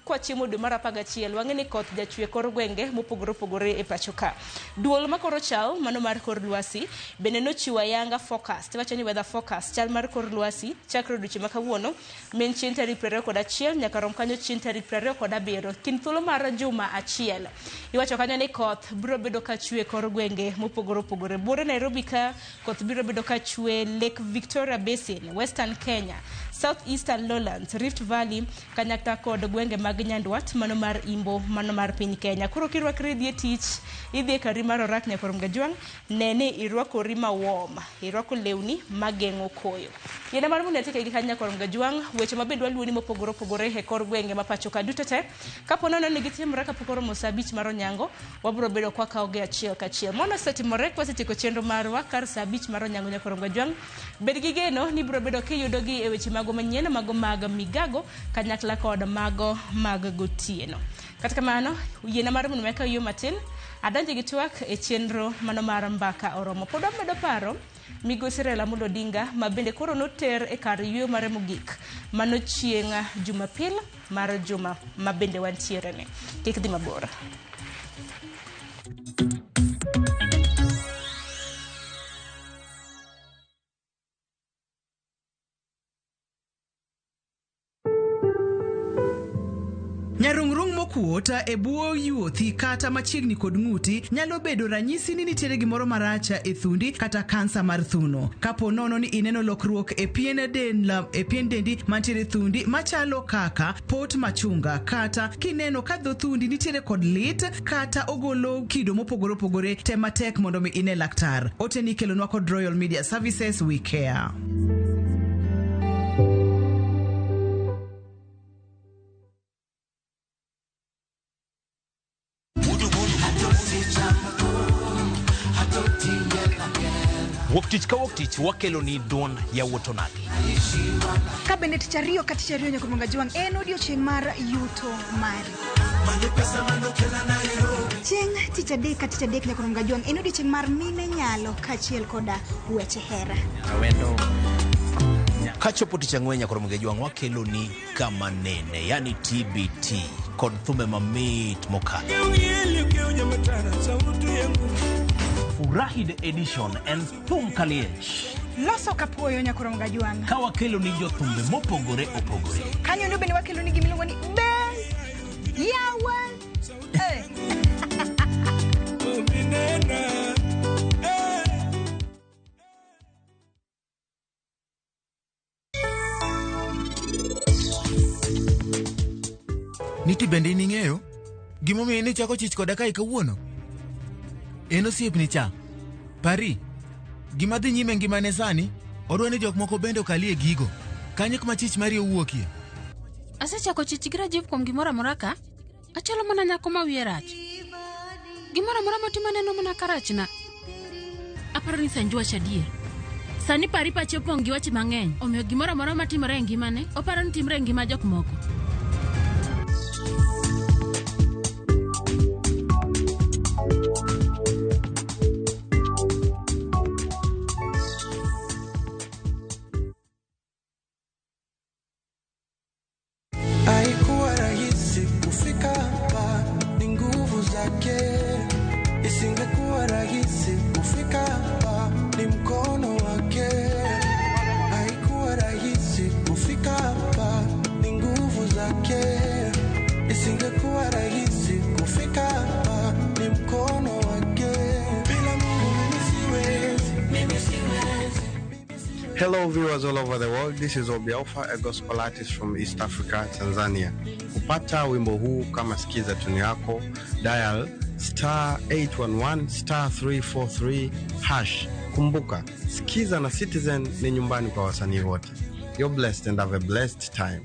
kwa chiemo dwe mar 11 wang'e ni koth jachwe kor gwenge mopogore e pachoka. Duol makoro chal mano mar kor lwasi bende nochiwa yanga forecast. Wacho ni weather forecast chal mar kor lwasi chakre odiochieng' makawuono men chieng' tarik 21 nyaka rom kanyo chieng' tarik 27 kin thuolo mar juma achiel. Iwacho kanyo ni koth biro bedo ka chwe kor gwenge mopogore. Buore Nairobi ka koth biro bedo ka chwe, Lake Victoria Basin, Western Kenya, Southeastern Lowlands, Rift Valley kanyakla kod gwenge mag Nyandwat mano mar Imbo mano mar piny Kenya. Koro kirwakri dhi tich idhi kari mar orak Nyakwar Mgajwang' nene irwakori mawom, irwako lewni mageng'o koyo. Yena mar mundo atike gi Nyakwar Mgajwang' weche mabende waluoni mopogore e kor gwenge ma pachoka duto te. Kapo nono ni gitimore kapok oromo saa 5 mar onyango wabiro bedo kwa kaoge achiel kachiel. Mono setimore kwa setieko chenro marwa kar saa 5 mar onyango Nyakwar Mgajwang'. Bed gi geno ni biro bedo kiyudogi e weche mago manyien mago mag migago kanyakla kod mago mag gotieno. Kata kamano yiena mar mundo meka yo matin adonje gi twak e chenro mano mar mbaka oromo. Pod wamedo paro migosi Raila Amolo Odinga mabende koro noter e kar yweyo mare mogik mano chieng' Jumapil mar juma mabende wantiere ne. Kik dhi mabor. Nyarung'rung mokuo kuot e bwo yuothi kata machiegni kod ng'uti nyalo bedo ranyisi ni nitiere gimoro maracha e thundi kata kansa mar thuno. Kapo nono ni ineno lokruok e pien dendi mantiere thundi machalo kaka pot machunga, kata kineno ka dho thundi nitiere kod lit kata ogolo kido mopogore opogore, tema tek mondo mi ine laktar. Oteni kelonwa kod Royal Media Services, we care. Woktich ka woktich wakelo ni duon ya wotonagi. Ka bende tich ariyo ka tich ariyo Nyakoronga Jwang en odiochieng' mar yuto mari. Chieng' tich adek ka tich adek Nyakoronga Jwang en odiochieng' mar mine nyalo kachiel koda weche hera. Awendo kachopo tich ang'wen Nyakoronga Jwang wakelo ni kama nene, yani TBT kod thumbe mamit mokalo. Furahi the edition and thum kaliech. Loso kapuoyo Nyakoronga Jwang. Ka wakelo ni jothumbe mopogore opogore. Kanyo ndo bende wakelo ni gimiluongo ni Ben Yawa. Niti bende ning'eyo gimomiyo ni chako chich koda kai kawuono. En osiepni cha. Pari gima dhi nyime ngimane sani, odwa ni jok moko bende okalie gigo. Kanyo kuma chich mari owuokie. Asechako chich gi Rajiv kuom gimoro amora ka. Achalo mana nyako ma wiye rach. Gimoro amora matimo neno mana karachna. Aparo ni sanju wacha adier. Sani pari pache opong' gi weche mang'eny. Omiyo gimoro amora matimore e ngimane, oparo ni timre e ngima jok moko. Haikuwa rahisi kufika hapa, ni nguvu zake. Isingekuwa rahisi kufika hapa, ni mkono wake. Haikuwa rahisi kufika hapa, ni nguvu zake. Isingekuwa rahisi kufika hapa, ni mkono wake. Bila Mungu mimi siwezi. Hello viewers all over the world, this is Obi Alpha, a gospel artist from East Africa, Tanzania. Kupata wimbo huu kama sikiza tuni yako, dial *811 *343#. Kumbuka, Sikiza na Citizen ni nyumbani kwa wasanii wote. You're blessed and have a blessed time.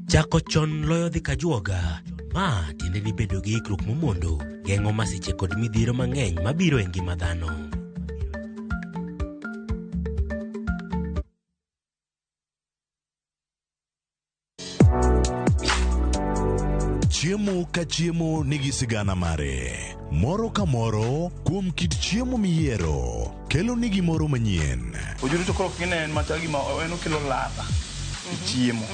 Chako chon loyo dhi kajuoga. Ma tiende ni bedo gi ikruok momondo, geng'o masiche kod midhiero mang'eny mabiro e ngima dhano. Chiemo ka chiemo nigi sigana mare. Moro ka moro kuom kit chiemo miyiero kelo nigi moro manyien. Ojuri to koro kine machagi ma eno kelo ladha. Chiemo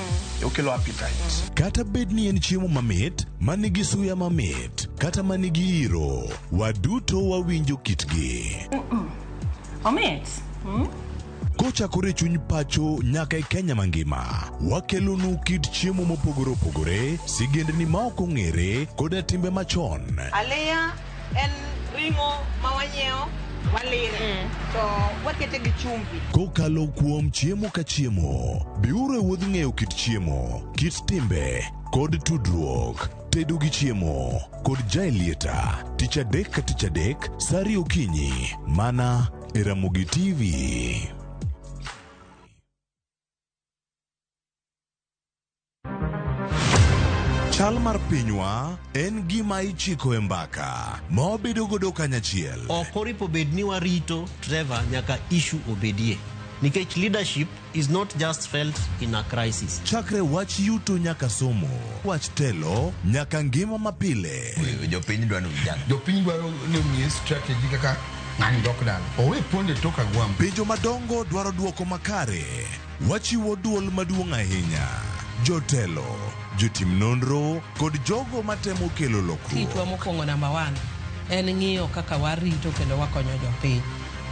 okelo appetite. Kata bed ni en chiemo mamit, manigi suya mamit, kata manigi iro, waduto wawinjo kitgi. Omit. Kochakore chuny pacho nyaka e Kenya mangima, wakelonu kit chiemo mopogore opogore, sigendni ma ok ong'ere koda timbe machon. Aleya en ringo mawanyeo walire to wakete gi chumbi. Kokalo kuom chiemo ka chiemo, biuru e wuodh ng'eyo kit chiemo, kit timbe kod tudruok. Tedo gi chiemo kod Jaelieta, tich adek ka tich adek, sari okinyi, mana e Ramogi TV. Chal mar pinywa en gima ichiko e mbaka, ma wabedo godo kanyachiel. Okoripo bed ni warito Trevor nyaka issue obedie. Nikech leadership is not just felt in a crisis. Chakre wach yuto nyaka somo, wach telo nyaka ngima mapile. Jopiny dwaro ni ong'e strategy kaka ng'ani dok dala. Owe ponde toka gwam. Penjo madongo dwaro duoko makare. Wachiwo duol maduong' ahinya. Jotelo, jotim nonro kod jogo matemo kelo lokruok. Kitwa mokwongo number 1 en ng'iyo kaka warito kendo wakonyo jopiny.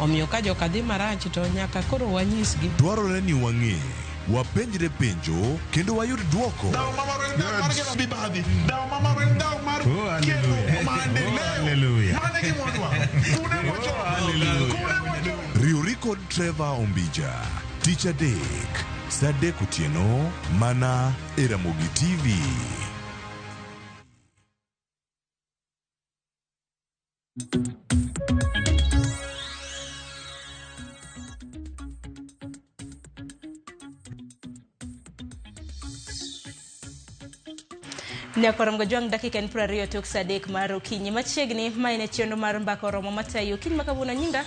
Omiyo ka joka dhi marach to nyaka koro wanyisgi. Dwarore ni wang'e, wapenjre penjo kendo wayud dwoko. Riwri kod Trevor Ombija, Tich Adek, Saa 3 otieno, mana e Ramogi TV. Nyakoram gajwang dakika en 20 tok Saa 3 mar okinyi machiegni maine chenro mar mbaka romo matayo kiny makawuono nyinga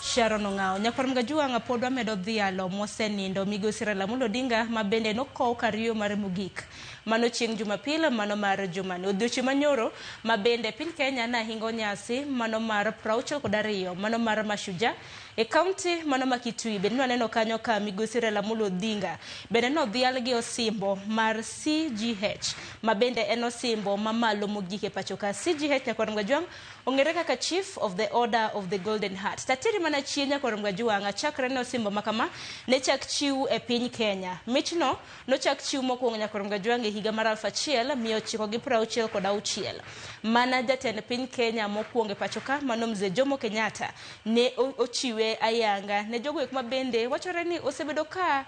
Sharon Ongao. Nyakoram gajwang pod wamedo dhialo mosenindo Migosi Raila Amolo Odinga mabende nokow kariyo mar mogik mano chieng' Jumapil mano mar jumani odiochieng' manyoro mabende piny Kenya na hingo nyasi mano mar 62 mano mar Mashujaa e kaunti mano ma Kitui. Bende waneno kanyo ka Migosi Raila Amolo Odinga bende no dhial gi osimbo mar CGH mabende en osimbo mamalo mogik e pacho ka. CGH Nyakoram gajwang ong'ere kaka Chief of the Order of the Golden Heart. Tatiri mana chien Nyakoram gajwang chakre ne osimbo makama ne chak chiw e piny Kenya. Michno no chak chiw mokwongo Nyakoram gajwang e higa mar 1966. Mana jatend piny Kenya mokwongo e pacho ka mano Mzee Jomo Kenyatta ne ochiwe ayanga ne jogo ek mabende wachore ni osebedo ka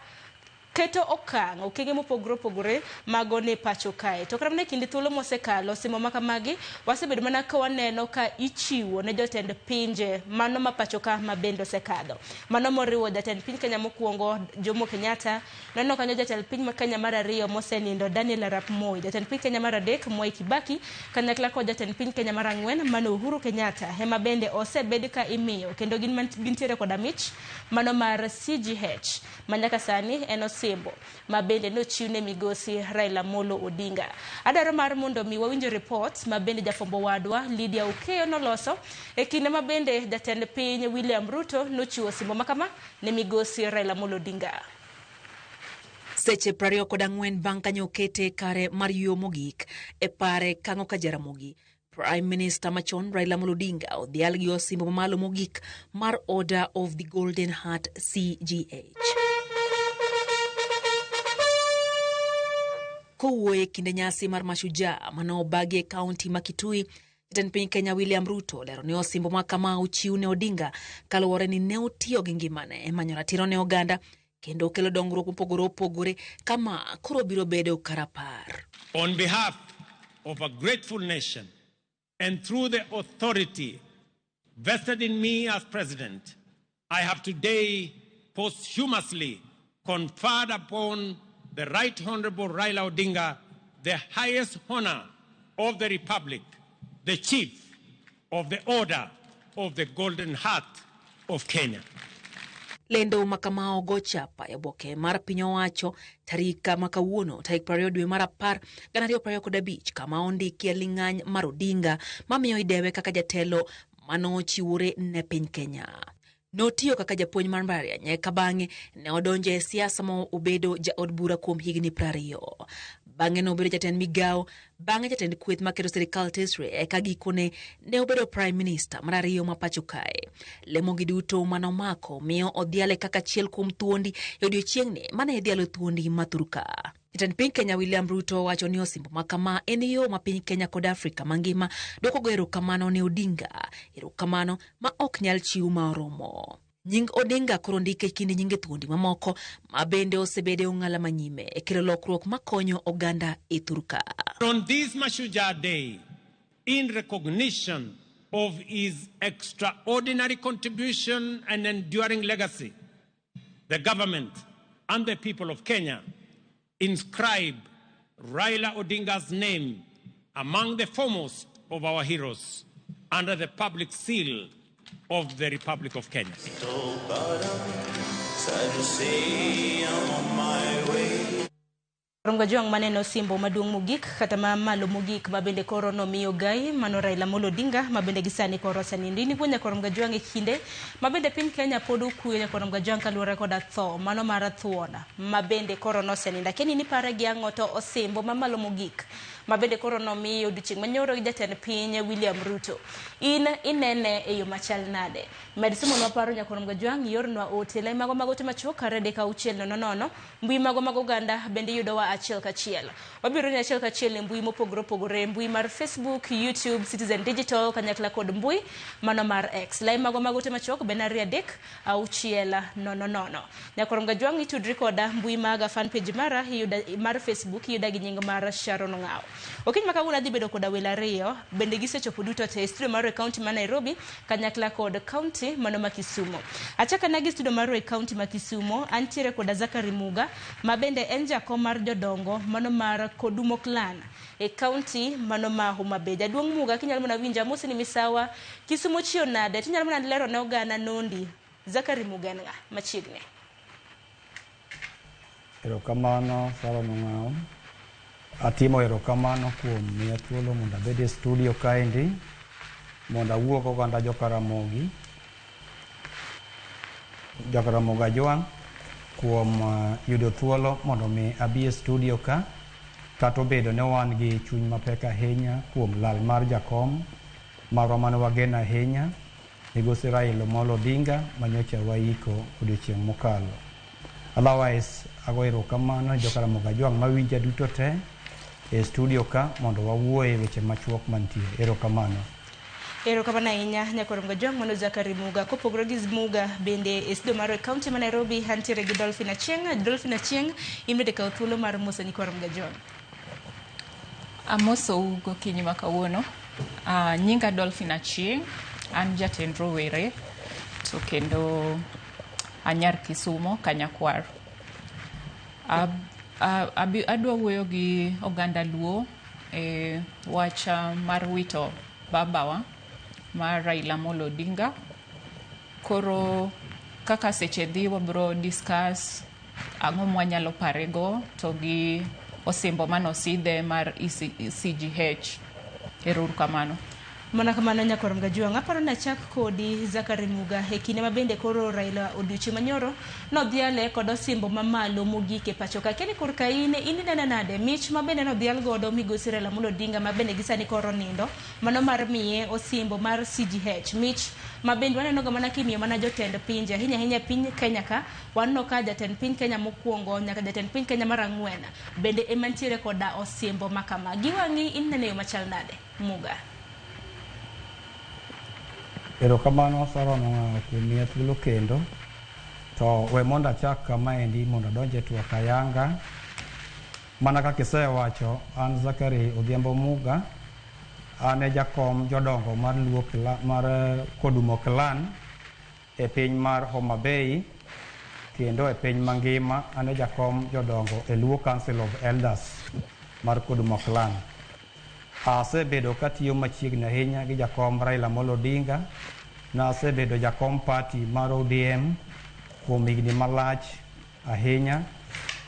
keto okang' okenge mopogore mago ne pacho kae. To kram ne kindi thuolo mosekalo simo makamagi wasebedo mana ka waneno ka ichiwo ne jotend pinje mano ma pacho ka mabendo sekadho. Mano moriwo jatend piny Kenya mokwongo Jomo Kenyatta, neno kanyo jatend piny Kenya mar 2 mosenindo Daniel Arap Moi, jatend piny Kenya mar 3 Mwai Kibaki, kanyakla kod jatend piny Kenya mar 4 mano Uhuru Kenyatta. Ema bende osebed ka imiyo kendo gintiere kod mich mano mar CGH manyaka sani en osimbo mabende nochiwne Migosi Raila Amolo Odinga. Adaro mar mondo mi wawinjo report mabende jafombo wadwa Lydia Ukeyo noloso e kinde mabende jatend piny William Ruto nochiwo osimbo makama ne Migosi Raila Amolo Odinga. Seche 24 bang' kanyo okete kare mar yo mogik e pare kang'o ka Jaramogi. Prime Minister machon Raila Amolo Odinga odhial gi osimbo mamalo mogik mar Order of the Golden Heart CGH. Kowuoye kinde nyasi mar Mashujaa mano obagi e kaunti ma Kitui, jatend piny Kenya William Ruto lero ni osimbo makama ochiw ne Odinga kaluwore ni ne otiyo gi ngimane e manyo ratiro ne oganda kendo okelo dongruok mopogore opogore kama koro biro bedo karapar. On behalf of a grateful nation and through the authority vested in me as president, I have today posthumously conferred upon the Right Honorable Raila Odinga the highest honor of the Republic, the Chief of the Order of the Golden Heart of Kenya. Lendo makamao gochapa ya boke mar piny owacho tarika makawuono tarik 20 dwe mar 10 2025 kama ondiki ling'any mar Odinga mamiyo idewe kaka jatelo mano chiwore ne piny Kenya. Notiyo kaka japuonj mar mbalariany eka bang'e ne odonje e siasa mo obedo jaod bura kuom higni 20. Bang'e no obedo jatend migawo, bang'e jatend kweth maketo sirikal tesre eka gikone ne obedo Prime Minister mar 2 ma pacho kae. Lemogi duto manomako miyo odhiale kaka achiel kuom thuondi e odiochieng'ni mane idhialo thuondi mathuruka. Jatend piny Kenya William Ruto wacho ni osimbo makama en yo ma piny Kenya kod Afrika mangima dwoko go erokamano ne Odinga, erokamano ma ok nyal chiw ma oromo. Nying Odinga koro ndike kinde nyinge thuondi mamoko ma bende osebede ong'ala manyime e kelo lokruok makonyo oganda e thuruka. On this Mashujaa Day, in recognition of his extraordinary contribution and enduring legacy, the government and the people of Kenya inscribe Raila Odinga's name among the foremost of our heroes under the public seal of the Republic of Kenya. Rongajwang maneno simbo maduong' mogik kata malo mogik mabende koro nomiyo gai mano Raila Amolo Odinga mabende gisani koro sanindini kunya Rongajwang e kinde mabende piny Kenya pod okuyo Rongajwang kaluwore koda tho mano mar thuona mabende koro noseninda keni ni pare gi ang'o to osimbo mamalo mogik mabende koro nomiyo odiochieng' manyoro gi jatend piny William Ruto. Inene e yo machal nade? Med somonwa paro Nyakorom Gajwang' yornwa ote lai mago te machuok kare deka 6:00 mbui mago oganda bende yudowa achiel kachiel. Wabiro ni achiel kachiel e mbui mopogore opogore, mbui mar Facebook, YouTube, Citizen Digital kanyakla kod mbui mano mar X. Lai mago te machuok bende 2-3-600. Nyakorom Gajwang' itudri koda mbui maga fan page mara mar Facebook yuda gi nying mar Sharon Ngao. Okiny makawuono adhi bedo koda welo ariyo bende gisechopo duto te studio mar kaunti ma Nairobi kanyakla kod kaunti mano ma Kisumu. Achaka nagi studio mar kaunti ma Kisumu antiere koda Zakari Muga mabende en jakom mar jodongo mano mar Kodumo Clan e kaunti mano ma Homa Bay. Jaduong' Muga kinyalo mana winja mosi ni misawa Kisumu chio nade tinyalo mana lero ne ogana nondi. Zakari Muga nga machiegni. Erokamano Sharon Ngao. Atimo erokamano kuom miya thuolo mondo abed e studio kaendi mondo awuo go oganda Jokaramogi Gajwang' kuom yudo thuolo mondo mi abi e studio ka kata obedo ne wan gi chuny mapek ahinya kuom lal mar jakom marwa mane wageno ahinya Migosi Raila Amolo Odinga manyocha waiko odiochieng' mokalo. Otherwise ago erokamano Jokaramogi Gajwang' mawinja duto te e studio ka mondo wawuoye weche machuok mantie. Erokamano. Erokamano ahinya Nyakorom Gajwang' mano Zakari Muga. Kopogore gi Muga bende e studio mar kaunti ma Nairobi antiere gi Dolphin Achieng'. Dolphin Achieng' imede kawo thuolo mar moso Nyakorom Gajwang'. Amoso ugo kinyi makawuono. Nyinga Dolphin Achieng', an jatend rowere to kendo anyar Kisumo kanyakwar. Adwa wuoyo gi oganda Luo e wacha mar wito babawa mar Raila Amolo Odinga. Koro kaka seche dhi wabro discuss ang'o mwanyalo parego to gi osimbo manosidhe mar CGH. Erokamano. Mana kamano Nyakorom Gajwang', aparo na chak kodi Zakari Muga e kinde mabende koro Raila odiochieng' manyoro nodhiale kod osimbo mamalo mogik e pacho ka. Keni korka inene nade mich mabende nodhial godo Migosi Raila Amolo Odinga mabende gisani koro nindo mano mar miye osimbo mar CGH. Mich mabende waneno ga mana kimiyo mana jotend pinje ahinya piny Kenya ka wanno ka jatend piny Kenya mokwongo nyaka jatend piny Kenya mar 4 bende emantiere koda osimbo makama. Giwang'i inene yo machal nade Muga? Erokamano Sharon Ngao kuom miya thuolo kendo to we mondo achak kamaendi mondo adonje twak ayanga. Mana kaka isewacho, an Zakari Odhiambo Muga, an e jakom jodongo mar Luo mar Kodumo Clan e piny mar Homa Bay kendo e piny mangima an e jakom jodongo e Luo Council of Elders mar Kodumo Clan. Asebedo katiyo machiegni ahinya gi jakom Raila Amolo Odinga. Nasebedo jakom party mar ODM kuom higni malach ahinya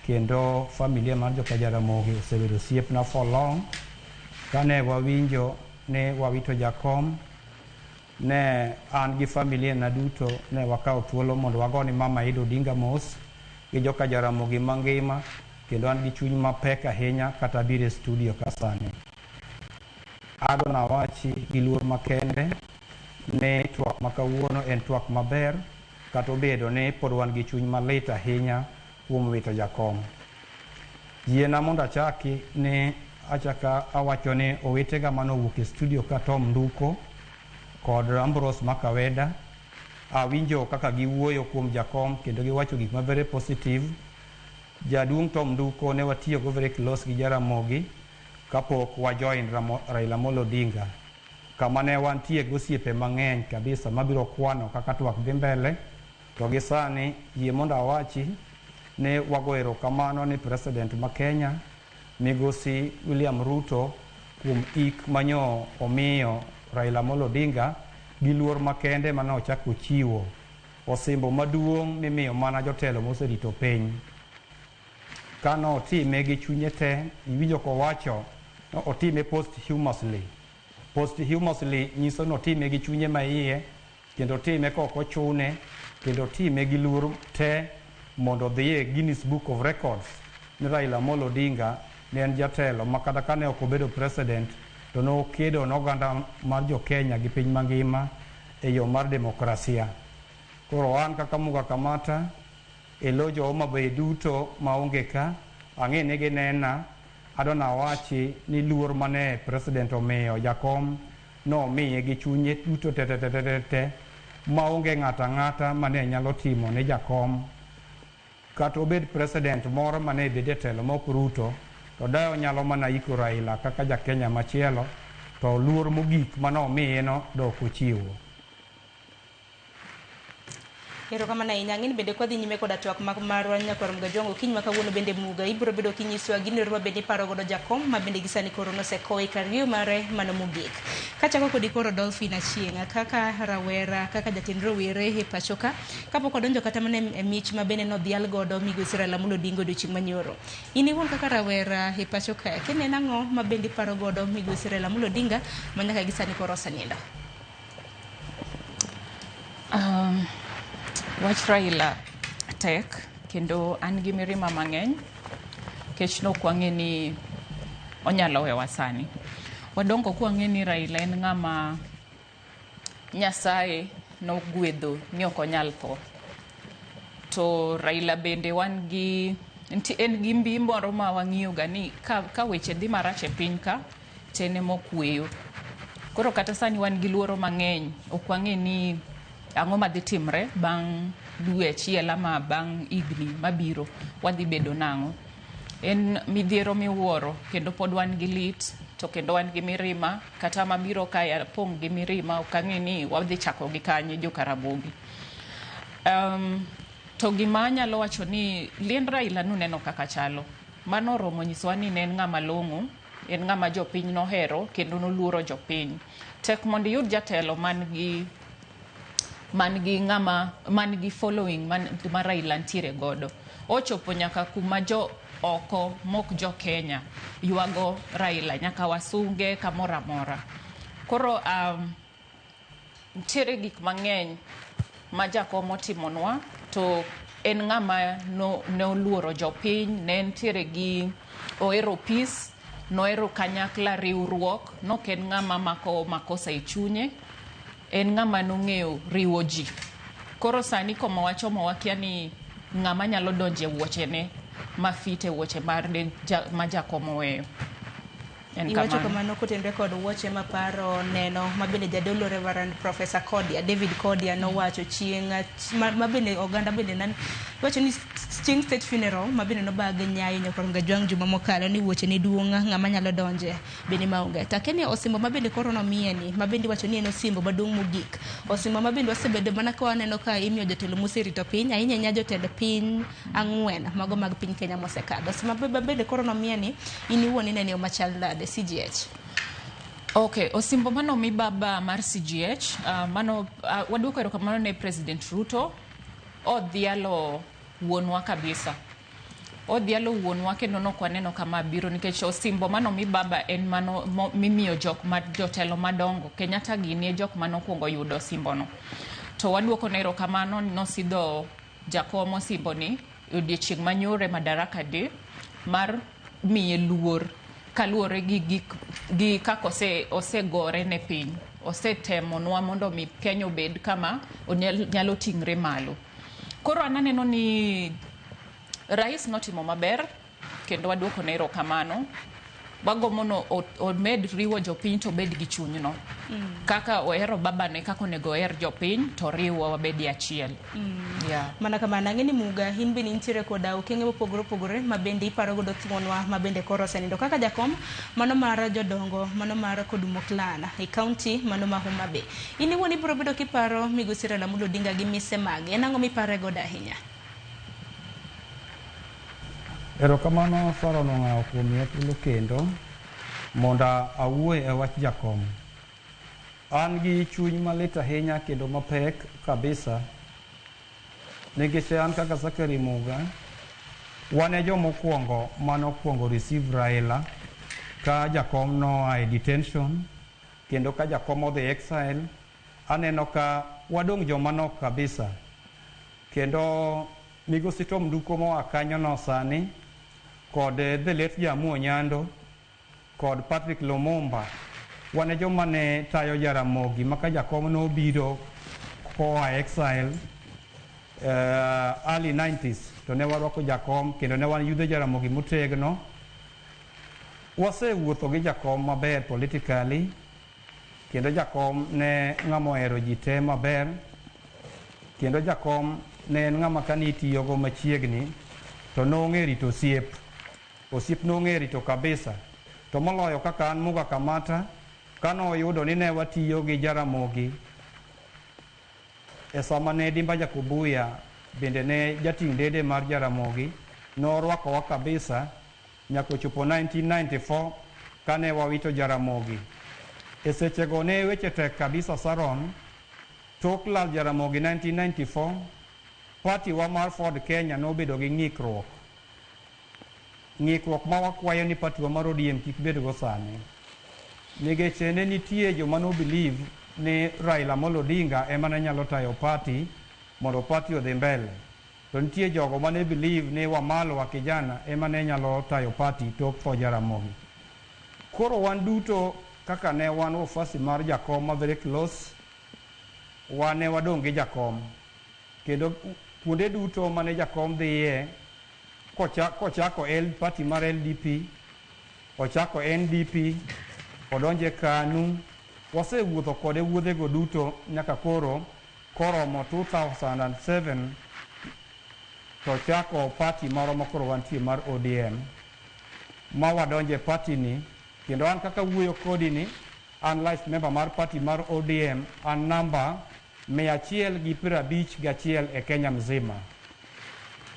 kendo familia mar Jokaramogi osebedo osiepna for long. Kane wawinjo ne wawito jakom, ne an gi familia na duto ne wakawo thuolo mondo wagoni Mama Ida Odinga mos gi Jokaramogi mangima kendo an gi chuny mapek ahinya kata biro e studio kasani. Adona wachi gi luor makende ne twak makawuono en twak maber kata obedo ne pod wan gi chuny malit ahinya kuom wito jakom. Yiena mondo achaki ne achaka awacho ne owetega manowuok e studio ka Tom Nduko kod Ambrose Makaweda. Awinjo kaka giwuoyo kuom jakom kendo giwacho gik ma very positive. Jaduong' Tom Nduko ne watiyo go very close gi Jaramogi kapok wajoin Raila Amolo Odinga kama ne wantie gosiepe mang'eny kabisa mabiro kwano kaka twak dhi mbele. To gi sani yie mondo awachi ne wago erokamano ni President ma Kenya Migosi William Ruto kuom ik manyo omiyo Raila Amolo Odinga gi luor makende mane ochako chiwo osimbo maduong' mimiyo mana jotelo moserito piny. Kano otime gi chunye te, iwinjo kowacho no otime posthumously. Posthumously nyiso no otime gi chunye maiye kendo otime kok ochune kendo otime gi luor te mondo odhi e Guinness Book of Records ni Raila Amolo Odinga ne en jatelo ma kata kane ok obedo president to nokedo n'oganda mar jo Kenya gi piny mangima e yo mar demokrasia. Koro an kaka Muga Kamata e lo jo Homa Bay duto maonge ka ang'e ni ginena adona wachi ni luor mane president omiyo jakom nomiye gi chunye duto te maonge ng'ata ng'ata mane nyalo timo ne jakom kata obed president moro mane bede telo mok Ruto to dayo nyalo mana iko Raila kaka ja Kenya machielo to luor mogik manomiye no dok ochiwo. Erokamano ahinya. Ang'e ni bende kwadhi nyime koda twak marwa Nyakwar Mgajongo kiny ma kawuono bende Muga ibiro bedo kinyisowa gino ma bende iparo godo jakom ma bende gisani koro nosekowe kar yweyo mare mano mogik. Kachako kodi koro Dolphin Achieng' kaka rawera kaka jatend rowere e pacho ka kapok odonjo kata mana e mich ma bende nodhial godo migosi Raila Amolo Odinga odiochieng' manyoro. In iwuon kaka rawera e pacho ka kinen ang'o ma bende iparo godo migosi Raila Amolo Odinga ma nyaka gisani koro osenindo? Wach Raila tek kendo an gi mirima mang'eny kech nok wang'e ni onyalo wewa sani. Wadongo kwang'e ni Raila en ng'ama Nyasaye nogwedho ni ok onyal tho. To Raila bende en gi mbi moro ma wang'iyo ga ni ka weche dhi marach e piny ka tene mokweyo. Koro kata sani wan gi luoro mang'eny ok wang'e ni ang'o madhi timre bang' dwe achiel ama bang' higni mabiro wadhi bedo nang'o. En midhiero miwuoro kendo pod wan gi lit to kendo wan gi mirima kata mabiro kae pong' gi mirima ok ang'e ni wadhi chako gi kanye jo Karamogi. To gima anyalo wacho ni liend Raila nuneno kaka chalo. Mano oromo nyisowa ni ne en ng'ama long'o, en ng'ama jopiny nohero kendo noluoro jopiny. Tek mondo iyud jatelo man gi following ma Raila ntiere godo. Ochopo nyaka kuma jo oko mok jo Kenya yuago Raila nyaka wasunge kamoro amora. Koro ntiere gik mang'eny ma jakom otimonwa to en ng'ama ne oluoro jopiny, ne ntiere gi ohero peace, nohero kanyakla riwruok, nok en ng'ama mako makosa e chunye. En ng'ama nong'eyo riwo ji. Koro sani komo wachomo wakia ni ng'ama nyalo donje wuochene mafite wuoche ma jakom oweyo. Iwacho kamano kotenre kod wuoche maparo neno ma bende jadolo Reverend Professor Kodia, David Kodia nowacho chieng' ma bende oganda bende wacho ni chieng' state funeral ma bende nobag Nyayo Nyakwar Mgajwang' juma mokalo ni wuoche ni duong' ng'ama nyalo donje bende maonge. Takeni osimbo ma bende koro nomiye ni ma bende wacho ni en osimbo maduong' mogik. Osimbo ma bende wasebedo mana ka waneno ka imiyo jotelo moserito piny ahinya nya jotend piny 4 mago mag piny Kenya mosekadho. Osimbo ma bende koro nomiye ni in iwuon inene machal nade CGH? Okay, osimbo mano mi baba mar CGH mano waduoko erokamano ne President Ruto. Odhialo wuonwa kabisa. Odhialo wuonwa kendo nok waneno kama biro nikech osimbo mano mi baba en mano mimiyo jotelo madongo. Kenyatta gini e jok manokwongo yudo osimbo no. To waduoko ne erokamano nosidho jakom osimbo ni odiochieng' manyore Madaraka Day mar miye luor kaluore gi kaka osegore ne piny. Osetemonwa mondo mi Kenya obed kama nyalo ting're malo. Koro ananeno ni rais notimo maber kendo waduoko ne erokamano. Wagomo no omed riwo jopiny to bed gi chunyno. Kaka ohero babane kaka onego oher jopiny to riwo wabedi achiel. Mana kamano ang'e ni Muga in bende nitiere koda okenge mopogore opogore ma bende iparo godo thuonwa ma bende koro osenindo kaka jakom mano mar jodongo mano mar Kodumo Clan e kaunti mano ma Homa Bay. In iwuon ibiro bedo kiparo migosi Raila Amolo Odinga gi mise mage. En ang'o mipare godo ahinya? Erokamano Sara Nong'ao kuom miya thuolo kendo mondo awuoye e wach jakom. An gi chuny malit ahinya kendo mapek kabisa nikech an kaka Zachary Muga wan e jomokwongo manokwongo receive Raila ka jakom noa e detention kendo ka jakom odhi exile. Aneno ka wadong' jomanok kabisa kendo migosi Tom Nduko moa kanyo no sani kod the late Jamuo Nyando kod Patrick Lumumba wane joma ne tayo Jaramogi maka jakom nobiro koa exile early 90s to ne warwako jakom kendo ne wan yudhe Jaramogi motegno. Wasewuotho gi jakom maber politically kendo jakom ne ng'ama ohero ji te maber kendo jakom ne en ng'ama ka nitiyogo machiegni to nong'e rito osiep nong'e rito kabisa, to moloyo kaka an Muga Kamata kanoyudo ni ne watiyo gi Jaramogi e sama ne Dimba Jakubuya bende ne jating' dede mar Jaramogi norwakowa kabisa nyaka ochopo 1994 kane wawito Jaramogi. E sechego ne weche tek kabisa Saron. Tok lal Jaramogi 1994 party wa mar Ford Kenya nobedo gi ng'ikruok ma wakwayo ni party wa mar ODM kik bedgo sani nikech ne nitie joma no believe ni Raila Amolo Odinga ema ne nyalo tayo party mondo party odhi mbele, to nitie jogo mane believe ni Wamalo wa kijana ema ne nyalo tayo party tok for Jaramogi. Koro wan duto kaka ne wan ofasi mar jakom ma very close, wane wadong' gi jakom kendo kuonde duto mane jakom dhiye kochako party mar LDP, ochako NDP, odonje KANU, wasewuotho kode wuodhego duto nyaka koro koromo 2007 to chako party moro makoro wantie mar ODM ma wadonje party ni, kendo an kaka wuoyo kodi ni an life member mar party mar ODM an namba 151 e Kenya mzima.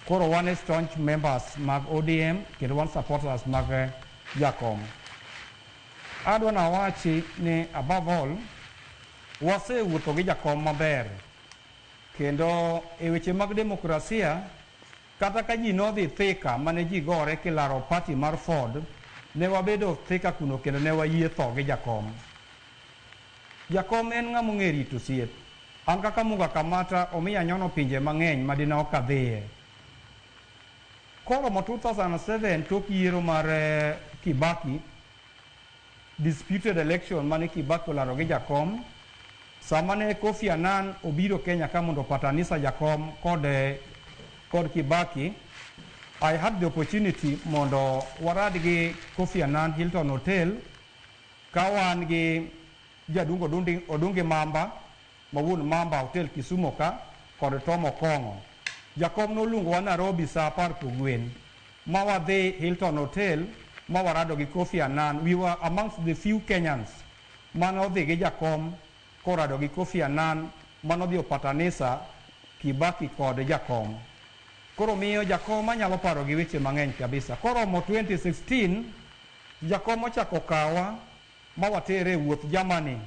Koro wan staunch members mag ODM kendo wan supporters mag jakom. Adwa nawachi ni above all wasewuotho gi jakom maber kendo e weche mag demokrasia kata ka ji nodhi Thika mane ji gore kilaro party mar Ford ne wabedo Thika kuno kendo ne wayie tho gi jakom. Jakom en ng'ama ong'e rito osiep. An kaka Muga Kamata omiya nyono pinje mang'eny madina ok adhiye. Koro mo 2007 tok yiero mar Kibaki, disputed election mane Kibaki olaro gi jakom, sama ne Kofi Annan obiro Kenya ka mondo patanisa jakom kod Kibaki, I had the opportunity mondo warad gi Kofi Annan Hilton Hotel ka wan gi jadungo Odungi Mamba mawuon Mamba Hotel Kisumo ka kod Tom Okongo. Jakom noluongo wa Nairobi saa 10 kogwen ma wadhi Hilton Hotel ma warado gi Kofi Annan. We were amongst the few Kenyans mane odhi gi jakom korado gi Kofi Annan mane odhi opatanisa Kibaki kod jakom. Koro miyo jakom anyalo paro gi weche mang'eny kabisa. Koro mo 2016 jakom ochako kawa ma watere wuoth Germany,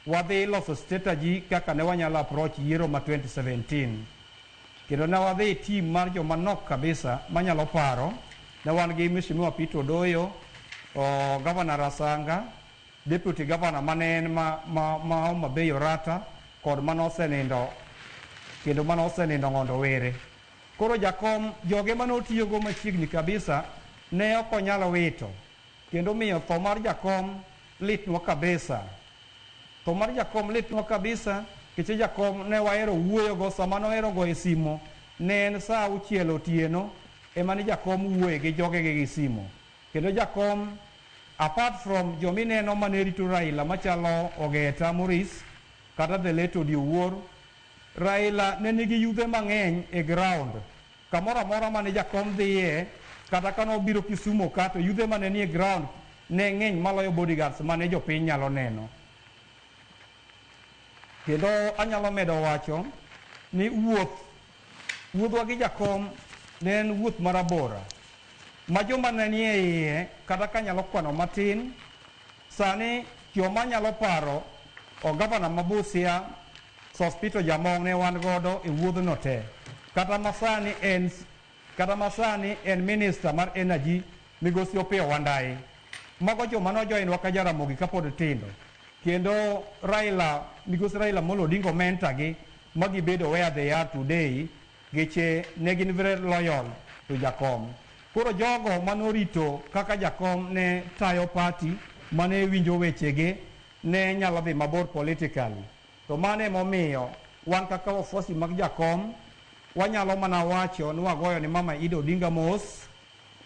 wadhi loso strategy kaka ne wanyalo approach yiero ma 2017. Kendo ne wadhi team mar joma nok kabisa manyalo paro. Ne wan gi Mheshimiwa Peter Odoyo, Governor Rasanga, Deputy Governor mane en ma Homa Bay Orata kod manosenindo kendo manosenindo Ng'ondo Were. Koro jakom joge manotiyogo machiegni kabisa ne ok onyalo wito kendo miyo tho mar jakom litnwa kabisa. Tho mar jakom litnwa kabisa nikech jakom ne wahero wuoyogo sama nohero goyo simo ne en saa 6 otieno ema ne jakom wuoye gi jogege gi simo. Kendo jakom apart from jomineno mane rito Raila machalo Ogeta Morris kata the late Odi Owuor, Raila ne nigi yudhe mang'eny e ground. Kamoro amora mane jakom dhiye kata kanobiro Kisumo ka to yudhe mane ni e ground ne ng'eny maloyo bodyguards mane jopiny nyalo neno. Kendo anyalo medo wacho ni wuodhwa gi jakom ne en wuoth marabora ma joma ne nie iye kata kanyalo kwano matin sani joma nyalo paro Gavana ma Busia, Sospito Jamong ne wan godo e wuodhno te, kata masani en minister mar energy Migosi Opiyo Wandayi. Mago joma nojoinwa ka Jaramogi kapod tindo kendo Migosi Raila Amolo Odinga mentagi magibedo where they are today giche ne gin very loyal to jakom. Koro jogo manorito kaka jakom ne tayo party mane winjo wechege ne nyalo dhi mabor politically. To mane momiyo wan kaka wafuasi mag jakom wanyalo mana wacho ni wagoyo ni Mama Ida Odinga mos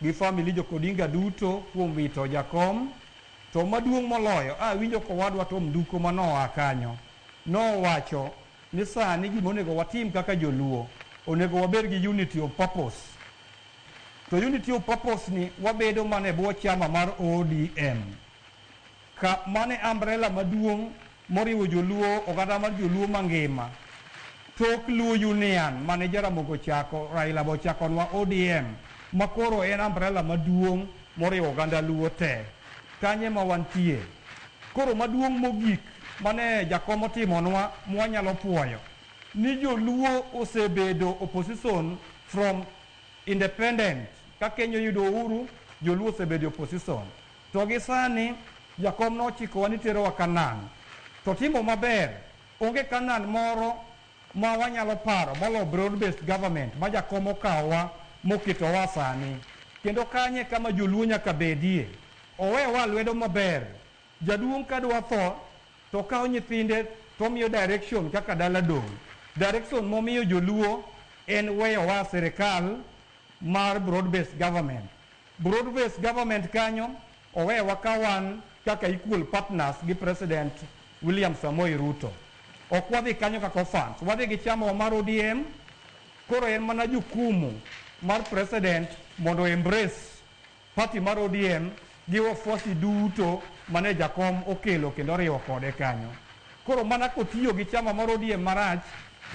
gi family Joko Odinga duto kuom wito jakom. To maduong' moloyo winjo kowadwa Tom Duko manoa kanyo nowacho ni sani gima onego watim kaka joluo onego wabed gi unity of purpose. To unity of purpose ni wabedo mane bwo chama mar ODM ka mane umbrella maduong' moriwo joluo oganda mar joluo mangima. Tok Luo Union mane Jaramogi ochako, Raila bochakonwa ODM makoro en umbrella maduong' moriwo oganda luo te. Kanye ma wantie. Koro maduong' mogik mane jakom otimonwa mwanyalo puoyo ni joluo osebedo opposition from independent ka Kenya yudo uhuru, joluo osebedo opposition. To gi sani jakom nochikowa ni terowa Kanan. To timo maber, onge Kanan moro ma wanyalo paro molo broad based government ma jakom okawa moketowa sani. Kendo kanye kama joluo nyaka bedie. Owewa lwedo maber. Jaduong' kadwa tho to kawo nyithinde to miyo direction kaka dala dong'. Direction momiyo joluo en weyowa sirikal mar broad based government. Broad based government kanyo owewa kawan kaka equal partners gi President William Samoei Ruto. Ok wadhi kanyo kaka fans, wadhi gi chama mar ODM. Koro en mana jukumu mar President mondo embrace party mar ODM gi wafuasi duto mane jakom okelo kendo riwo kode kanyo. Koro mana kotiyo gi chama mar ODM marach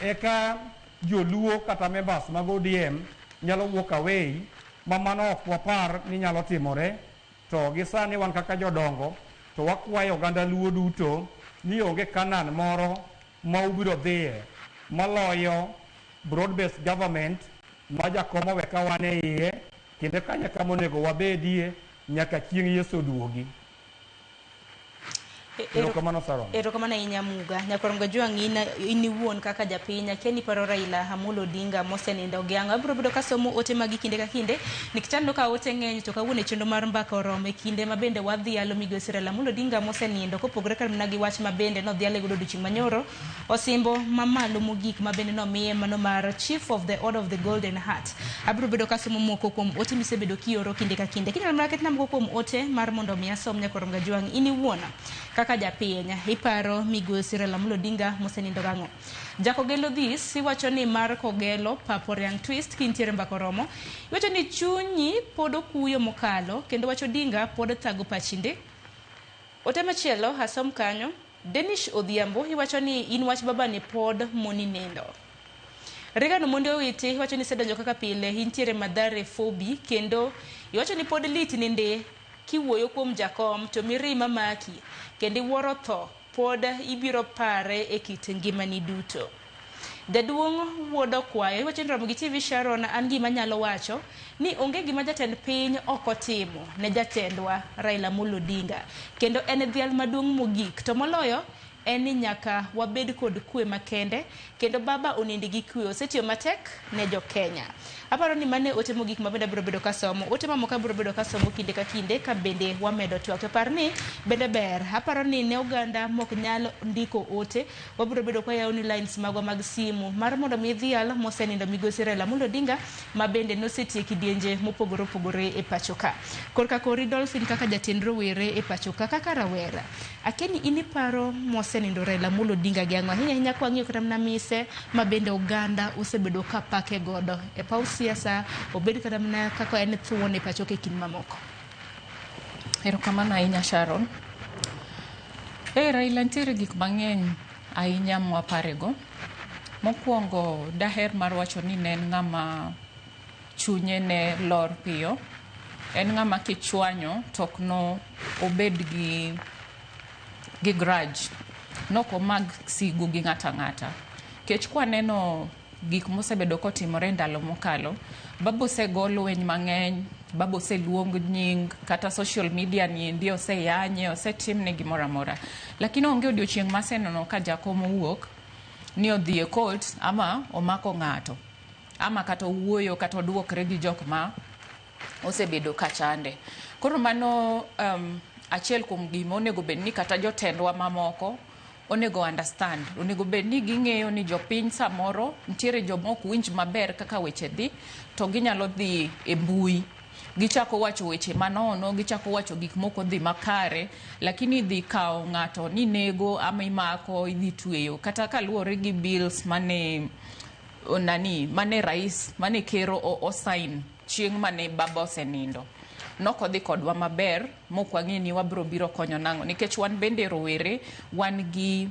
eka joluo kata members mag ODM nyalo wuok away ma mano ok wapar ni nyalo timore. To gi sani wan kaka jodongo to wakwayo oganda luo duto ni onge Kanan moro ma ubiro dhiye maloyo broad based government ma jakom owe ka wan e iye kendo kanya kama onego wabedie nyaka chieng' Yesu duogi. Erokamano ahinya Muga. Nyakwar Mgajwang' in iwuon kaka japiny akia ni paro Raila Amolo Odinga mosenindo Ogianga. Abiro bedo kasomo ote magi kinde ka kinde nikech aneno ka ote ng'eny to kawuono chenro mar mbaka oromo e kinde ma bende wadhi yalo migosi Raila Amolo Odinga mosenindo kopogore kar gi wach ma bende nodhi yalo godo odiochieng' manyoro osimbo mamalo mogik ma bende nomiye mano mar Chief of the Order of the Golden Heart. Abiro bedo kasomo moko kuom ote misebedo kioro kinde ka kinde. Kinde mar ketna moko kuom ote mar mondo mi asom Nyakwar Mgajwang' in iwuon kaka japiny iparo migosi Raila Amolo Odinga mosenindo gang'o. Jakogelo this iwacho ni mar kogelo Paporiang twist kintiere mbakoromo. Iwacho ni chunyi pod okuyo mokalo kendo wacho Odinga pod thago pachinde. Ote machielo hasom kanyo Denish Odhiambo iwacho ni in wach baba ni pod moni nendo. Regan Monde Owiti iwacho ni sedonjo kaka pile intiere Mathare Fobi kendo iwacho ni pod lit ninde kiwuoyo kuom jakom to mirima maki kendo iwuoro tho pod ibiro pare e kit ngimani duto. Jaduong' wuodo kwayo iwacho ni romo gi TV Sharon an gima nyalo wacho ni onge gima jatend piny ok otimo ne jatendwa Raila Amolo Odinga kendo en dhial maduong' mogik to moloyo en ni nyaka wabed kod kwe makende kendo baba onindi gi kwe osetiyo matek ne jo Kenya. Aparo ni mane ote mogik ma bende biro bedo kasomo ote mamoko biro bedo kasomo kinde ka kinde ka bende wamedo twak to par ni bende ber. Aparo ni ne oganda mok nyalo ndiko ote wabiro bedo kwa yaw ni lines magwa mag simu mar mondo mi dhial mosenindo migosi Raila Amolo Odinga ma bende nosetie kidienje mopogore opogore e pachoka. Korka kori Dolphin kaka jatend rowere e pachoka kaka rawera akeni iniparo mosenindo Raila Amolo Odinga gi ang'o ahinya kwa ng'iyo kata mna mise ma bende oganda osebedo ka pake godo e paw siasa obed kata mna kaka en thuon e pachoka e kin mamoko. Erokamano ahinya Sharon. Raila ntiere gik mang'eny ahinya mwaparego. Mokwongo daher mar wacho ni ne en ng'ama chunye ne lor piyo. En ng'ama kichwanyo tok no obed gi grudge. Noko mag sigu gi ng'ata ng'ata. Kech kwa neno gik mosebedo kotimore ndalo mokalo, babo osegolo weny mang'eny, babo oseluong nying kata social media ni ndio oseyanye, osetimne gimoro amora. Lakini onge odiochieng' masenono ka jakom owuok ni odhi e court ama omako ng'ato ama kata owuoyo kata oduokre gi jok ma osebedo kachande. Koro mano achiel kuom gima onego bed ni kata jotendwa mamoko onego understand, onego bed ni ging'eyo ni jopiny samoro nitiere jomok winj maber kaka weche dhi, to ginyalo dhi e mbui gichako wacho weche manono, gichako wacho gik moko dhi makare, lakini dhi kawo ng'ato ni nego ama imako idhi tweyo, kata kaluwore gi bills mane rais mane kero osign chieng' mane baba osenindo, nokodhi kodwa maber, mok wang'e ni wabro biro konyo nang'o, nikech wan bende rowere wan gi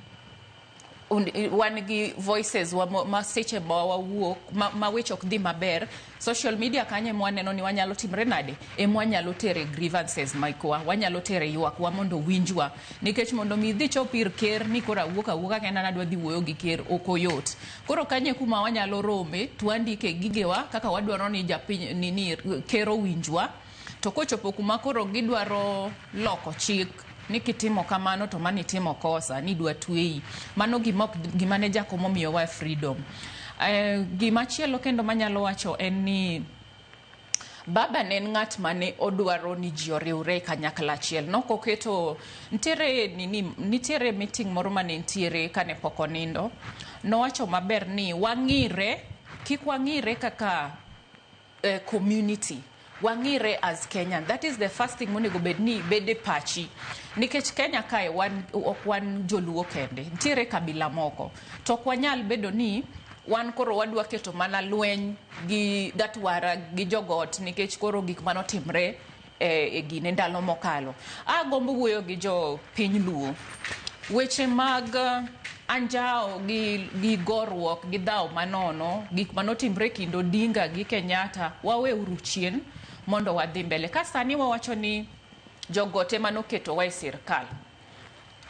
voices ma seche ma wawuok ma weche ok dhi maber. Social media kanye mwaneno ni wanyalo timre nade wanyalo tere grievances maikwa, wanyalo tere ywakwa mondo winjwa, nikech mondo mi dhi chop ir ker ni koro awuoka kenda nadwa dhi wuoyo gi ker ok oyot. Koro kanye kuma wanyalo rome twandike gigewa kaka wadwaro ni japiny nini ker owinjwa, to kochopo kuma koro gidwaro loko chik ni kitimo kamano to mani timo kosa ni dwa tweyi, mano gima ne jakom omiyo wa freedom. Gima chielo kendo manyalo wacho en ni baba ne en ng'at mane odwaro ni ji oriwre kanyakla achiel, nokoketo nitiere meeting moro mane nitiere kane pok onindo, nowacho maber ni kik wang'ire kaka community, wang'ire as Kenyan. That is the first thing monego bed ni bede pachi, nikech Kenya kae ok wan joluo kende, nitiere kabila moko, to ok wanyal bedo ni wan koro wadwa keto mana lweny gi gatwara gi jogot, nikech koro gik manotimre e gine ndalo mokalo. Agombo wuoyo gi jo piny luo, weche mag anjao gi gorruok gi dhaw manono, gik manotimre kind Odinga gi Kenyatta, wawe uru chien mondo wadhi mbele. Ka sani wawacho ni jogote manoketo wa e sirkal,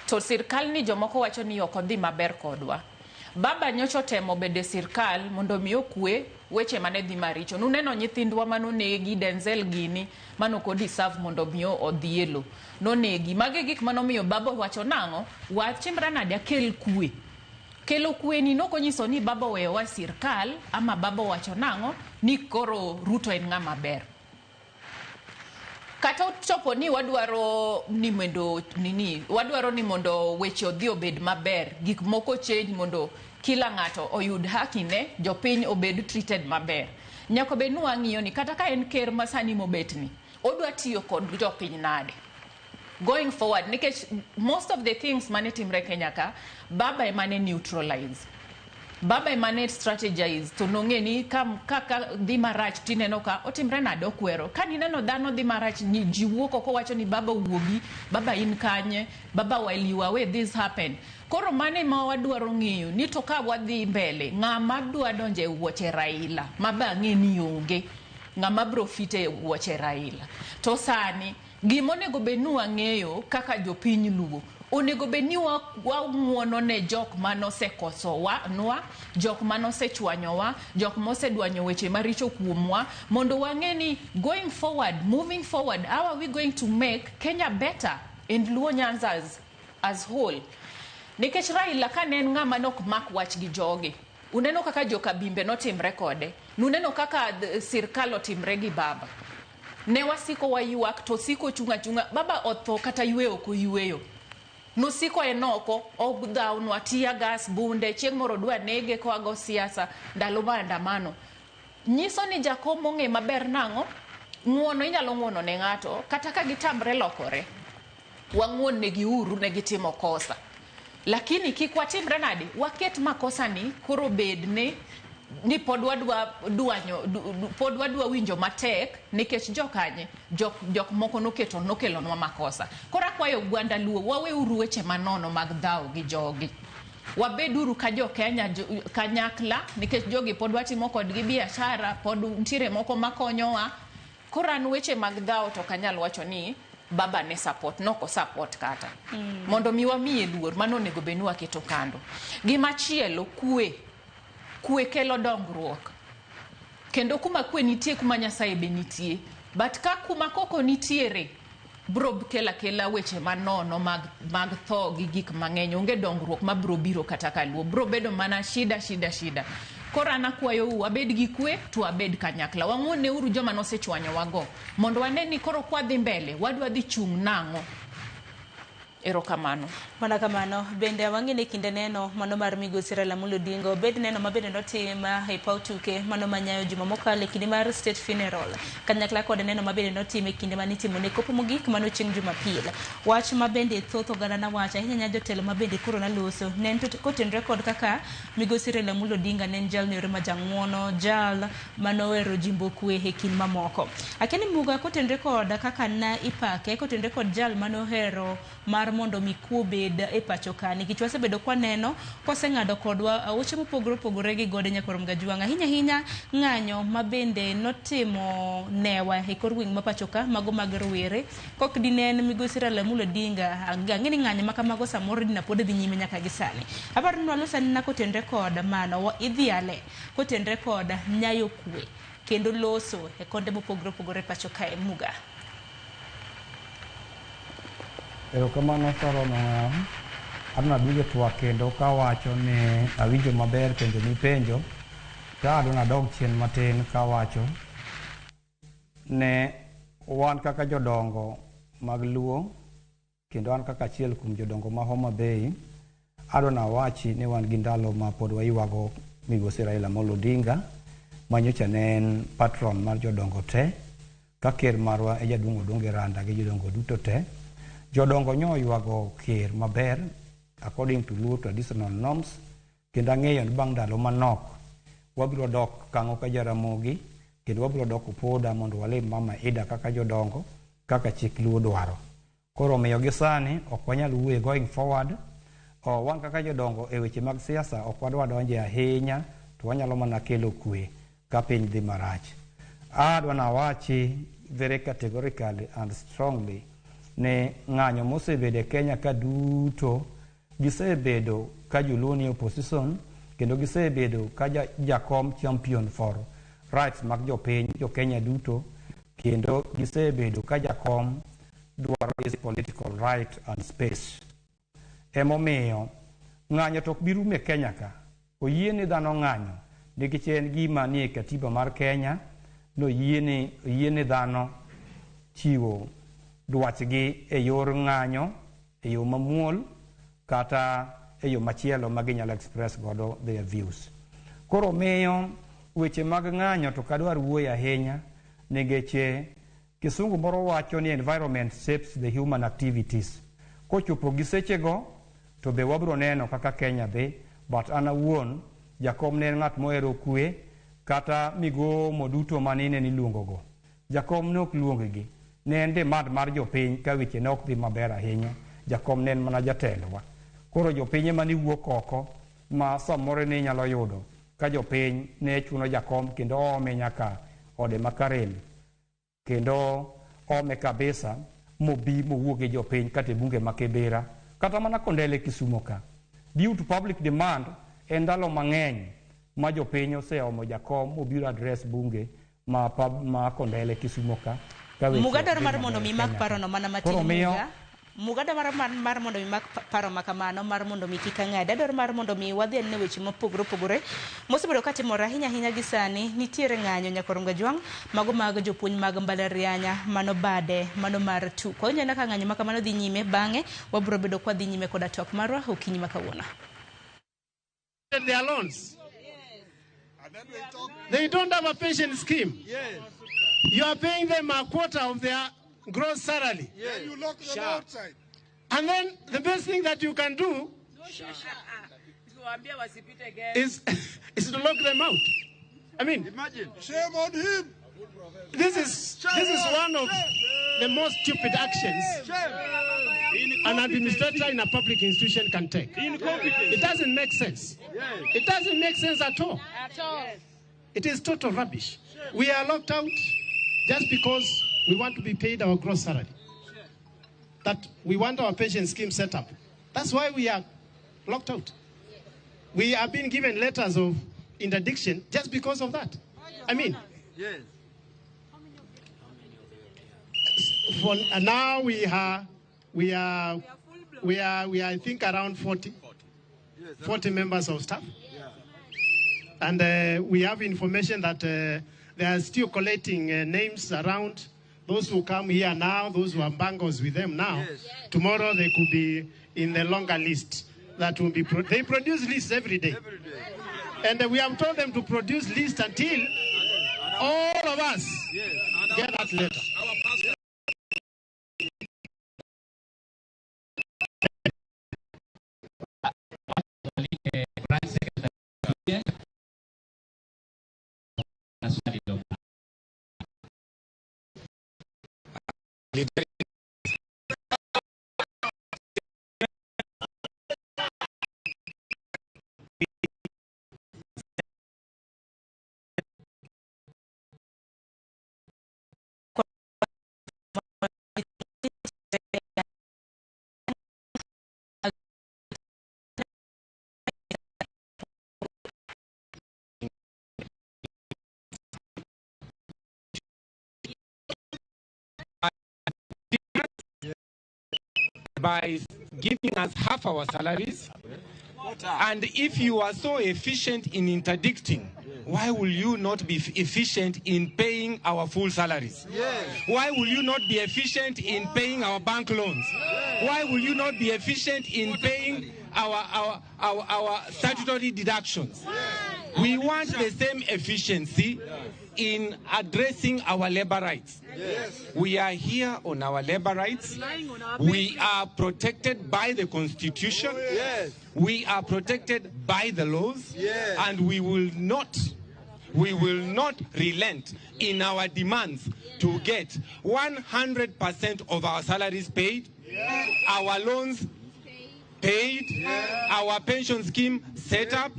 to sirkal ni jomoko wacho ni ok odhi maber kodwa. Baba nyocho temo bede sirkal mondo mi okwe weche mane dhi maricho. Nuneno nyithindwa manonegi Denzel Gini manoko deserve mondo mi odhielo nonegi. Mage gik manomiyo baba wacho nang'o, wachimra nade kel kwe. Kelo kwe ni nokonyiso ni baba weyo wa sirkal ama baba wacho nang'o ni koro Ruto en ng'ama ber. Kata chopo ni wadwaro ni mondo weche odhi obed maber, gik moko change mondo kila ng'ato oyud haki ne, jopiny obed treated maber. Nyako bed nuang'iyo ni kata ka en ker masani mobetni, odwa tiyo kod jopiny nade going forward, nikech most of the things mane timre Kenya ka, baba emane neutralize, baba emane strategize, to nong'e ni kaka dhi marach tineno ka otimre nade okwero. Ka nineno dhano dhi marach ni ji wuok oko wacho ni baba wuogi, baba in kanye, baba while you away this happened. Koro mane ma wadwaro ng'eyo ni to ka wadhi mbele, ng'ama dwa donje e wuoche Raila maba ng'e ni onge, ng'ama bro fite e wuoche Raila. To sani gimonego bed ni wang'eyo kaka jopiny luo, onego bed ni wang'uono ne jok manosekosowa, jok manosechwanyowa, jok mosedwanyo weche maricho kuomwa, mondo wang'e ni going forward, moving forward, how are we going to make Kenya better and Luo Nyanza as whole. Nikech Raila ka ne en ng'ama nok mak wach gi jogi, uneno kaka joka bimbe notimre kode, nuneno kaka sirkal otimre gi baba, ne wasiko wayuak to siko chunga, baba otho kata yweyo ok oyweyo, nusiko enoko ogdhawnwa tia gas bunde, chieng' moro dwa nege ko ago siasa ndalo maandamano. Nyiso ni jakom ong'e maber nang'o, ng'uono inyalo ng'uono ne ng'ato kata ka gitamre lokore, wang'uon negi uru ne gitimo kosa, lakini kik watimre nade waket makosa ni koro bed ni pod wadwa winjo matek, nikech jokanye jok moko nokelonwa makosa. Koro akwayo gwanda luo, wawe uru weche manono mag dhaw gi jogi, wabeduru ka jo Kenya kanyakla, nikech jogi pod watimo kodgi biashara, pod ntiere moko makonyowa. Koro an weche mag dhaw to kanyal wacho ni baba ne support, noko support kata mondo mi wamiye luor, mano onego bed ni waketo kando. Gimachielo, kwe kelo dongruok, kendo kuma kwe nitie kuma Nyasaye be nitie, but ka kuma koko nitiere bro kela weche manono mag tho gi gik mang'eny, onge dongruok ma bro biro kata kaluo, bro bedo mana shida. Koro anakwayo abed gi kwe to abed kanyakla. Wang'one uru joma nosechwanyo wago. Mondo waneni koro kwa dhi mbele, wadwa dhi chung' nang'o. Erokamano. Mana kamano, bende wang'ene kinde neno mano mar migosi Raila Amolo Odinga, bed neno mabende notima e paw tuke mano manyayo juma mokalo kinde mar state funeral. Kanyakla kod neno mabende notime kinde manitimo ne kopo mogik mano chieng' Jumapil. Wach mabende thoth oganda na wacha ahinya jotelo mabende koro naloso ne kotenre kod kaka migosi Raila Amolo Odinga ne jal ne ma jang'wono, jal manowero jimbo kwe e kind mamoko. Akeni muga kotenre kod kaka na ipake kotenre kod jal manohero mar mondo mikuo bed e pacho ka nikech wasebedo kwa neno koseng'ado kodwa aoche mopogore opogore gi gode Nyakorom Gajwang'. Ahinya ng'anyo mabende notimo newa e kor wing ma pacho ka mago mag rowere kok dinen migosi Raila Amolo Odinga ang'eni ng'anyo makamago samoro dina pod dhi nyime nyaka gi sani. Aparo ni walosa nina kotenre kod mano idhiale kotenre kod nyayo kwe kendo loso e konde mopogore opogore pacho ka e muga. Erokamano Sarono, adna duge twak kendo kawacho ni awinjo maber penjo mipenjo, to adona dog chien matin kawacho ne wan kaka jodongo mag Luo kendo an kaka achiel kuom jodongo ma Homa Bay, adona wachi ni wan gi ndalo ma pod waywago migosi Raila Amolo Odinga manyocha ne en patron mar jodongo te, ka ker marwa e jaduong' Odonge Randa gi jodongo duto te. Jodongo nyo ywago ker maber according to Luo traditional norms, kendo ang'eyo ni bang' ndalo manok wabiro dok kang'o ka Jaramogi kendo wabiro dok Opoda mondo walim Mama Ida kaka jodongo kaka chik Luo dwaro. Koro miyo gi sani ok wanyal wuoye going forward. Wan kaka jodongo e weche mag siasa ok wadwa donje ahinya, to wanyalo mana kelo kwe ka piny dhi marach. Adwa na wachi very categorically and strongly ne ng'anyo mosebedo e Kenya ka duto gisebedo ka joluo ni opposition kendo gisebedo ka jakom champion for rights mag jopiny jo Kenya duto kendo gisebedo ka jakom dwaro is political right and space. Emomiyo ng'anyo tok birum e Kenya ka oyiene dhano ng'anyo nikech en gima nie katiba mar Kenya no yiene dhano chiwo dwachgi e yor ng'anyo e yo mamuol kata e yo machielo ma ginyalo express godo their views. Koro miyo weche mag ng'anyo to kadwar wuoyo ahinya nikech kisungu moro wacho ni environment shapes the human activities. Kochopo gi sechego to be wabro neno kaka Kenya dhi, but an awuon jakom ne ng'at mohero kwe kata migomo duto manine niluongogo. Jakom nok luongegi ne en demand mar jopiny ka weche ne ok dhi maber ahinya. Jakom ne en mana jatelowa. Koro jopiny ema ne wuok oko ma samoro ne nyalo yudo ka jopiny ne chuno jakom kendo ome nyaka ode makarem kendo ome kabisa mobi mowuok gi jopiny kata e bunge ma Kibera kata mana Kondele Kisumo ka. Due to public demand en ndalo mang'eny ma jopiny oseomo jakom mobiro address bunge ma Kondele Kisumo ka. Mugadar mar mondo mi mak paro no mana matin muga. Mugadar mar mondo mi mak paro makamano mar mondo mi kika ng'ada dar mar mondo mi wadhi ne weche mopogore mosebedo ka timore ahinya gi sani. Nitiere ng'anyo Nyakorom Gajwang' mago mag jopuonj mag mbalarianya mano bade mano mar tuko nyana ka ng'anyo makamano dhi nyime bang'e wabro bedo kwa dhi nyime koda tok marwa okinyi makawuono. Their loans. They don't have a pension scheme. Yes. You are paying them a quarter of their gross salary. Yeah, you lock them outside. And then the best thing that you can do is to lock them out. I mean, imagine. Shame on him. This is one of the most stupid actions an administrator in a public institution can take. It doesn't make sense. It doesn't make sense at all. It is total rubbish. We are locked out just because we want to be paid our gross salary. That we want our pension scheme set up. That's why we are locked out. We have been given letters of interdiction just because of that. I mean, yes. For now we are I think around 40 members of staff. And we have information that they are still collecting names around. Those who come here now, those who are bangles with them now, tomorrow they could be in the longer list. That will be they produce lists every day. And we have told them to produce lists until all of us get that letter. By giving us half our salaries. And if you are so efficient in interdicting, why will you not be efficient in paying our full salaries? Why will you not be efficient in paying our bank loans? Why will you not be efficient in paying our statutory deductions? We want the same efficiency in addressing our labor rights. We are here on our labor rights. We are protected by the Constitution. We are protected by the laws. And we will not relent in our demands to get 100% of our salaries paid, our loans paid, our pension scheme set up,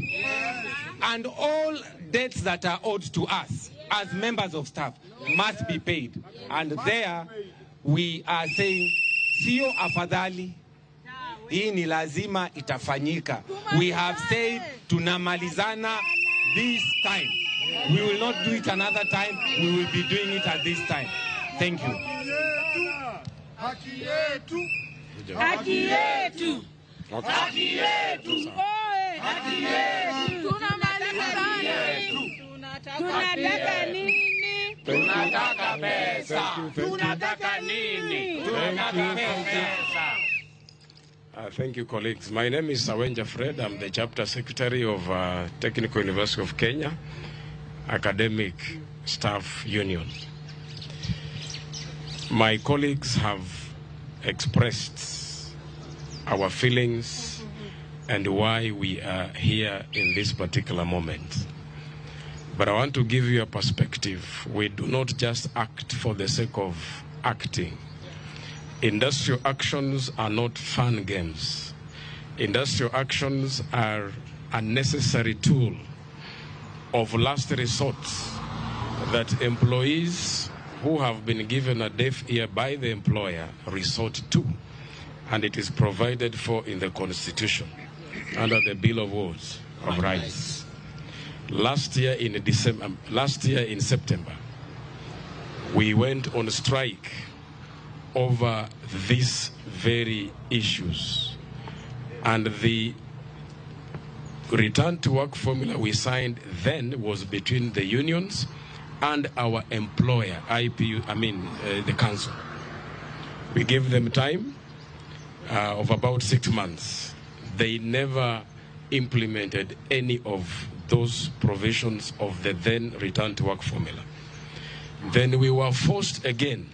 and all debts that are owed to us as members of staff must be paid. And there we are saying, sio afadhali, hii ni lazima itafanyika. We have said tunamalizana this time. We will not do it another time. We will be doing it at this time. Thank you. Haki yetu. Haki yetu. Haki yetu. Haki yetu. Tunataka nini? Tunataka pesa. Tunataka nini? Tunataka pesa. Thank you, colleagues. My name is Sawenja Fred. I'm the chapter secretary of Technical University of Kenya Academic Staff Union. My colleagues have expressed our feelings and why we are here in this particular moment. But I want to give you a perspective. We do not just act for the sake of acting. Industrial actions are not fun games. Industrial actions are a necessary tool of last resort that employees who have been given a deaf ear by the employer resort to. And it is provided for in the Constitution under the Bill of Rights. Last year in September, we went on strike over these very issues. And the return to work formula we signed then was between the unions and our employer, the council. We gave them time of about 6 months. They never implemented any of those provisions of the then return to work formula. Then we were forced again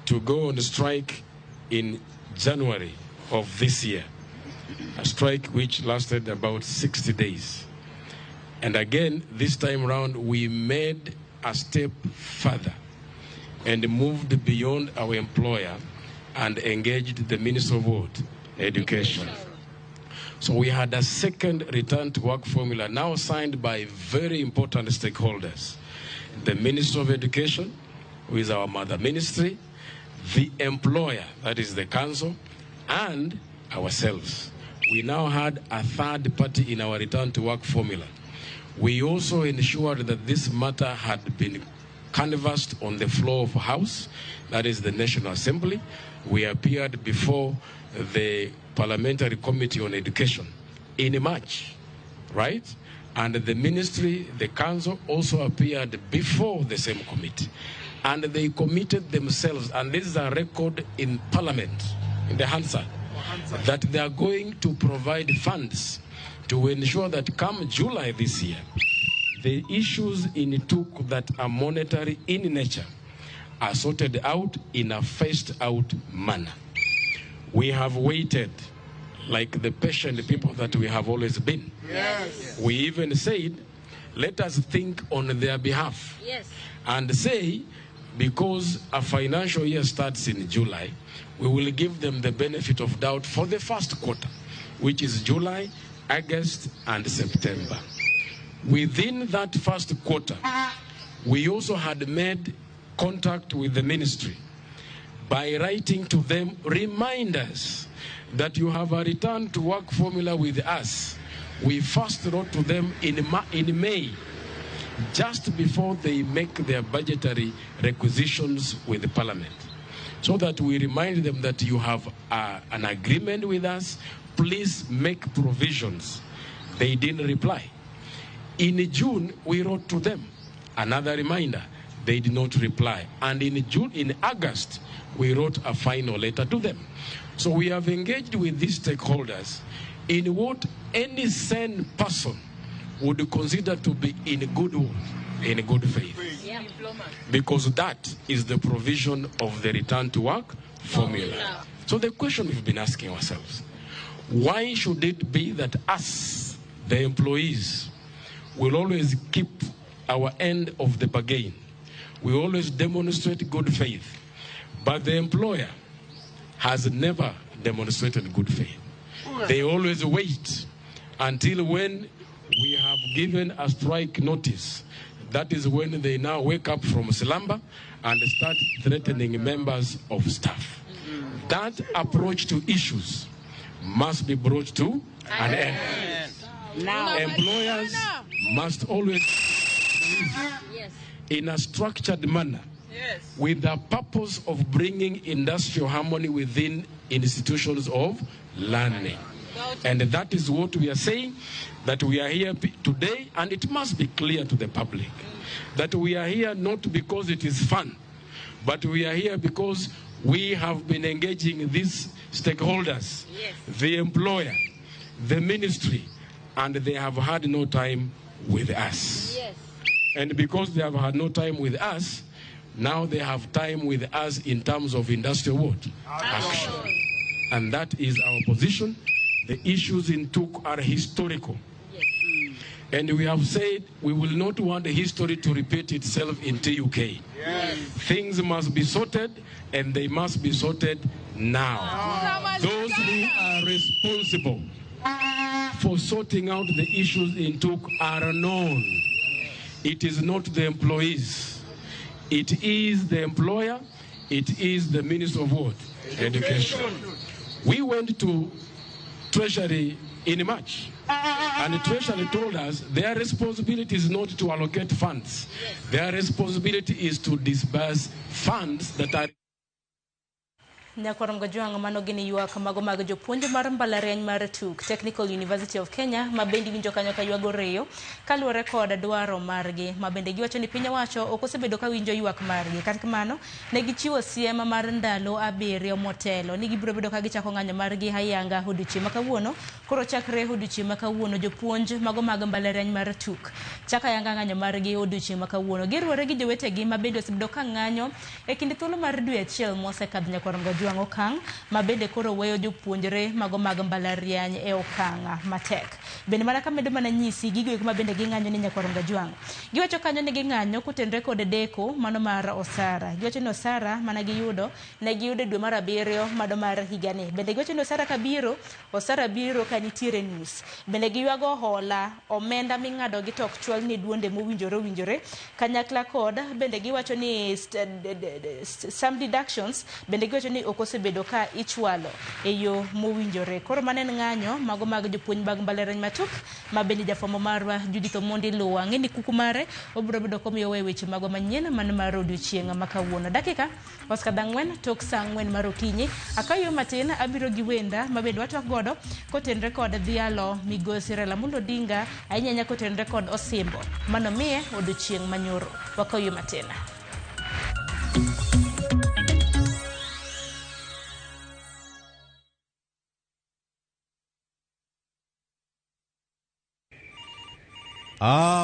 to go on strike in January of this year, a strike which lasted about 60 days. And again, this time around, we made a step further and moved beyond our employer and engaged the Minister of Education. So we had a second return to work formula now signed by very important stakeholders. The Minister of Education, who is our mother ministry, the employer, that is the council, and ourselves. We now had a third party in our return to work formula. We also ensured that this matter had been canvassed on the floor of House, that is the National Assembly. We appeared before the Parliamentary Committee on Education in March, right? And the ministry, the council also appeared before the same committee. And they committed themselves, and this is a record in Parliament, in the Hansard, that they are going to provide funds to ensure that come July this year, the issues in Tuk that are monetary in nature are sorted out in a phased-out manner. We have waited like the patient people that we have always been. Yes. We even said, let us think on their behalf. Yes. And say, because a financial year starts in July, we will give them the benefit of doubt for the first quarter, which is July, August, and September. Within that first quarter, we also had made contact with the ministry by writing to them reminders that you have a return to work formula with us. We first wrote to them in May, just before they make their budgetary requisitions with the Parliament, so that we remind them that you have an agreement with us, please make provisions. They didn't reply. In June, we wrote to them, another reminder. They did not reply. And in August, we wrote a final letter to them. So we have engaged with these stakeholders in what any sane person would consider to be in good faith. Yeah. Because that is the provision of the return to work formula. So the question we've been asking ourselves, why should it be that us, the employees, will always keep our end of the bargain? We always demonstrate good faith, but the employer has never demonstrated good faith. They always wait until when we have given a strike notice. That is when they now wake up from slumber and start threatening members of staff. That approach to issues must be brought to an end. Now, employers must always in a structured manner, with the purpose of bringing industrial harmony within institutions of learning. And that is what we are saying, that we are here today, and it must be clear to the public that we are here not because it is fun, but we are here because we have been engaging these stakeholders, the employer, the ministry, and they have had no time with us. And because they have had no time with us, now they have time with us in terms of industrial what? Action. And that is our position. The issues in Tuk are historical. And we have said we will not want history to repeat itself in TUK. Things must be sorted, and they must be sorted now. Those who are responsible for sorting out the issues in Tuk are known. It is not the employees. It is the employer. It is the Minister of what? Education. We went to Treasury in March, and the Treasury told us their responsibility is not to allocate funds. Their responsibility is to disburse funds that are Nyakwara Mgajwang mano gini yuak mago mag jopuonje mar mbalariany mar Tuk Technical University of Kenya mabendi winjo kanyo ka yuago reyo kaluwore kod dwaro margi mabende giwacho ni piny owacho ok osebedo ka winjo yuak margi. Kata kamano ne gichiwo siem mar ndalo 7 motelo ni gibiro bedo ka gichako ng'anyo margi hayanga odiochieng' ma kawuono. Koro chakre odiochieng' ma kawuono jopuonj mago mag mbalariany mar Tuk chaka yanga ng'anyo margi odiochieng' ma kawuono. Giruore gi jowetegi mabende osebedo ka ng'anyo e kinde thuolo mar dwe achiel mosekadho. Nyakwara Mgajwang okang' mabende koro weyo jopuonjre mago mag mbalariany e okang' matek. Bende mana kamedo mana nyisi gigo eko mabende ging'anyo ni Nyakwara Mgajwang. Giwacho kanyo ni ging'anyo kutenre kod deko mano mar osara. Giwacho ni osara mana giyudo ne giyudo dwe mar 7 mano mar higani. Bende giwacho ni osara kabiro, osara biro ka nitiere nus. Bende giywago hola omenda ming'ado gi tok chwal ni duonde mowinjore kanyakla kod bende giwacho ni some deductions bende giwacho ni okosebedo ka ichwalo e yo mowinjore. Koro manen ng'anyo mago mag jopuonj mag mbalariany matuk ma bende jafwambo marwa Judith Omondi luwa ng'eni kuku mare obiro bedo komiyo weche magwa manyien man mar odiochieng' ma kawuono. Dakika oskadha 4 tok saa 4 mar okinyi. Akayo matin abiro gi wenda mabende watwak godo kotenre kod dhialo migosi Raila Amolo Odinga ainyanya kotenre kod osimbo mano miye odiochieng' manyoro. Wakayo matin.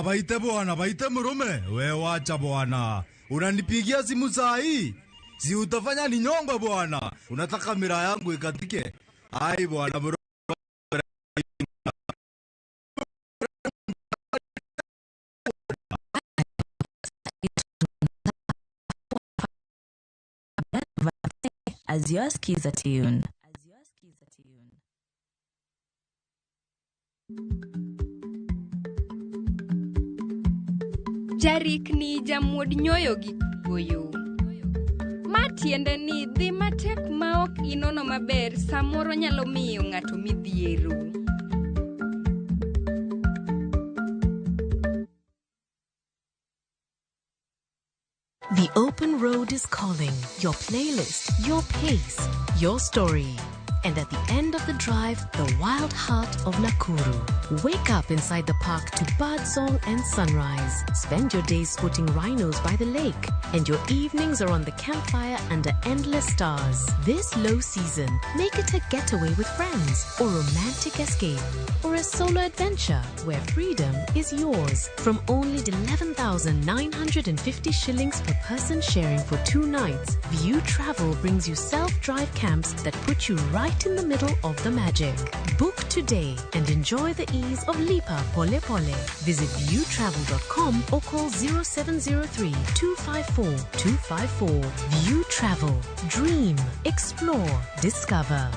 Baite bwana, baite murume. We wacha bwana. Unanipigia simu saa hii? Si utafanya ni nyongo bwana. Unataka mira yangu ikatike? Ai bwana murume. As your skiza tune. Jarik ni jamuod nyoyo gi goyo. Matiende ni dhi matek maok inono maber samoro nyalo miyo ng'ato midhiero. The open road is calling. Your playlist, your pace, your story. And at the end of the drive, the wild heart of Nakuru. Wake up inside the park to birdsong and sunrise. Spend your days spotting rhinos by the lake. And your evenings are on the campfire under endless stars. This low season, make it a getaway with friends, or romantic escape, or a solo adventure where freedom is yours. From only 11,950 shillings per person sharing for 2 nights, View Travel brings you self-drive camps that put you right in the middle of the magic. Book today and enjoy the ease of Lipa Pole Pole. Visit viewtravel.com or call 0703 254 254. View Travel. Dream. Explore. Discover.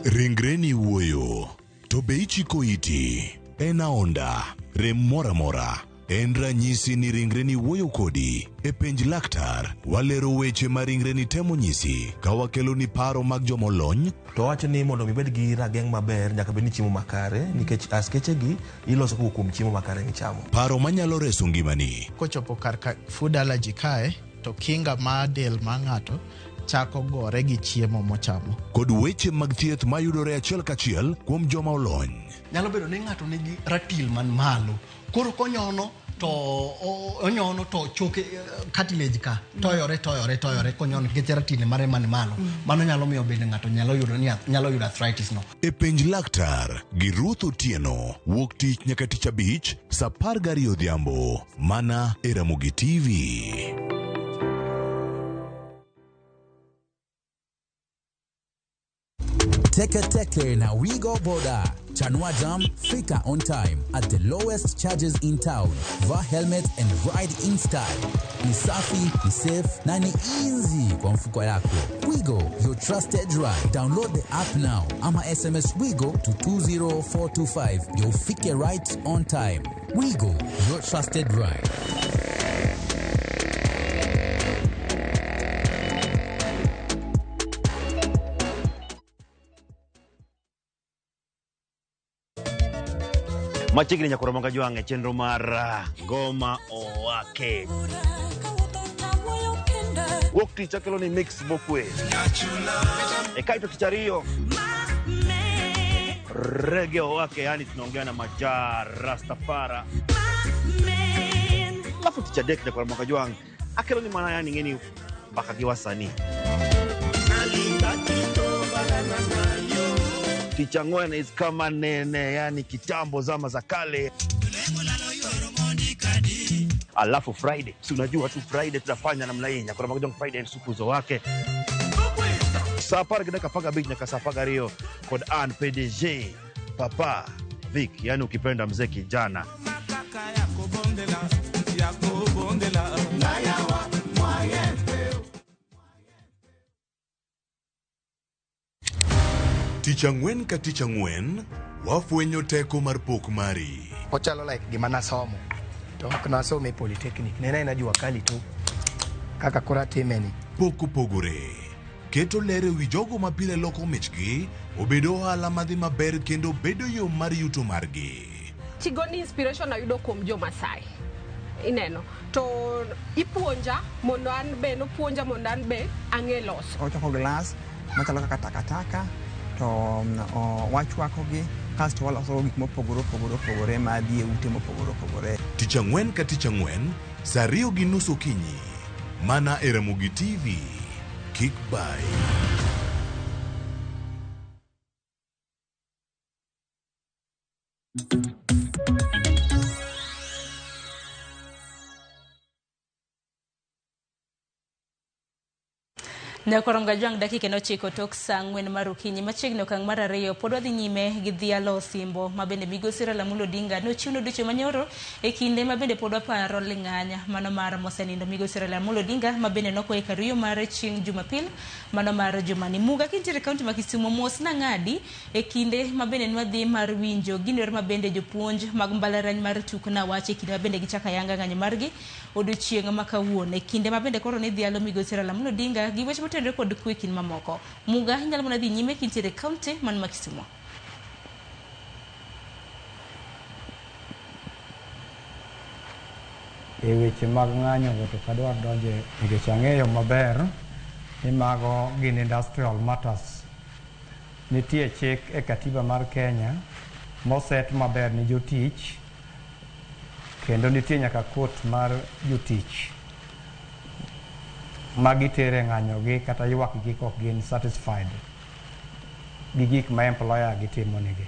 Ringreni wuoyo. To be ichiko iti. Enaonda. Rem mora mora. En ranyisi ni ringreni wuoyo kodi. E penj laktar, walero weche ma ringreni temo nyisi. Ka wakelo ni paro mag jomolony. To wacho ni mondo mibed gi rageng' maber nyaka bed ni chiemo makare nikech askeche gi iloso kuom chiemo makare michamo. Paro manyalo reso ngimani. Kochopo kar food allergy kae to kinga ma del ma ng'ato chako gore gi chiemo mochamo. Kod weche mag thieth mayudore achiel kachiel kuom joma olony. Nyalo bedo ni ng'ato nigi ratil man malo. Koro konyono to onyono to choke cartilage ka toyore konyono nikech ratil mare man malo. Mano nyalo miyo bende ng'ato nyalo yudo arthritis no. E penj laktar gi Ruth Otieno wuok tich nyaka tich abich saa 12 odhiambo mana e Ramogi TV. Teke na Wigo Boda. Chanua Jam, fika on time at the lowest charges in town. Va helmet and ride in style. Ni safi, ni safe, na ni easy kwa mfuko yako. Wigo, your trusted ride. Download the app now. Ama SMS Wigo to 20425. You'll fike right on time. Wigo, your trusted ride. Machigni nyakoro manga juange chenro mar ngoma owake. Wuok tich akelo ni mix bokwe. E kaito tichario. Reggae owake, yani tunaongea na Majar Rastafara. Alafu tichadek nyakoro manga juange akelo ni mana yani ngeni baka giwasani. Tichangwena is kama nene, yani kitambo zama za kale. Alafu Friday, si unajua tu Friday tutafanya namna hii. Nyakora magajong Friday supu zo wake. Sapar kidaka faga big nyaka safaga rio. Kod Ann PDG Papa Vic, yani ukipenda mzee kijana. Ticha ng'wen ka ticha ng'wen, wafwenyo teko mar pok mari. Ochalo like gima nasomo. to ok nasome polytechnic, nena ina jua kali tu kaka kora timeni. Pok opogore keto lere wi jogo ma pile loko michgi obedo ohala madhi maber kendo bedo yo mar yuto margi. Tigoni inspiration ayudo kuom jo Masai. Ineno to ipuonja mondo an be no puonja mondo an be ang'e loso. Ochoko glass machalo kaka takataka to wachwakogi kasto waloso gik mopogore madhi e ute mopogore. Tich Ang'wen ka Tich Ang'wen saa 2:30 okinyi mana e Ramogi TV. Kik bai. Nyakoronga jwang dakika nochiko tok saa 4 mar okinyi machiegni okang' mar 2 pod wadhi nyime gi dhialo Osimbo mabende migosi Raila Amolo Odinga nochiwno duche manyoro e kinde mabende pod waparo ling'anya mano mar mosenindo migosi Raila Amolo Odinga mabende nokoe kariyo mar chieng' Jumapil mano mar jumani. Muga kintiere kaunti ma Kisumu mos nang'adi e kinde mabende nwadhi mar winjo ginore mabende jopuonj mag mbalariany mar Tukna wache kinde mabende gichaka yanga ng'anyo margi odiochieng' makawuono e kinde mabende koro ni dhialo migosi Raila Amolo Odinga gi weche tenre kod kwekin mamoko. Muga hinyalo mona dhi nyime kintiere kaunti man ma Kisumu. E weche mag ng'anyo go to kadwar donje nikech ang'eyo maber ni mago gin industrial matters. Nitie chik e katiba mar Kenya moset maber ni jotich kendo nitie nyaka court mar jotich magitere ng'anyogi kata ywakgi kok gin satisfied gi gik ma employer gitimo nigi.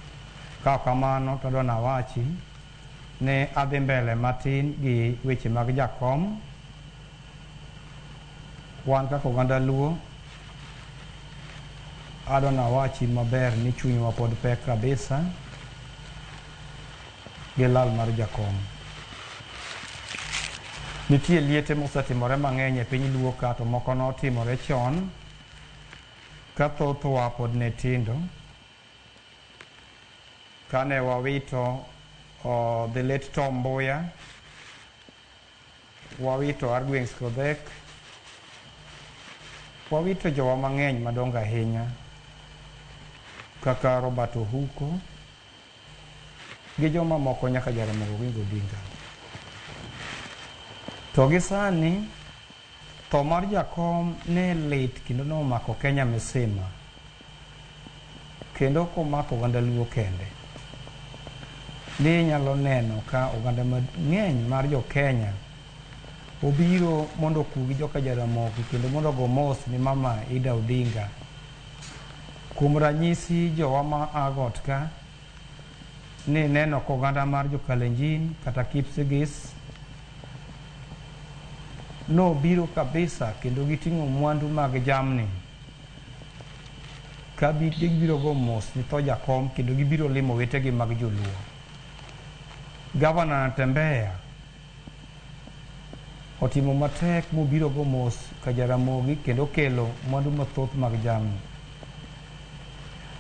Ka kamano to dona wachi ne adhi mbele matin gi weche mag jakom. Wan kaka oganda Luo adona wachi maber ni chunywa pod pek kabisa gi lal mar jakom. Nitie liete mosetimore mang'eny e piny Luo ka to moko notimore chon ka thothwa pod ne tindo kane wawito the late Tom Mboya, wawito Argueng Skodhek, wawito jowa mang'eny madongo ahinya kaka Robert Ohuko gi joma moko nyaka Jaramogi Oginga Odinga. To gi sani tho mar jakom ne lit kendo nomako Kenya misima kendo komako oganda Luo kende. Ni nyalo neno ka oganda mang'eny mar jo Kenya obiro mondo kugi joka Jaramogi kendo mondo go mos ni mama Ida Odinga. Kuom ranyisi jowa ma agot ka ni neno koganda mar jo Kalenjin kata Kipsigis no biro kabisa kendo giting'o mwandu mag jamni ka gibiro go mos ni tho jakom kendo gibiro limo wetegi mag joluo. Gavana Natembeya otimo matek mobiro go mos ka Jaramogi kendo kelo mwandu mathoth mag jamni.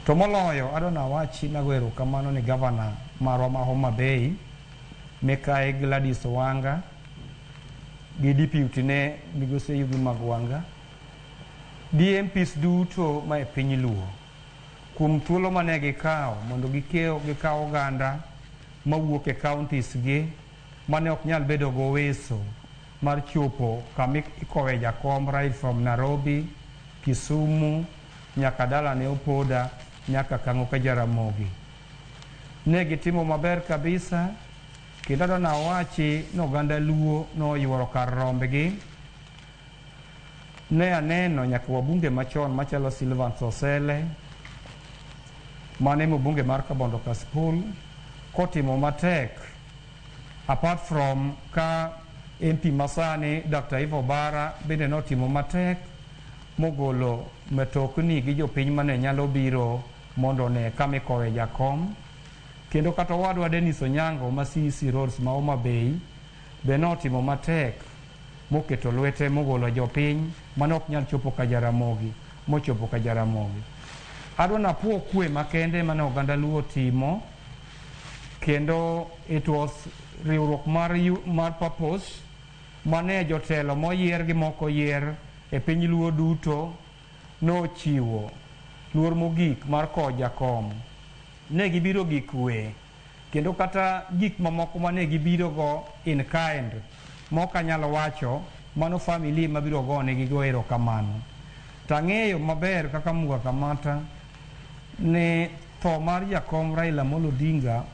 To moloyo adona wachi nagwero kamano ni gavana marwa ma Homa Bay Mikae Gladys Wanga gi deputy ne migosi Yugi Magwanga DMPs duto ma e piny Luo kuom thuolo mane gikawo mondo gikaw oganda mawuok e counties gi mane ok nyal bedo go weso mar chopo kama ikowe jakom right from Nairobi, Kisumu nyaka dala ne Opoda nyaka Kang'o ka Jaramogi. Ne gitimo maber kabisa kendo adona wachi no oganda Luo no yuoro kar rombegi. Ne aneno nyaka wabunge machon machalo Silvans Osele mane mbunge mar Kabondo Kasipul kotimo matek apart from ka MP masani Dr. Ivo Bara bende notimo matek mogolo metokni gi jopiny mane nyalo biro mondo ne kama ikowe jakom. Kendo kata wadwa Dennis Onyango ma CC Roads ma Homa Bay be notimo matek moketo lwete mogolo jopiny mane ok nyal chopo ka Jaramogi mochopo ka Jaramogi. Adwana puo kwe makende mane oganda Luo timo kendo it was riwruok mar Purpose mane jotelo moyier gi moko yier e piny Luo duto nochiwo luor mogik mar kowo jakom. Ne gibiro gi kwe kendo kata gik mamoko mane gibiro go in kind mok anyalo wacho mano family mabiro gone gi goero kamano. Tang'eyo maber kaka Muga Kamata ne tho mar jakom Raila Amolo Odinga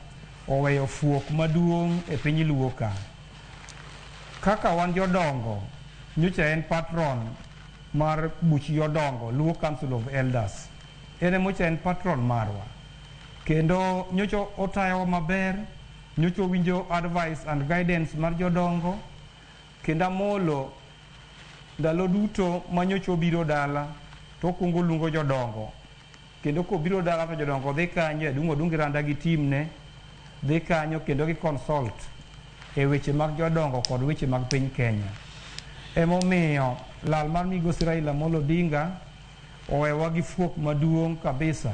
oweyo fuok maduong' e piny Luo ka. Kaka wan jodongo, nyocha en patron mar buch jodongo, Luo Council of Elders. En mocha en patron marwa. Kendo nyocha otayo maber, nyocha winjo advice and guidance mar jodongo, kendo Amolo ndalo duto ma nyocha obiro dala to okungo luongo jodongo. Kendo kobiro dala to jodongo dhi kanyo odung randa gi timne, dhi kanyo kendo gi consult e weche mag jodongo kod weche mag piny Kenya. Emomiyo lal mar migosi Raila Amolo Odinga owewa gi fuok maduong' kabisa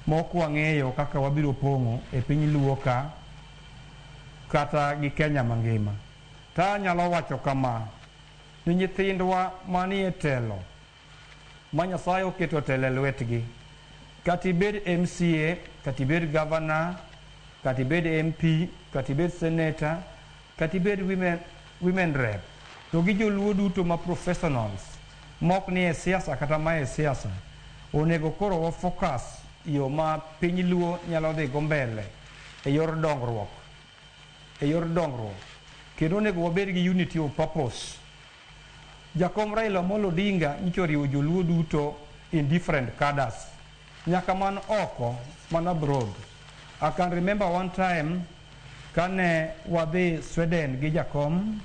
mok wang'eyo kaka wabiro pong'o e piny Luo ka kata gi Kenya mangima. Ta nyalo wacho kama ni nyithindwa manie telo ma Nyasaye oketo telo e lwetgi, kati bed MCA, kati bed governor, kati bed MP, kati bed senator, kati bed women rep, to gi joluo duto ma professionals mok ni e siasa kata ma e siasa, onego koro wa focus yo ma piny Luo nyalo dhi go mbele e yor dongruok, kendo onego wabed gi unity of purpose. Jakom Raila Amolo Odinga nyicho riwo joluo duto in different cadres, nyaka man oko, man abroad. I can remember one time kane wadhi Sweden gi jakom,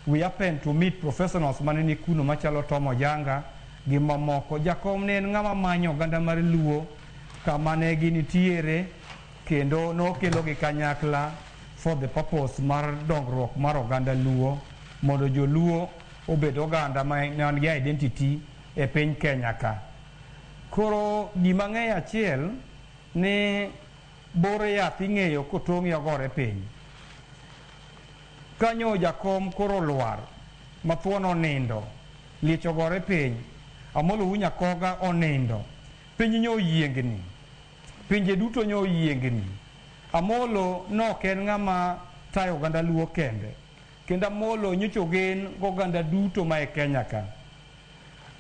we happened to meet professionals maneni kuno machalo Tom Ojanga gi mamoko. Jakom ne en ng'ama manyo oganda mar Luo kama ne ginitiere kendo nokelo gi kanyakla for the purpose mar dongruok mar oganda Luo, mondo joluo obed oganda man gi identity e piny Kenya ka. Koro gima ng'eyo achiel ni bore yath ing'eyo kotong'i ogore piny. Kanyo jakom koro lwar, mathuon onindo, liech ogore piny, Amolo Unyakoga onindo, piny nyo yiengni, pinje duto nyo yiengni. Amolo nok en ng'ama tayo oganda Luo kende, kendo Amolo nyocho gen goganda duto ma e Kenya ka.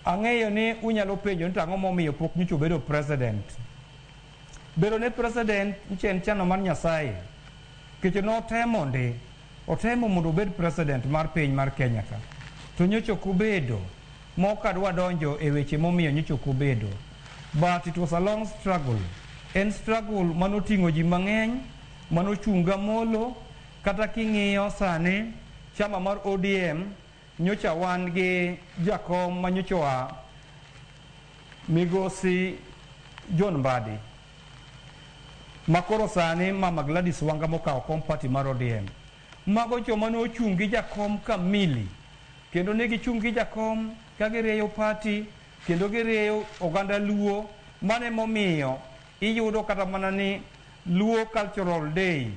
Ang'eyo ni unyalo penjo ni ang'o momiyo pok nyocho bedo president. Bedo ne president nche en chano mar Nyasaye, kecho otemo mondo obed president mar piny mar Kenya ka, to nyocho kubedo, mokadwa donjo e weche momiyo nyocho kubedo. But it was a long struggle. En struggle manoting'o ji mang'eny, manochunga Amolo, kata king'iyo sani chama mar ODM nyocha wan gi jakom ma nyocha wa migosi John Mbadi, makoro sani Mama Gladys Wanga mokawo kom party mar ODM. Mago joma ne ochung' gi jakom kamili, kendo ne gichung' gi jakom ka girieyo party, kendo girieyo oganda Luo, mane momiyo iyudo kata mana ni Luo Cultural Day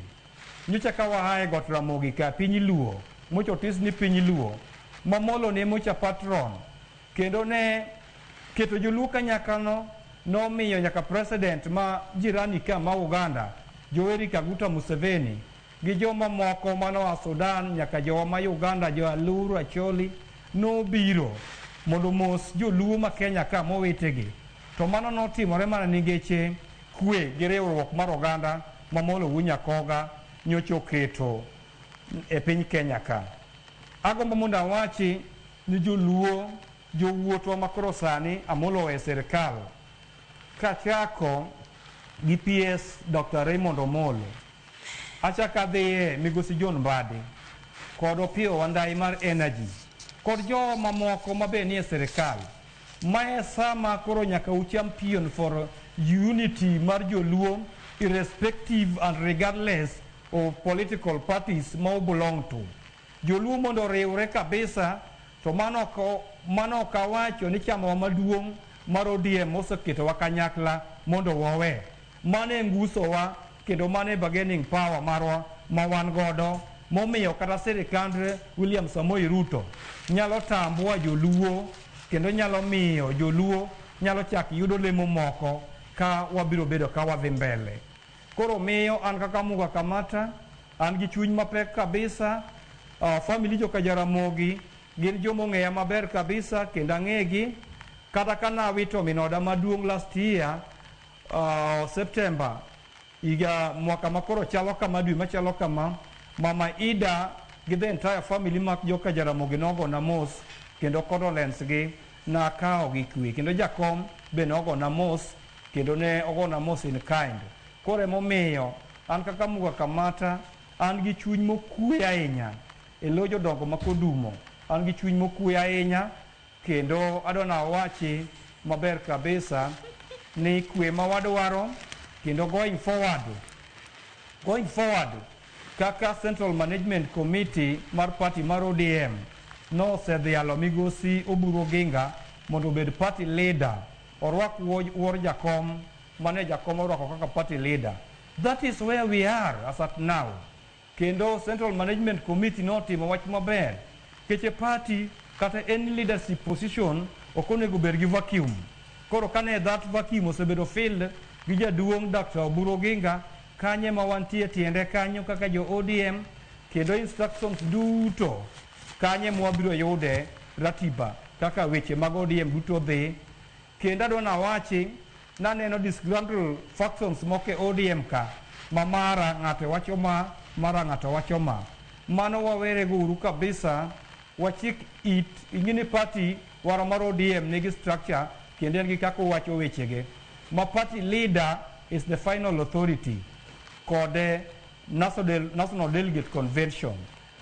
nyocha ka wahae got Ramogi ka piny Luo, mocho tis ni piny Luo, Mamolo ne mocha patron, kendo ne keto joluo kanyakano, nomiyo nyaka president ma jirani ka ma Uganda, Yoweri Kaguta Museveni, gi joma moko manoa Sudan nyaka jowa ma Uganda, jo Aluru Acholi, nobiro mondo mos joluo ma Kenya ka mowetegi. To mano notimore mana ningeche kwe gi riwruok mar oganda ma Amolo Unyakoga nyocha oketo e piny Kenya ka. Agombo mondo awachi ni joluo, jowuotwa makoro sani Amolo e sirkal, kachako gi PS Dr. Raymond Omolo, achaka dhiye migosi John Mbadi, kod Opiyo Wandayi mar Energy, kod jo mamoko mabe nie sirkal. Mae sama koro nyaka champion for unity mar joluo, irrespective and regardless of political parties ma belong to. Joluo mondo riwre kabisa, to mano kawacho ni chama maduong' mar ODM oseketo wa kanyakla mondo wawe. Mane nguso wa, kendo mane bargaining power marwa ma wan godo momiyo kata sirikand William Samoei Ruto nyalo tambua joluo kendo nyalo miyo joluo nyalo chak yudo lemo moko ka wabiro bedo ka wadhi mbele. Koro miyo an kaka Muga Kamata an gi chuny mapek kabisa. Family joka Jaramogi gin jomong'eya maber kabisa kendo ang'egi kata kana wito minoda maduong' last year September iga mwaka makoro chalo kama dwe machalo kama Mama Ida gi the entire family mak joka Jaramogi nogo na mos kendo condolence gi na kao gi kwe kendo jakom be nogo na mos kendo ne ogo na mos in kind. Kore momiyo an kaka Muga Kamata an gi chuny mokwe ahinya e lo jodongo makodumo. An gi chuny mokwe ahinya kendo adona wachi maber kabisa ni kwe ma wadwaro kendo going forward kaka Central Management Committee mar party mar ODM no sedhialo migosi Oburu Oginga mondo obed party leader orwak wuor jakom mane jakom orwako kaka party leader. That is where we are as at now. Kendo Central Management Committee notimo wach maber keche party kata any leadership position okonego bed gi vacuum. Koro kane that vacuum osebedo filled gi jaduong' Dr. Oburu Oginga kanye ma wantie tiende kanyo kaka jo ODM kendo instructions duto kanye mwabiro yude ratiba kaka weche mag ODM duto dhi. Kendo adona wachi naneno disgruntled factions moke ODM ka mamara ng'ate wacho mara ng'ato wacho ma. Mano wawere guru kabisa wachik it ingini party wara mar ODM nigi structure kendo en gi kako wacho wechege. Ma party leader is the final authority kode National Delegate Convention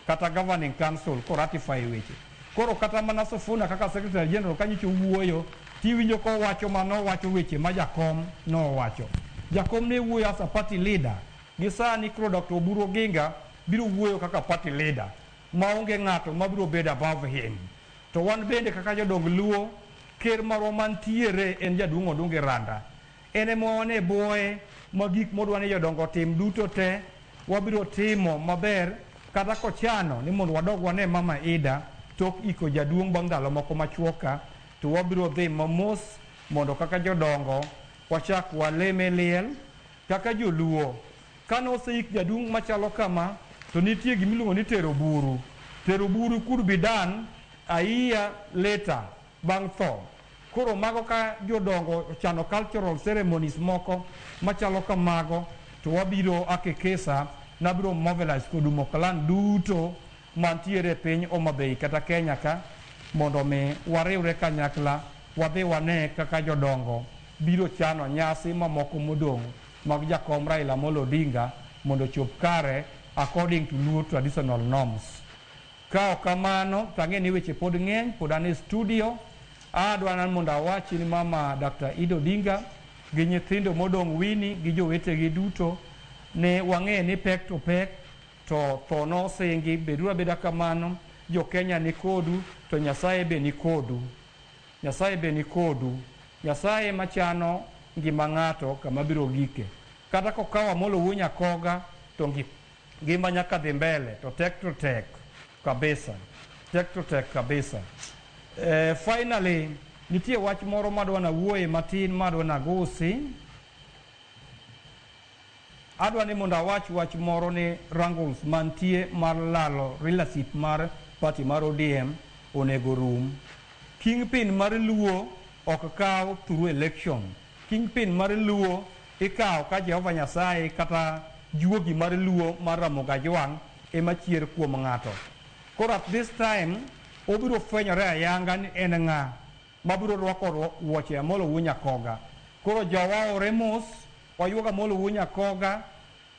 kata Governing Council ko ratify weche. Koro kata mana Sifuna kaka Secretary General kanyicho wuoyo tiwinjo ko wacho mano wacho weche ma jakom no wacho. Jakom ne wuoyo as a party leader. Gisani kro Dr. Oburu Oginga biro wuoyo kaka party leader. Maonge ng'ato mabiro bedo above him. To wan bende kaka jodong luo ker marwa mantiere en jaduong' Odunge Randa. Ene mwane boye magik modwane jodongo tim duto te wabiro timo maber kata kochano ni mondo wadog wane Mama Ida tok iko jaduong' bang' ndalo moko machuoka to wabiro dhi mamos mondo kaka jodongo wachak waleme liel kaka joluo. Kano oseik jaduong' machalo kama to nitie gimiluongo ni tero buru. Tero buru could be done a year later bang' tho. Koro mago ka jodongo chano cultural ceremonies moko machalo kamago to wabiro akekesa nabiro mobilize kodumo kalan duto mantiere piny Homabay kata Kenya ka mondo me wariwre kanyakla wadhi wane kaka jodongo biro chano nyasi mamoko modong' mag jakom Raila Amolo Odinga mondo chop kare according to Luo traditional norms. Kao kamano tang'e ni weche pod ng'eny pod ane studio adwana mondo awachi ni Mama Dr. Ida Odinga gi nyithindo modong' Winnie gi jowetegi duto ne wang'e ni pek to pek to tho nosingi beduru abeda kamano jo Kenya ni kodu to Nyasaye be ni kodu. Nyasaye be ni kodu. Nyasaye machano ngima ng'ato kama biro gike. Kata kokawa Amolo Wuo Nyakoga to ngima nyaka dhi mbele to tek kabisa. Tek to tek kabisa. Finally nitie wach moro madwana wuoye matin madwana gusi. Adwa ni mondo awach wach moro ni wrangles mantie mar lalo leadership mar party mar ODM onego rum. Kingpin mar Luo ok kaw through election. Kingpin mar Luo ikaw ka Jehova Nyasaye kata juogi mar Luo mar Ramogi Ajwang' ema chier kuom ng'ato. Koro at this time obiro fwenyore ayanga ni en ng'a mabiro rwako wuoche Amolo Wuo Nyakoga. Koro jowa ore mos wayuoga Amolo Wuo Nyakoga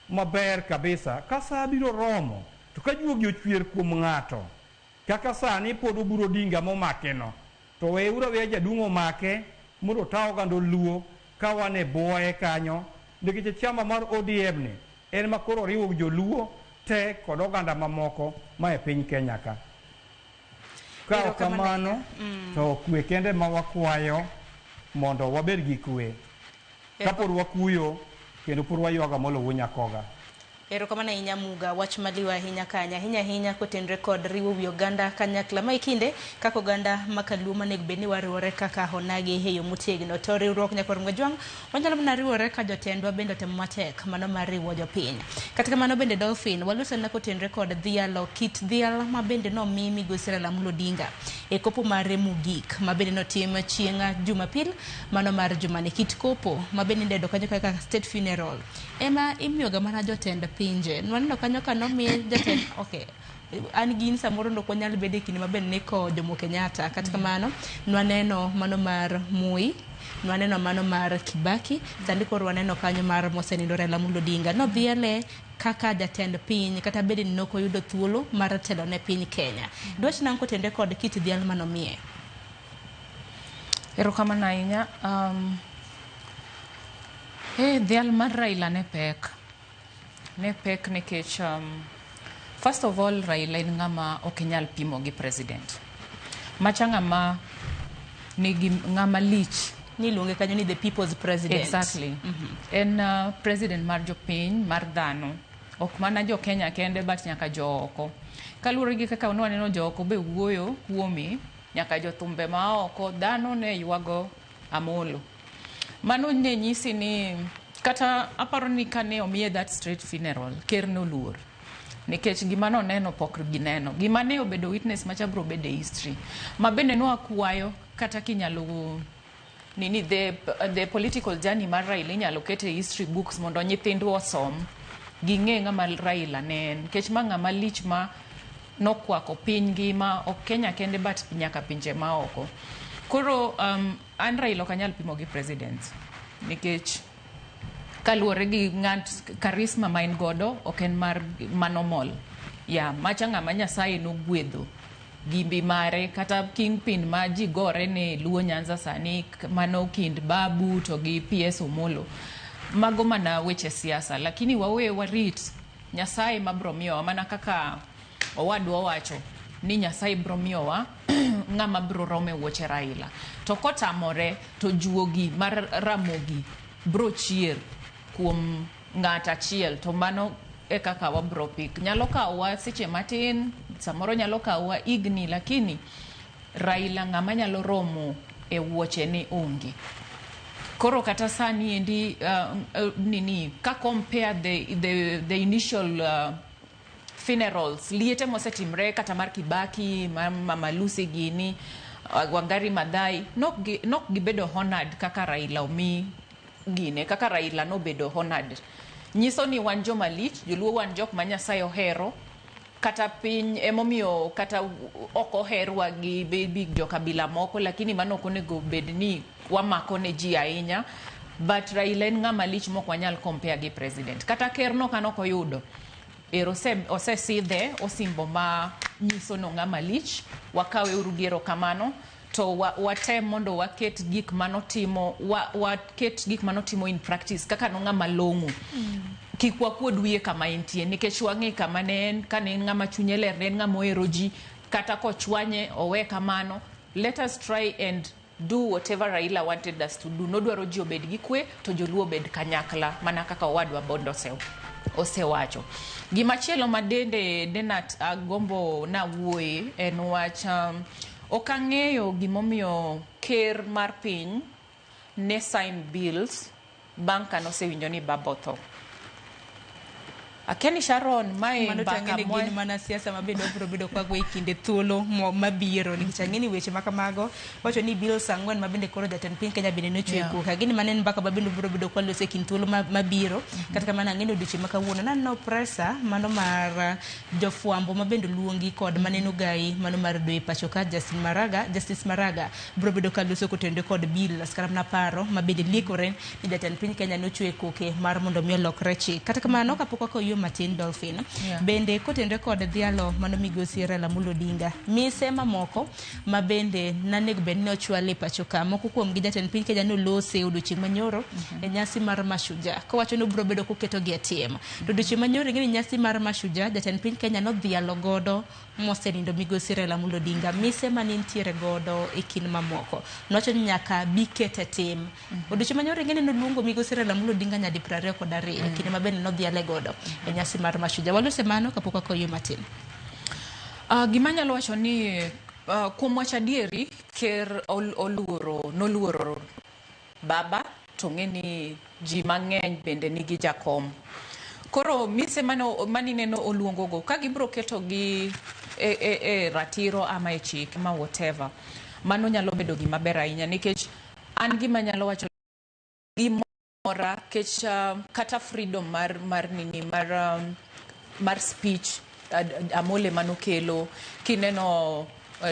maber kabisa. Ka sa biro romo to ka juogi ochwier kuom ng'ato kaka sani pod Oburu Odinga momake no to weuru we jaduong' omake mondo ta oganda Luo ka wane boye kanyo nikech chama mar ODM ni en makoro riwo joluo te kod oganda mamoko ma e piny Kenya ka. Ka kamano to kwe kende ma wakwayo mondo wabed gi kwe. Kapod wakuyo kendo pod waywaga Amolo Wuo Nyakoga. Erokamano ahinya Muga, wach maliwa ahinya kanya ahinya kotenre kod riwo wi oganda kanyakla ma ikinde kaka oganda makaluo manego bed ni wariwore kaka onagi e yo motegno to riwruok Nyakwarum Gajwang' wanyalo mana riwore ka jotendwa bende otemo matek mano mar riwo jopiny. Kata kamano bende Dolphin walusana kotenre kod dhialo kit dhial ma bende nomi migosi Raila Amolo Odinga e kopo mare mogik ma bende notim chieng' Jumapil mano mar jumani. Kit kopo ma bende ndedo kanyo kaka state funeral ema imiyoga mana jotend pinje nwanno kanyo kanomiye jatend okay an gin samoro no konyal bede kini maber neko Jomo Kenyatta kata kamano nwaneno mano mar Moi nwaneno mano mar Kibaki sandi koro waneno kanyo mar mosenindo Raila Amolo Odinga no dhiale kaka jatend piny kata bede ni noko yudo thuolo mar telo ne piny Kenya. Dwach nan kotende kod kit dhial manomiye. Erokamano ahinya dhial mar Raila ne pek nikech first of all Raila en ng'ama ok nyal pimo gi president macha ng'ama nigi ng'ama lich ni luonge kanyo ni the people's president. Exactly. En president mar jopiny mar dhano ok mana jo Kenya kende but nyaka jo oko kaluwore gi kaka waneno jo oko be wuoyo kuomi nyaka jo thumbe ma oko dhano ne ywago Amolo. Mano ne nyisi ni kata aparo ni kane omiye that straight funeral ker no luor nikech gima no neno pok gineno gima ne obedo witness macha bro bede history ma bende no akwayo kata kinyalo nini the political journey mar Raila inyalo kete history books mondo nyithindwa osom ging'e ng'ama Raila ne en nikech ma ng'ama lich ma nokwako piny ngima ok Kenya kende but nyaka pinje ma oko. Koro an Raila ok anyal pimo gi president nikech kaluwore gi ng'at karisma ma en godo ok en mar manomol macha ng'ama Nyasaye nogwedho gimbi mare kata kingpin ma ji gore ne Luo Nyanza sani mano kind Babu to gi PS Omolo mago mana weche siasa lakini wawe warit Nyasaye mabro miyowa mana kaka owadwa wacho ni Nyasaye bro miyowa ng'ama bro rome wuoche Raila to kotamore to juogi mar Ramogi bro chier kuom ng'at achiel to mano e kaka wabro pik nyalo kawa seche matin samoro nyalo kawa igni lakini Raila ng'ama nyalo romo e wuoche ni onge. Koro kata sani endi nini ka compare the initial funerals liete mosetimre kata mar Kibaki Mama Lucy gini Wangari Maathai nok gibedo honored kaka Raila omi gine kaka Raila no bedo honored nyiso ni wan joma lich joluo wan jok ma Nyasaye ohero kata piny emomiyo kata oko herwa gi big jo kabila moko lakini mano ok onego bed ni wamako ne ji ahinya but Raila en ng'ama lich mok wanyal compare gi president kata ker no kanok oyudo osesidhe osimbo ma nyiso no ng'ama lich wakawe urugero kamano to watem mondo waket gik manotimo waket gik manotimo in practice kaka no ng'ama long'o kik wakuod wiye kama entie nikech wang'e kama ne en kane en ng'ama chunye ler ne en ng'ama ohero ji kata kochwanye owe kamano. Let us try and do whatever Raila wanted us to do. Nodwaro ji obed gi kwe to joluo obed kanyakla mana kaka owadwa bondo osewacho. Gimachielo madende denat agombo na wuoye en wach ok ang'eyo gimomiyo ker mar piny ne sign bills bang' kano sewinjo ni baba otho. Akeni Sharon mae mbaka gin mana siasa mabedo bro bedo kwa gwe kinde thuolo mabiro nikech ang'eni weche makamago wacho ni bills ang'wen mabende koro jatend piny Kenya bende nochweko kagini manen mbaka mabende bro bedo kwa lose kind thuolo mabiro kata kamano ang'eni odiochieng' makawuono naneno presa mano mar jofwambo mabende luongi kod maneno gai mano mar dwe pacho ka Justice Maraga bro bedo ka loso kotende kod bills kata na paro mabende liekore ni jatend piny Kenya nochweko ke mar mondo mi olokre chik kata kamano kapok akoyo matin Dolphin bende kotende kod dhialo mano migosi Raila Amolo Odinga mise mamoko mabende nanego bed ni ochwale pacho ka moko kuom gi jatend piny Kenya no lose odiochieng' manyoro e nyasi mar Mashujaa kowacho no bro bedo koketo gi atim to odiochieng' manyoro ng'eni nyasi mar Mashujaa jatend piny Kenya no dhialo godo mosenindo migosi Raila Amolo Odinga mise manintiere godo e kin mamoko nowacho ni nyaka bikete tim odiochieng' manyoro ng'eni no luongo migosi Raila Amolo Odinga nyadi 22 kinde mabende no dhiale godo e nyasi mar Mashujaa. Walose mano kapok wakoyo matin. Gima nyalo wacho ni kuom wacho adieri ker noluoro baba to ng'eni ji mang'eny bende nigi jakom. Koro mise mani neno oluongo go ka gibro keto gi e ratiro ama e chik ma whatever, mano nyalo bedo gima ber ahinya nikech an gima nyalo wacho gimora kech kata freedom mar speech amole manokelo kineno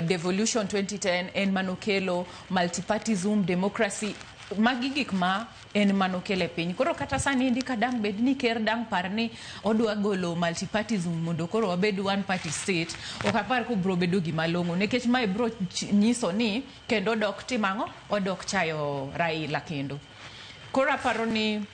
devolution 2010 en manokelo multipartyism democracy magi gik ma en manokele piny. Koro kata sani indi kadang bed ni ker dang par ni odwa golo multipartyism mondo koro wabed one party state, ok apar ko bro bedo gima long'o nikech mae bro nyiso ni kendo odok timango odok chayo Raila kendo. Koro aparo ni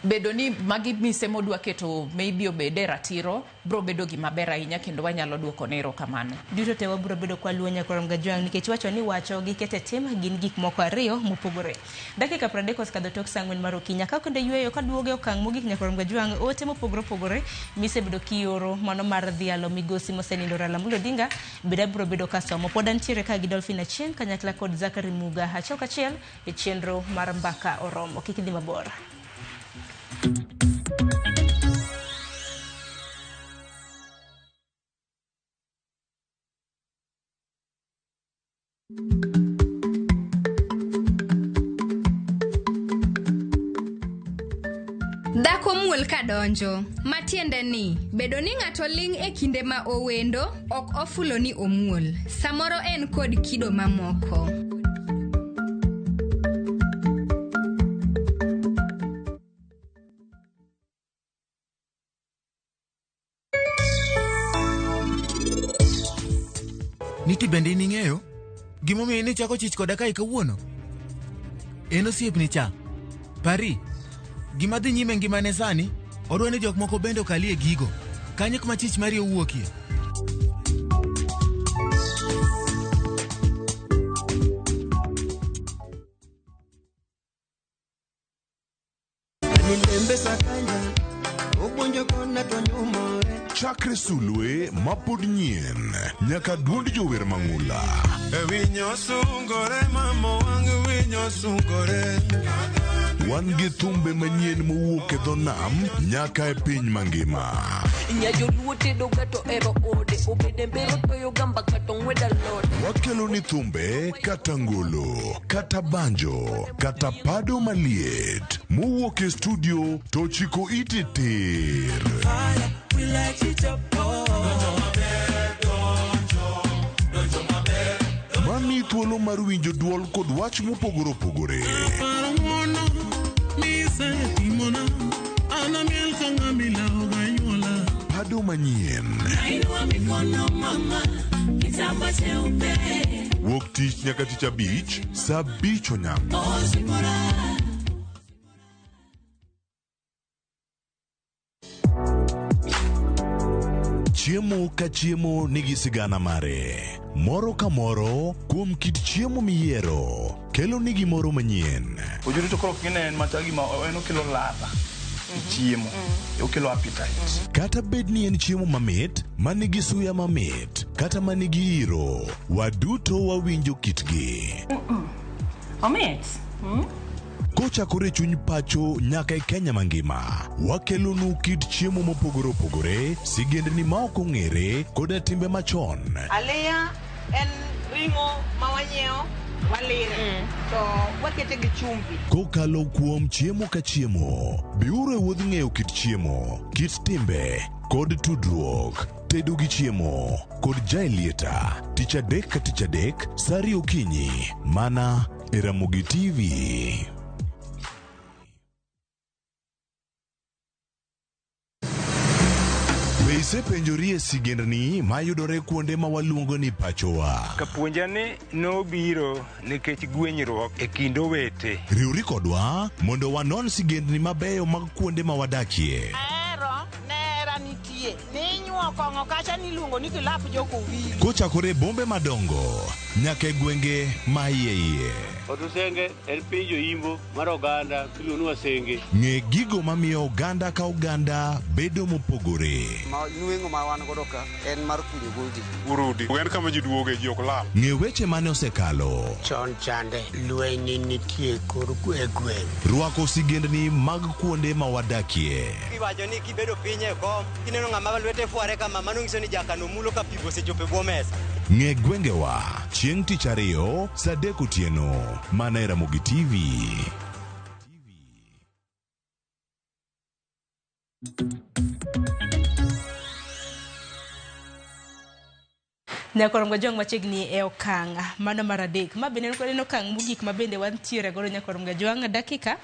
bedo ni magi mise modwa keto maybe obede ratiro bro bedo gima ber ahinya kendo wanyalo duoko nero kamano. Duto te wabro bedo kwa luonya kwa Mgajwang nikech wacho ni wacho gi kete tim gin gik moko ariyo mopogore. Dakika 30 osekadho tok saa 4 mar okinyi ka kendo yweyo ka duoge okang' mogik nyaka Mgajwang ote mopogore mise bedo kioro mano mar dhialo migosi mosenindo Raila Odinga biro bedo kasomo pod antiere ka gi Dolphin Achieng kanyakla kod Zachary Muga achoka achiel e chenro mar mbaka oromo. Kik idhi mabor. Dhako muol kadonjo, matiende ni bedo ni ng'ato ling' e kinde ma owendo ok ofulo ni omuol, samoro en kod kido mamoko. Niti bende ning'eyo gimomiyo ni chako chich koda kai kawuono? En osiepni cha. Pari gima dhi nyime ngimane sani odwa ni jok moko bende okalie gigo. Kanye kuma chich mari owuokie? Chakre sulwe mapod nyien nyaka duond jower mang'ula. Winyo sungore mamo wang winyo sungore. Wan gi thumbe manyien mowuok e dho nam nyaka e piny mangima. Wakelo ni thumbe kata ngolo, kata banjo, kata pado maliet mowuok e studio to chiko iti tir. Mani thuolo mar winjo duol kod wach mopogore opogore. Pado manyien wuok tich nyaka tich abich saa 5 onyango. Chiemo ka chiemo nigi sigana mare. Moro ka moro kuom kit chiemo miyiero kelo nigi moro manyien. Ojuri to koro kine matagi ma eno kelo ladha. Chiemo. Okelo appetite. Kata bed ni en chiemo mamit, manigi suya mamit, kata manigi iro, waduto wawinjo kitgi. Omit. Kochakore chuny pacho nyaka e Kenya mangima, wakelonu kit chiemo mopogore opogore, sigendni ma ok ong'ere koda timbe machon. Aleya en ringo mawanyeo walire to wakete gi chumbi. Kokalo kuom chiemo ka chiemo, biuru e wuodh ng'eyo kit chiemo, kit timbe kod tudruok. Tedo gi chiemo kod Jailieta, tich adek ka tich adek, sari okinyi, mana e Ramogi TV. Isepenjori e sigendni mayudore kuonde ma waluongo ni pachowa. Kapuonjani nobiro nikech gwenyruok e kind owete. Riwri kodwa mondo wanon sigendni mabeyo mag kuonde ma wadakie. Ahero nera nitie. Ninyuo kong'o kacha niluongo ni kilap joko wili. Kochakore bombe madongo nyaka e gwenge ma iye. Odusenge en piny joimbo mar oganda miluongo ni Wasenge. Ng'e gigo mamiyo oganda ka oganda bedo mopogore. Nweng'o ma wan godo ka en mar kunyo goldi. Urudi. En kama ji duoge ji ok lal. Ng'e weche mane osekalo. Chon chande lweny nitie kor gweng'. Rwako sigendni mag kuonde ma wadakie. Iwacho ni kibedo piny e kom, kineno ng'ama lwete fuare kama, mano nyiso ni jakano mulo ka pigo osechopo e bwo mesa. Ng'e gwengewa chieng' tich ariyo saa 3 otieno mana e Ramogi TV. Nyakorongo jong machiegni e okang' mano mar adek ma bende en okang' mogik ma bende wantiere godo Nyakorongo jwang' dakika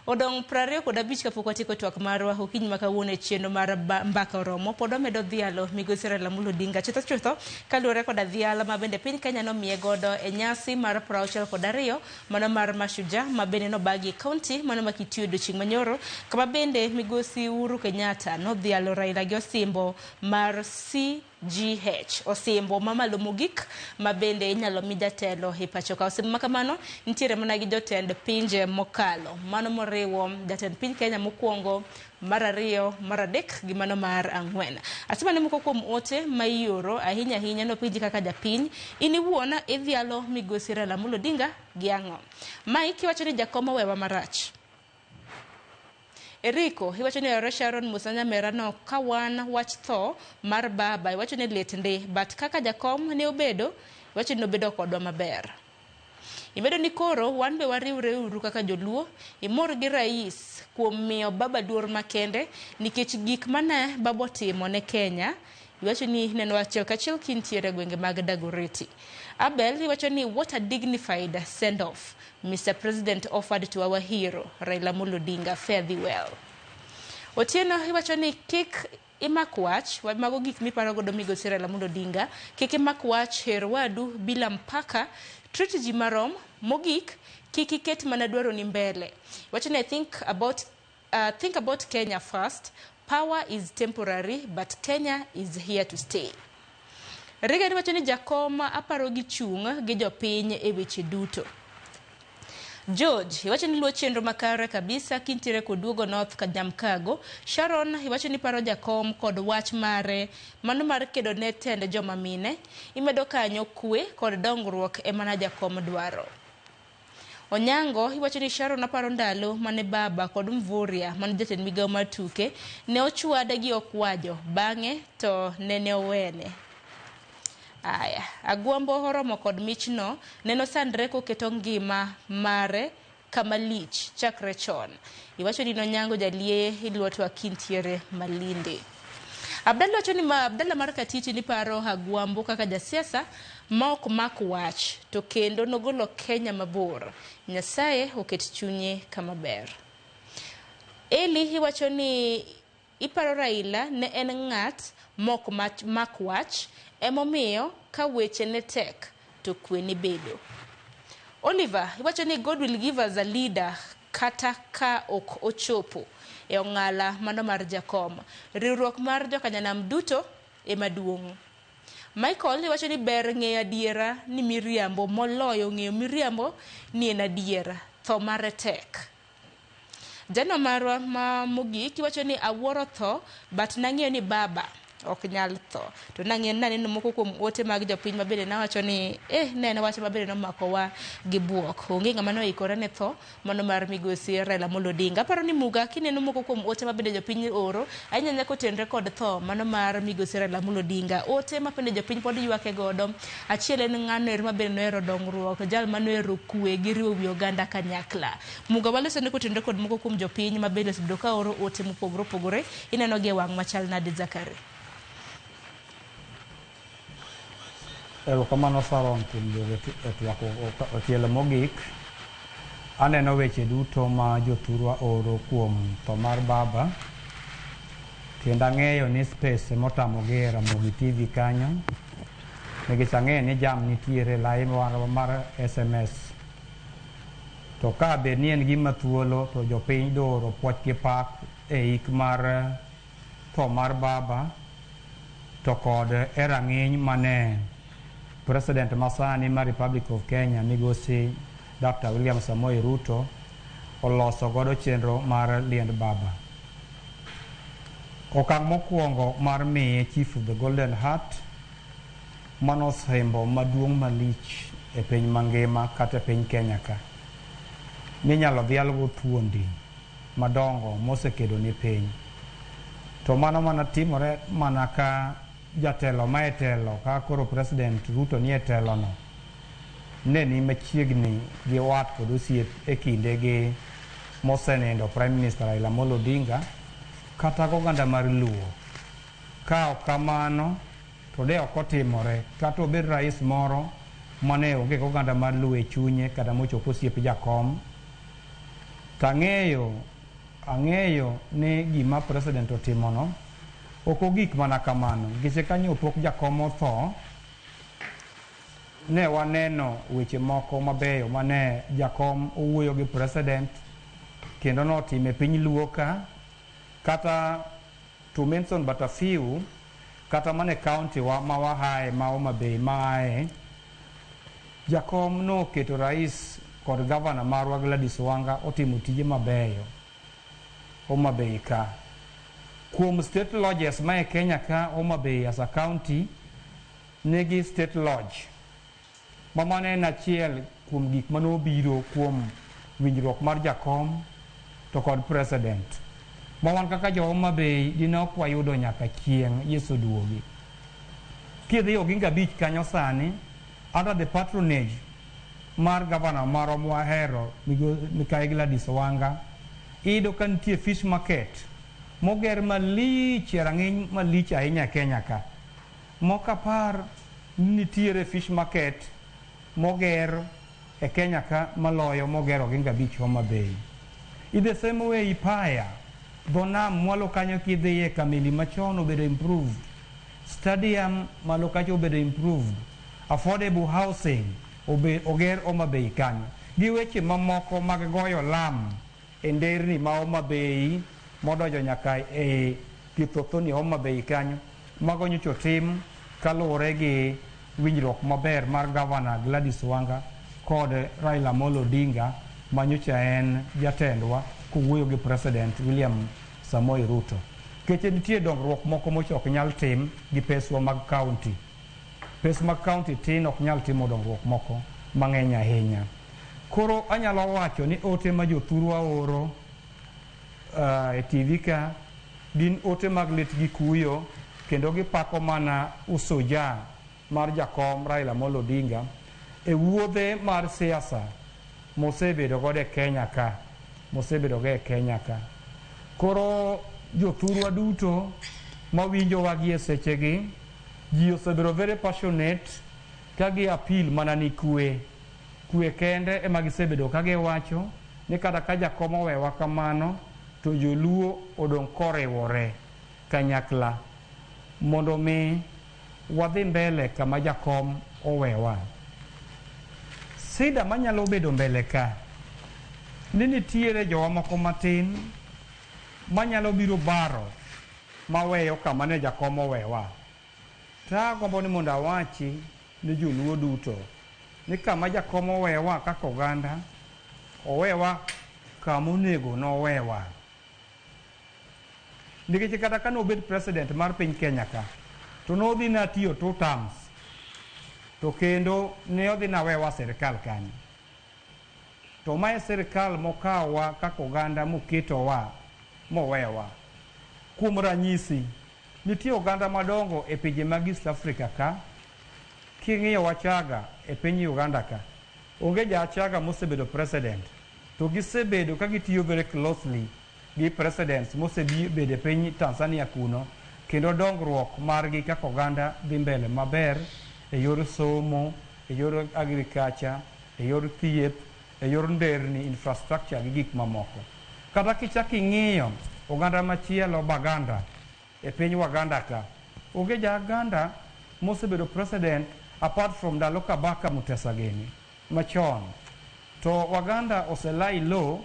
odong' 25 kapok watieko twak marwa okinyi ma kawuono e chenro mar mbaka oromo pod wamedo dhialo migosi Raila Amolo Odinga chutho kaluwore koda dhiala ma bende piny Kenya nomiye godo e nyasi mar 62 mano mar Mashujaa ma bende nobagi kaunti mano ma Kitui odiochieng' manyoro kama bende migosi Uhuru Kenyatta nodhialo Raila gi osimbo mar CGH osimbo mamalo mogik ma bende inyalo mi jatelo e pacho ka. Osimbo makamano nitiere mana gi jotend pinje mokalo mano moriwo jatend piny Kenya mokwongo, mar ariyo, mar adek gi mano mar ang'wen. Asema ni moko kuom ote ma ioro ahinya no pinji kaka japiny iniwuona idhialo migosi Raila Amolo Odinga gi ang'o. Mike iwacho ni jakom wewa marach. Eriko, iwacho ni ore Sharon Musanya Merano kawan wach tho mar baba, iwacho ni lit ndi, but kaka jakom ne obedo, iwacho ni obedo kodwa maber. Imedo ni koro, wan be wariure uru kaka joluo, imor gi rais kuom miyo baba duor makende, nikech gik mana babo timo ne Kenya, iwacho ni neno achiel kachiel kintiere gwenge mag Dagoretti. Abel, iwacho ni what a dignified send-off Mr. President offered to our hero, Raila Amolo Odinga, fare thee well. Otieno, iwacho ni kik imak wach, mago gik miparo godo migosi Raila Amolo Odinga, kik imak wach her wadu bila mpaka, treat ji marom, mogik, kik iket mana dwaro ni mbele. Iwacho ni think about Kenya first. Power is temporary, but Kenya is here to stay. Riga iwacho ni jakoma aparo gi chung' gi jopiny e weche duto. George, iwacho ni luo chenro makare kabisa kintiere koduogo North Kajamkago. Sharon, iwacho ni paro jakom kod wach mare mano mar kedo ne tende joma mine. Imedo kanyo kwe kod dongruok emana jakom dwaro. Onyango, iwacho ni Sharon aparo ndalo mane baba kod Mvuria mane jatend migawo mar tuke ne ochwade gi okwajo bang'e to nene owene. Aya, Agwambo oromo kod michno neno sandre koketo ngima mare kama lich chakre chon. Iwacho ni nonyango jalie iluoto akintiere Malindi. Abdalla wacho ni Abdalla mar Katiti ni paro Agwambo kaka jasiasa ma ok mak wach to kendo nogolo Kenya mabor. Nyasaye oket chunye kama ber. Eli iwacho ni iparo Raila ne en ng'at mok mak wach emomiyo ka weche ne tek to kwe ni bedo. Oliver, iwacho ni God will give us a leader kata ka ok ochopo e ong'ala mano mar jakom. Riwruok mar jokanyanam duto e maduong'. Michael, iwacho ni ber ng'eyo adiera ni miriambo moloyo ng'eyo miriambo ni en adiera. Tho mare tek. Jano marwa ma mogik iwacho ni awuoro tho but nang'eyo ni baba ok nyal tho. To naneno moko kuom ote mag jopiny mabende nawacho ni neno wach mabende nomakowa gi buok. Onge ng'ama noikore ne tho mano mar migosi Raila Amolo Odinga. Aparo ni Muga kineno moko kuom ote mabende jopiny oro ahinya nyako tenre kod tho mano mar migosi Raila Amolo Odinga. Ote mabende jopiny pod ywake godo. Achiel en ng'ano mabende nohero dongruok, jal manohero kwe gi riwo wi oganda kanyakla. Muga waloso ne kotenre kod moko kuom jopiny mabende osebedo ka oro ote mopogore opogore ineno gi wang' machal nade Zakari. Erokamano Sharon kuom twako otielo mogik. Aneno weche duto ma jothurwa oro kuom tho mar baba. Kendo ang'eyo ni space motamogi e Ramogi TV kanyo. Nikech ang'eyo ni jam nitiere line mar SMS. To ka bed ni en gima thuolo to jopiny doro puoch gi pak e ik mar tho mar baba to kod e rang'iny mane President masani mar Republic of Kenya migosi Dr. William Samoei Ruto oloso godo chenro mar liend baba. Okang' mokwongo mar miye Chief of the Golden Heart manosembo maduong' malich e piny mangima kata piny Kenya ka. Ninyalo dhialgo thuondi madongo mosekedo ni piny. To mano mana timore mana ka jatelo ma etelo ka koro President Ruto ni etelo no. Ne ni machiegni gi wat kod osiep e kinde gi mosenindo Prime Minister Raila Amolo Odinga kata oganda mar Luo. Ka ok kamano to de ok otimore kata obed rais moro mane onge oganda mar Luo e chunye kata mochopo osiep jakom. Ang'eyo ni gima President otimono ok ogik mana kamano. Giche kanyo pok jakom otho ne waneno weche moko mabeyo mane jakom owuoyo gi President kendo notime piny Luo ka kata to mention but a few kata mane county wa mawahae ma Homa Bay maae jakom no keto rais kod governor marwa Gladys Wanga otimo tije mabeyo Homa Bay ka. Kuom state lodges ma e Kenya ka Homa Bay as a county negi state lodge mamane en achiel kuom gik manobiro kuom winjruok mar jakom to kod President. Mawan kaka jo Homa Bay dinok wayudo nyaka chieng' Yesu duogi. Kidhi Oginga Beach kanyo sani under the patronage mar governor maro mwahero Mikael Gladys Wanga ido ka nitie fish market moger malich rang'iny malich ahinya Kenya ka. Mokapar nitiere fish market moger e Kenya ka maloyo moger Oginga Beach Homa Bay. In the same way Ipaya dho nam mwalo kanyo kidhiye kamili machon obedo improved, stadium malo kacho obedo improved, affordable housing oger Homa Bay kanyo. Gi weche mamoko mag goyo lam e nderni ma Homa Bay modonjo nyaka e Kithothoni Homa Bay kanyo. Mago nyocha tim kaluwore gi winjruok maber mar Governor Gladys Wanga kod Raila Amolo Odinga manyocha en jatendwa kuwuoyo gi President William Samoei Ruto. Keche nitie dongruok moko mochok nyal tim gi peswa mag county. Pes mag county tin ok nyal timo dongruok moko mang'eny ahinya. Koro anyalo wacho ni ote ma jothurwa oro e TV ka gin ote mag lit gi kuyo kendo gipako mana usoja mar jakom Raila Amolo Odinga e wuodhe mar siasa mosebedo godo e Kenya ka. Koro jothurwa duto mawinjo wagi e sechegi ji osebedo very passionate ka gi appeal mana ni kwe kende ema gisebedo ka giwacho ni kata ka jakom owewa kamano to joluo odong' koriwore kanyakla mondo mi wadhi mbele kama jakom owewa. Sida manyalo bedo mbele ka ni nitiere jowa moko matin manyalo biro baro maweyo kama ne jakom owewa. Ta gombo ni mondo awachi ni joluo duto ni kama jakom owewa kaka oganda owewa kama onego nowewa. Nikech kata ka nobed president mar piny Kenya ka to nodhi na tiyo 2 terms to kendo ne odhi na wewa sirikal kanyo. To mae sirikal mokawa kaka oganda moketowa mowewa. Kuom ranyisi nitie oganda madongo e pinje mag East Africa ka. King'iyo Wachaga e piny Uganda ka onge ja Wachaga mosebedo president to gisebedo ka gitiyo very closely gi presidents mosebedo e piny Tanzania kuno kendo dongruok margi kaka oganda dhi mbele maber e yor somo, e yor agriculture, e yor thieth, e yor nderni, infrastructure gi gik mamoko. Kata kichaki ng'iyo oganda machielo Baganda e piny Waganda ka onge ja Uganda mosebedo president apart from ndalo Kabaka Mutesageni machon. To Waganda oselai low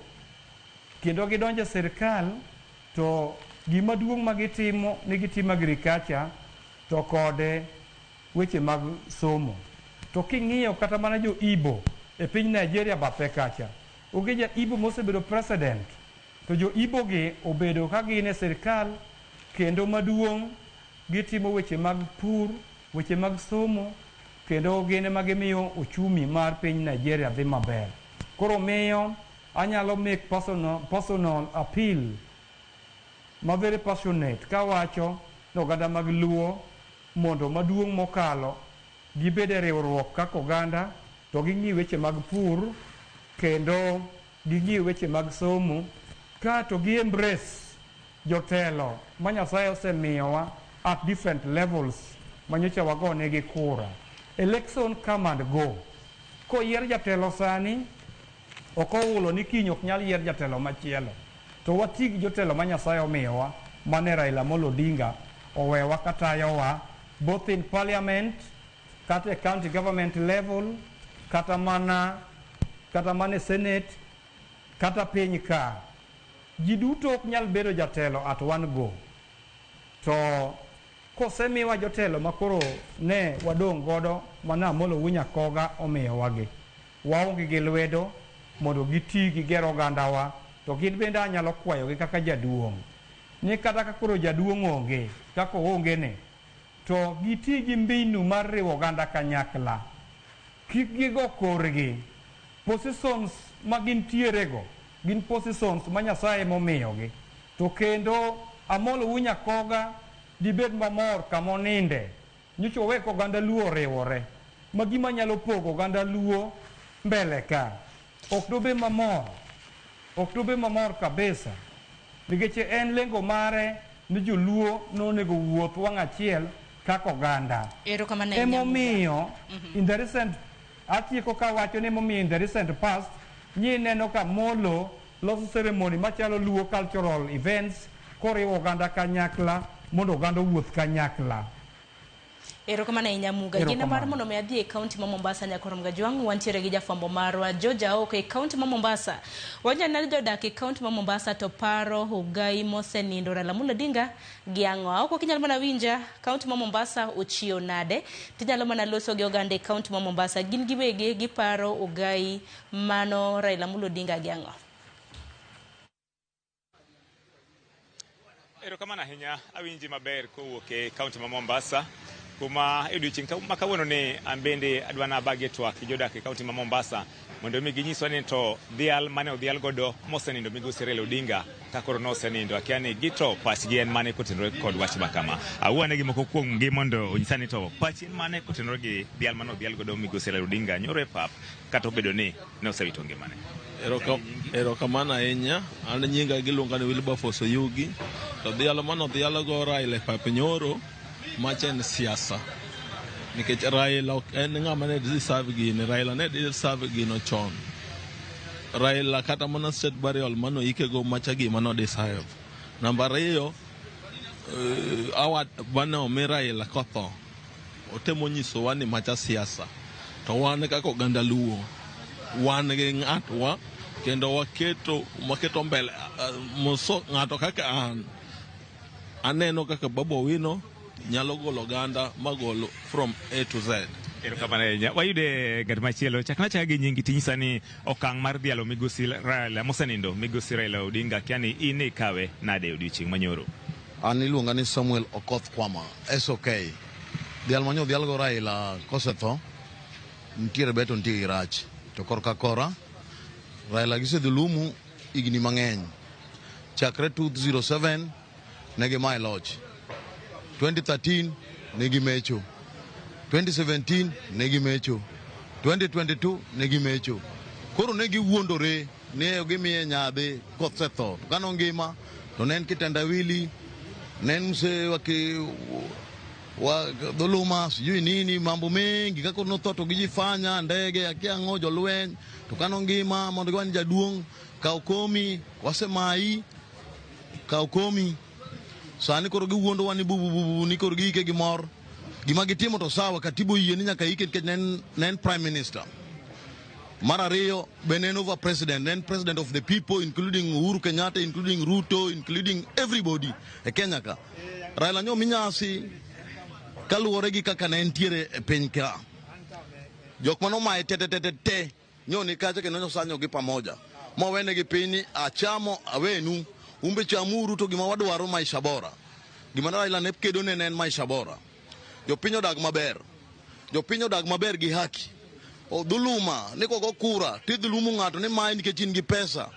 kendo gidonje sirikal to gima duong' magitimo ni gitimo agriculture to kode weche mag somo. to king'iyo kata mana jo Igbo e piny Nigeria bathe kacha, onge ja Igbo mosebedo president, to jo Igbo gi obedo ka gin e sirkal kendo maduong' gitimo weche mag pur, weche mag somo, kendo gin ema gimiyo ochumi mar piny Nigeria dhi maber. Koro miyo anyalo make personal appeal ma very passionate kawacho ni oganda mag Luo mondo maduong' mokalo gibed e riwruok kaka oganda, to ging'i weche mag pur kendo ging'i weche mag somo, ka to gi embrace jotelo ma Nyasaye osemiyowa at different levels manyocha wagonegi kura. Election come and go. Koyier jatelo sani ok oulo ni kiny ok nyal yier jatelo machielo, to wati gi jotelo ma Nyasaye omiyowa mane Raila Amolo Odinga owewa katayowa both in parliament kata county government level kata mana senate kata piny ka. Ji duto ok nyal bedo jatelo at one go. To kosemiwa jotelo makoro ne wadong' godo mana Amolo Nyakoga omiyowagi, waonge gi lwedo mondo giti gi gero ogandawa, to gin bende anyalo kwayogi kaka jaduong' ni kata ka koro jaduong' onge kaka onge ne, to giti gi mbinu mar riwo oganda kanyakla, kik gigo korgi. Positions ma gintierego gin positions ma Nyasaye momiyogi, to kendo Amolo Nyakoga dibed mamor kama oninde nyocha owek oganda Luo riwore, ma gima nyalo pogo oganda Luo mbele ka ok dobe mamor kabisa, nikech en lengo mare ni joluo nonego wuoth wang' achiel kaka oganda. Emomiyo in the recent, atieko kawacho ni emomiyo in the recent past nyi neno ka Amolo loso ceremony machalo Luo cultural events koriwo oganda kanyakla mondo oganda wuoth kanyakla. Erokamano ahinya Muga. Gina mar mondo mi adhi e kaunti ma Mombasa nyakoro mga jwang' wantiere gi jafwambo marwa Georgia Oke e kaunti ma Mombasa. Wanyanal jodak e kaunti ma Mombasa to paro Ogai mosenindo Raila Amolo Odinga gi ang'o. Oko kinyalo mana winja kaunti ma Mombasa ochio nade, tinyalo mana loso gi oganda e kaunti ma Mombasa gin giwegi gi paro Ogai mano Raila Amolo Odinga gi ang'o. Erokamano ahinya awinji maber kowuok e kaunti ma Mombasa. Kuma odiochieng' ma kawuono ni an bende adwana bage twak jodak e kaunti ma Mombasa mondo mi ginyiswa ni to dhial mane odhial godo mosenindo migosi Raila Odinga ka koro nosenindo akia ni gito pachgi en mane kotenore kod wach makama. Awuone gi moko kuom gi mondo onyisa ni to pachi en mane kotenore gi dhial mane odhial godo migosi Raila Odinga nyoro e pap kata obedo ni ne osewito ngimane. Erokamano ahinya. An nyinga giluonga ni Wilberforce Oyugi, to dhialo mane odhial go Raila e pap nyoro machen siasa, nikech Raila en ng'ama ne deserve gini. Raila ne deserve gino chon. Raila kata mana state burial mano ikego macha gima no deserve. Namba ariyo, awat bane omi Raila kotho otemo nyisowa ni macha siasa, to wan kaka oganda Luo wan gi ng'atwa kendo waketo mbele moso ng'ato kaka an aneno kaka Babu Owino nyalo golo oganda magolo from A to Z. Erokamano ahinya. Wayude ng'at machielo chakna gi nyingi tinyisa ni okang' mar dhialo migosi Raila mosenindo migosi Raila Odinga kiani in ikawe nade odiochieng' manyoro. An iluonga ni Samuel Okoth Kwama, SOK. Dhial manyo dhial go Raila kosetho ntiere beto ntiere rach, to korka kora Raila gisedhulumu igni mang'eny. Chakre 2007 negi mae loch, 2013 negi mecho, 2017 negi mecho, 2022 negi mecho. Koro negi wuondore ne gimiye nyadhi kosetho kano ngima to nen kitendawili, nen mse wa dhuluma sijui nini, mambo mengi kako notho to gijifanya ndege akia ng'o jolweny, to kano ngima mondo gwan jaduong' kao komi wasemai kao komi sani koro giwuondo wani bubu ni koro giike gimor gima gitimo to sawa katibu yie ni nyaka ike nikech nen prime minister. Mar ariyo be nen over president, nen president of the people, including Uhuru Kenyatta, including Ruto, including everybody e Kenya ka. Raila nyo minyasi kaluwore gi kaka ne entiere e piny ka. jok mano mae te nyoni kacha ke nonyo sanyo gi pamoja mowene gi pini achamo awenu umbe chamuru to gima wadwaro maisha bora gima Raila ne kedo ne en maisha bora jopinyo dag maber gi haki o dhuluma niko go kura ti dhulumu ng'ato ni mai nikech in gi pesa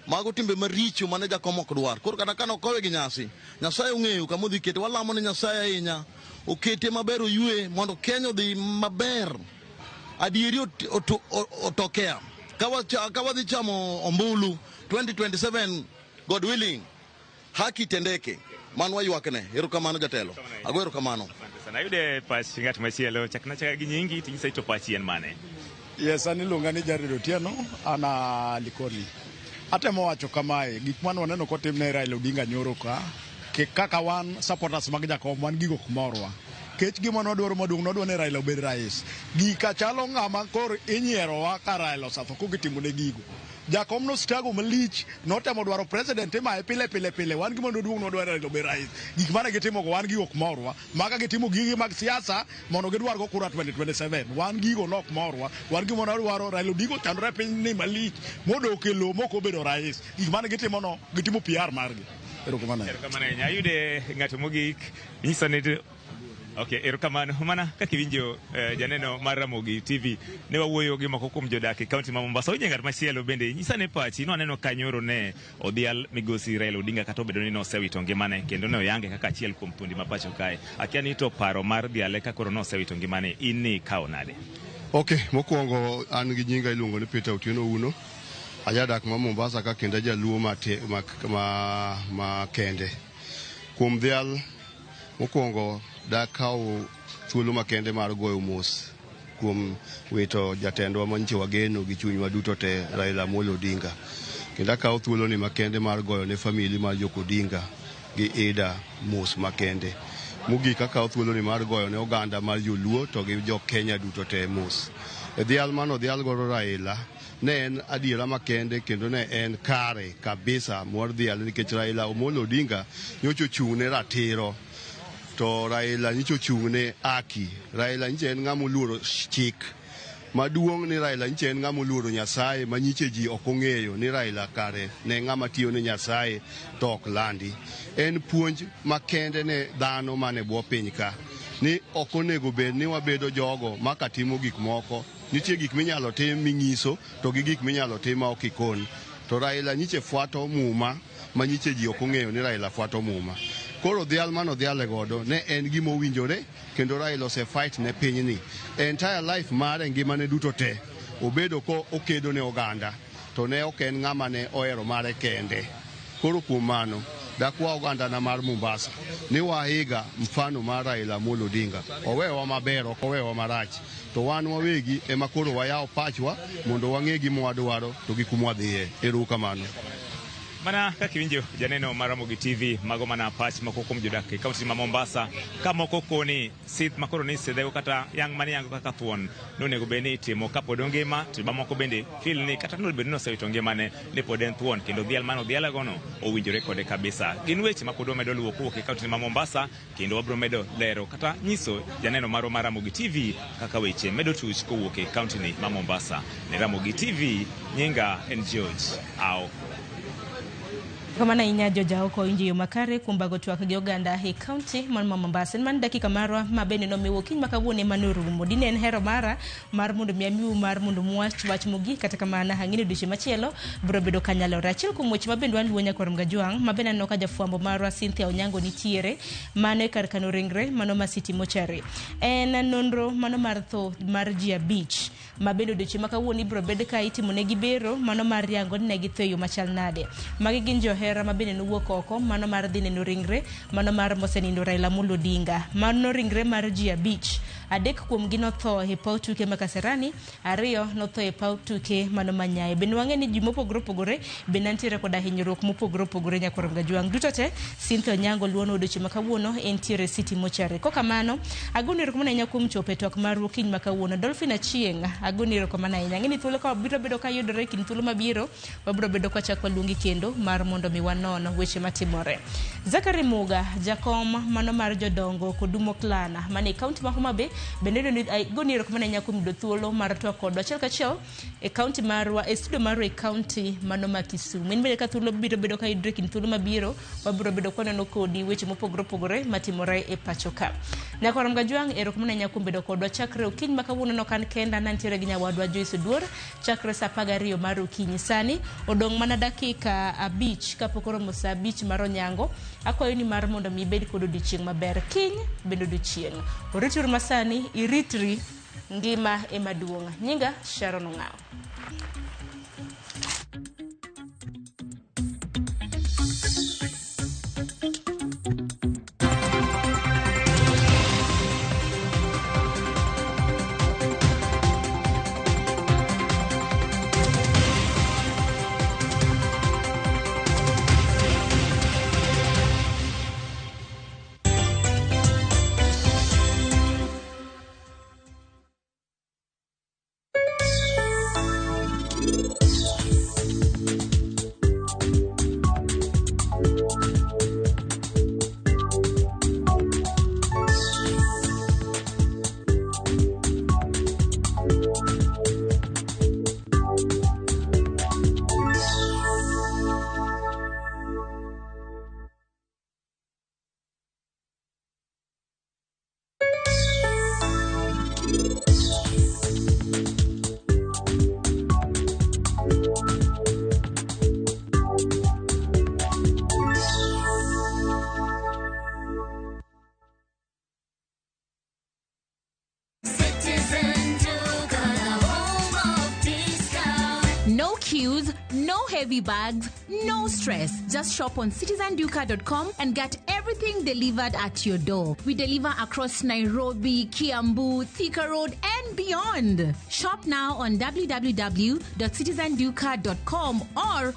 mago timbe maricho mane jakom ok dwar koro kata kano kowe gi nyasi Nyasaye ong'eyo kama odhi kete walamo ne Nyasaye ahinya okete maber oyue mondo Kenya odhi maber adieri otokea kawa dhi chamo ombulu 2027 God willing haki tendeke manwa ywakne erokamano jatelo ago erokamano sana yude pach ngat machielo chakna chaka gi nyingi tingisa ito pach yen mane yes ani luonga ni Jared Otieno ana Likoni atemo wacho kamae gik mane waneno kotimne Raila Odinga nyoro ka kaka wan supporters mag jakom wan gigo kumorwa kech gima nodwaro maduong' nodwa ne Raila obed rais gika chalo ng'ama koro inyiero wa ka Raila osatho kogitimo ne gigo jakom no strago malich notemo dwaro president ma pile wan gima nodwong' nodwa Raila obed rais gik mane gitimo go wan gigo kumorwa maka gitimo gigi mag siasa mondo gidwar go kura 2027 wan gigo nok morwa wan gima nodwaro Raila Odinga chandore piny ni malich modok e lo moko bedo rais gik mane gitimo no gitimo PR margi erokamano ayude ng'ato mogik nyiso ne Okay, erokamano mana kakiwinjo janeno mar Ramogi TV ne wawuoyo gi moko kuom jodak e kaunti ma Mombasa onye ngat machielo bende nyisa ne pachi no aneno kanyoro ne odhial migosi Raila Odinga kata obedo ni no sewito ngimane kendo ne oyange kaka achiel kuom thundi ma pacho kae akia ni to paro mar dhiale ka koro no sewito ngimane in ni kao nade Okay, mokwongo an gi nyinga iluongo ni Peter Otieno Uno ajadak ma Mombasa ka kendo jaluo ma kende kuom dhial mokwongo da kawo thuolo makende mar goyo mos kuom wito jatendwa manyiche wageno gi chunywa duto te Raila Amolo Odinga kendo kawo thuolo ni makende mar goyo ne famili mar Jok Odinga gi Ida mos makende mogik kawo thuolo ni mar goyo ne oganda mar joluo to gi jo Kenya duto te mos dhial mano dhial goro Raila ne en adiera makende kendo ne en kare kabisa mor dhial nikech Raila Amolo Odinga nyocho chung ne ratiro to Raila nyicho chung ne haki Raila nyiche en ng'ama oluoro chik maduong' ni Raila nyiche en ng'ama oluoro Nyasaye manyiche ji ok ong'eyo ni Raila kare ne ng'ama tiyo ne Nyasaye to ok landi en puonj makende ne dhano mane bwo piny ka ni ok onego bed ni wabedo jogo makatimo gik moko nitie gik minyalo tim ming'iso to gi gik minyalo tim ma ok ikon to Raila nyiche fuato muma manyiche ji ok ong'eyo ni Raila fuato muma koro dhial mano dhiale godo ne en gima owinjore kendo Raila osefight ne pinyni entire life mare ngimane duto te obedo ko okedo ne oganda to ne ok en ng'ama ne ohero mare kende koro kuom mano dakwa oganda na mar Mombasa ni wahiga mfano mar Raila Amolo Odinga owewa maber ok owewa marach to wan wawegi ema koro wayawo pachwa mondo wang'e gima wadwaro to gi kuma wadhiye erokamano mana kakiwinjo janeno mar Ramogi TV mago mana pach moko kuom jodak e kaunti ma Mombasa ka moko koni sith makoro ni sedhego kata yang mani yango kaka thuon nonego beni itimo kapod ongima to moko bende feel ni kata no bedo no sewito ngimane ne pod en thuon kendo dhial mano dhiala gono owinjore kode kabisa gin weche mapod wamedo luwo kuok e kaunti ma Mombasa kendo wabro medo lero kata nyiso janeno mar Ramogi TV kaka weche medo tuch kowuok e kaunti ni ma Mombasa ne Ramogi TV nyinga en George Ao Kamana inya joja oko inji makare kumbago twak gi oganda e county man Mombasa man dakika marwa mabene no miwo kiny makawuone manurumo dine en hero mara mar mundu miamiu mar mundu mwach wach mugi kata kamana hangine duche machielo bro bedo kanyalo rachil kumwech mabendo wan luonya kwa mgajuang mabena noka jafuambo marwa Cynthia Onyango nitiere mano karkano ringre mano masiti mochari en nonro mano mar tho mar Jia Beach mabendo duche makawuoni bro bedo ka itimo ne gibero mano mar yango ne githeyo machal nade magi gin hera mabene nuwuok oko mano mar dine no ringre mano mar mosenindo Raila Amolo Odinga mano ringre mar Jia Beach adek kuom gi notho e paw tuke ma Kasarani ariyo notho e paw tuke mano manyaye ben wange ni jimo pogore ben antiere koda hinyruok mopogore nyakoro Gajuang duto te Cynthia Onyango luono odochi makawuono entiere city mochare koka mano agonero komana nyakum chope tok mar Woking makawuono Dolphin Achieng agonero komana ngeni thuolo ka biro bedo ka yudore kin thuolo mabiro wabro bedo kwa chakwa luongi kendo mar mondo miwanono weche matimore Zakari Muga jakom mano mar jodongo kodumo klana mane county ma Homa Bay bende goni erokamano ahinya kuom yudo thuolo mar twak kodwa achiel kachiel e kaunti marwa e studio marwa e kaunti mano ma Kisumu. In bende ka thuolo biro bedo ka yudre kin thuolo mabiro wabiro bedo kwaneno kodi weche mopogore opogore matimore e pacho ka. Nyakwarom Gajwang' erokamano ahinya kuom bedo kodwa chakre okiny ma kawuono no kan kenda nantiere gi nyawadwa Joyce Oduor chakre sa 12 mar okinyi. Sani odong' mana dakika 5 kapok oromo sa 5 mar onyango. Akwayo ni mar mondo mi bed kod odiochieng' maber kiny bendo odiochieng'. Orituru masani iritri ngima emaduong'. Nyinga Sharon Ong'ao. No queues, no heavy bags, no stress. Just shop on citizenduka.com and get everything delivered at your door. We deliver across Nairobi, Kiambu, Thika Road, and beyond. Shop now on www.citizenduka.com or on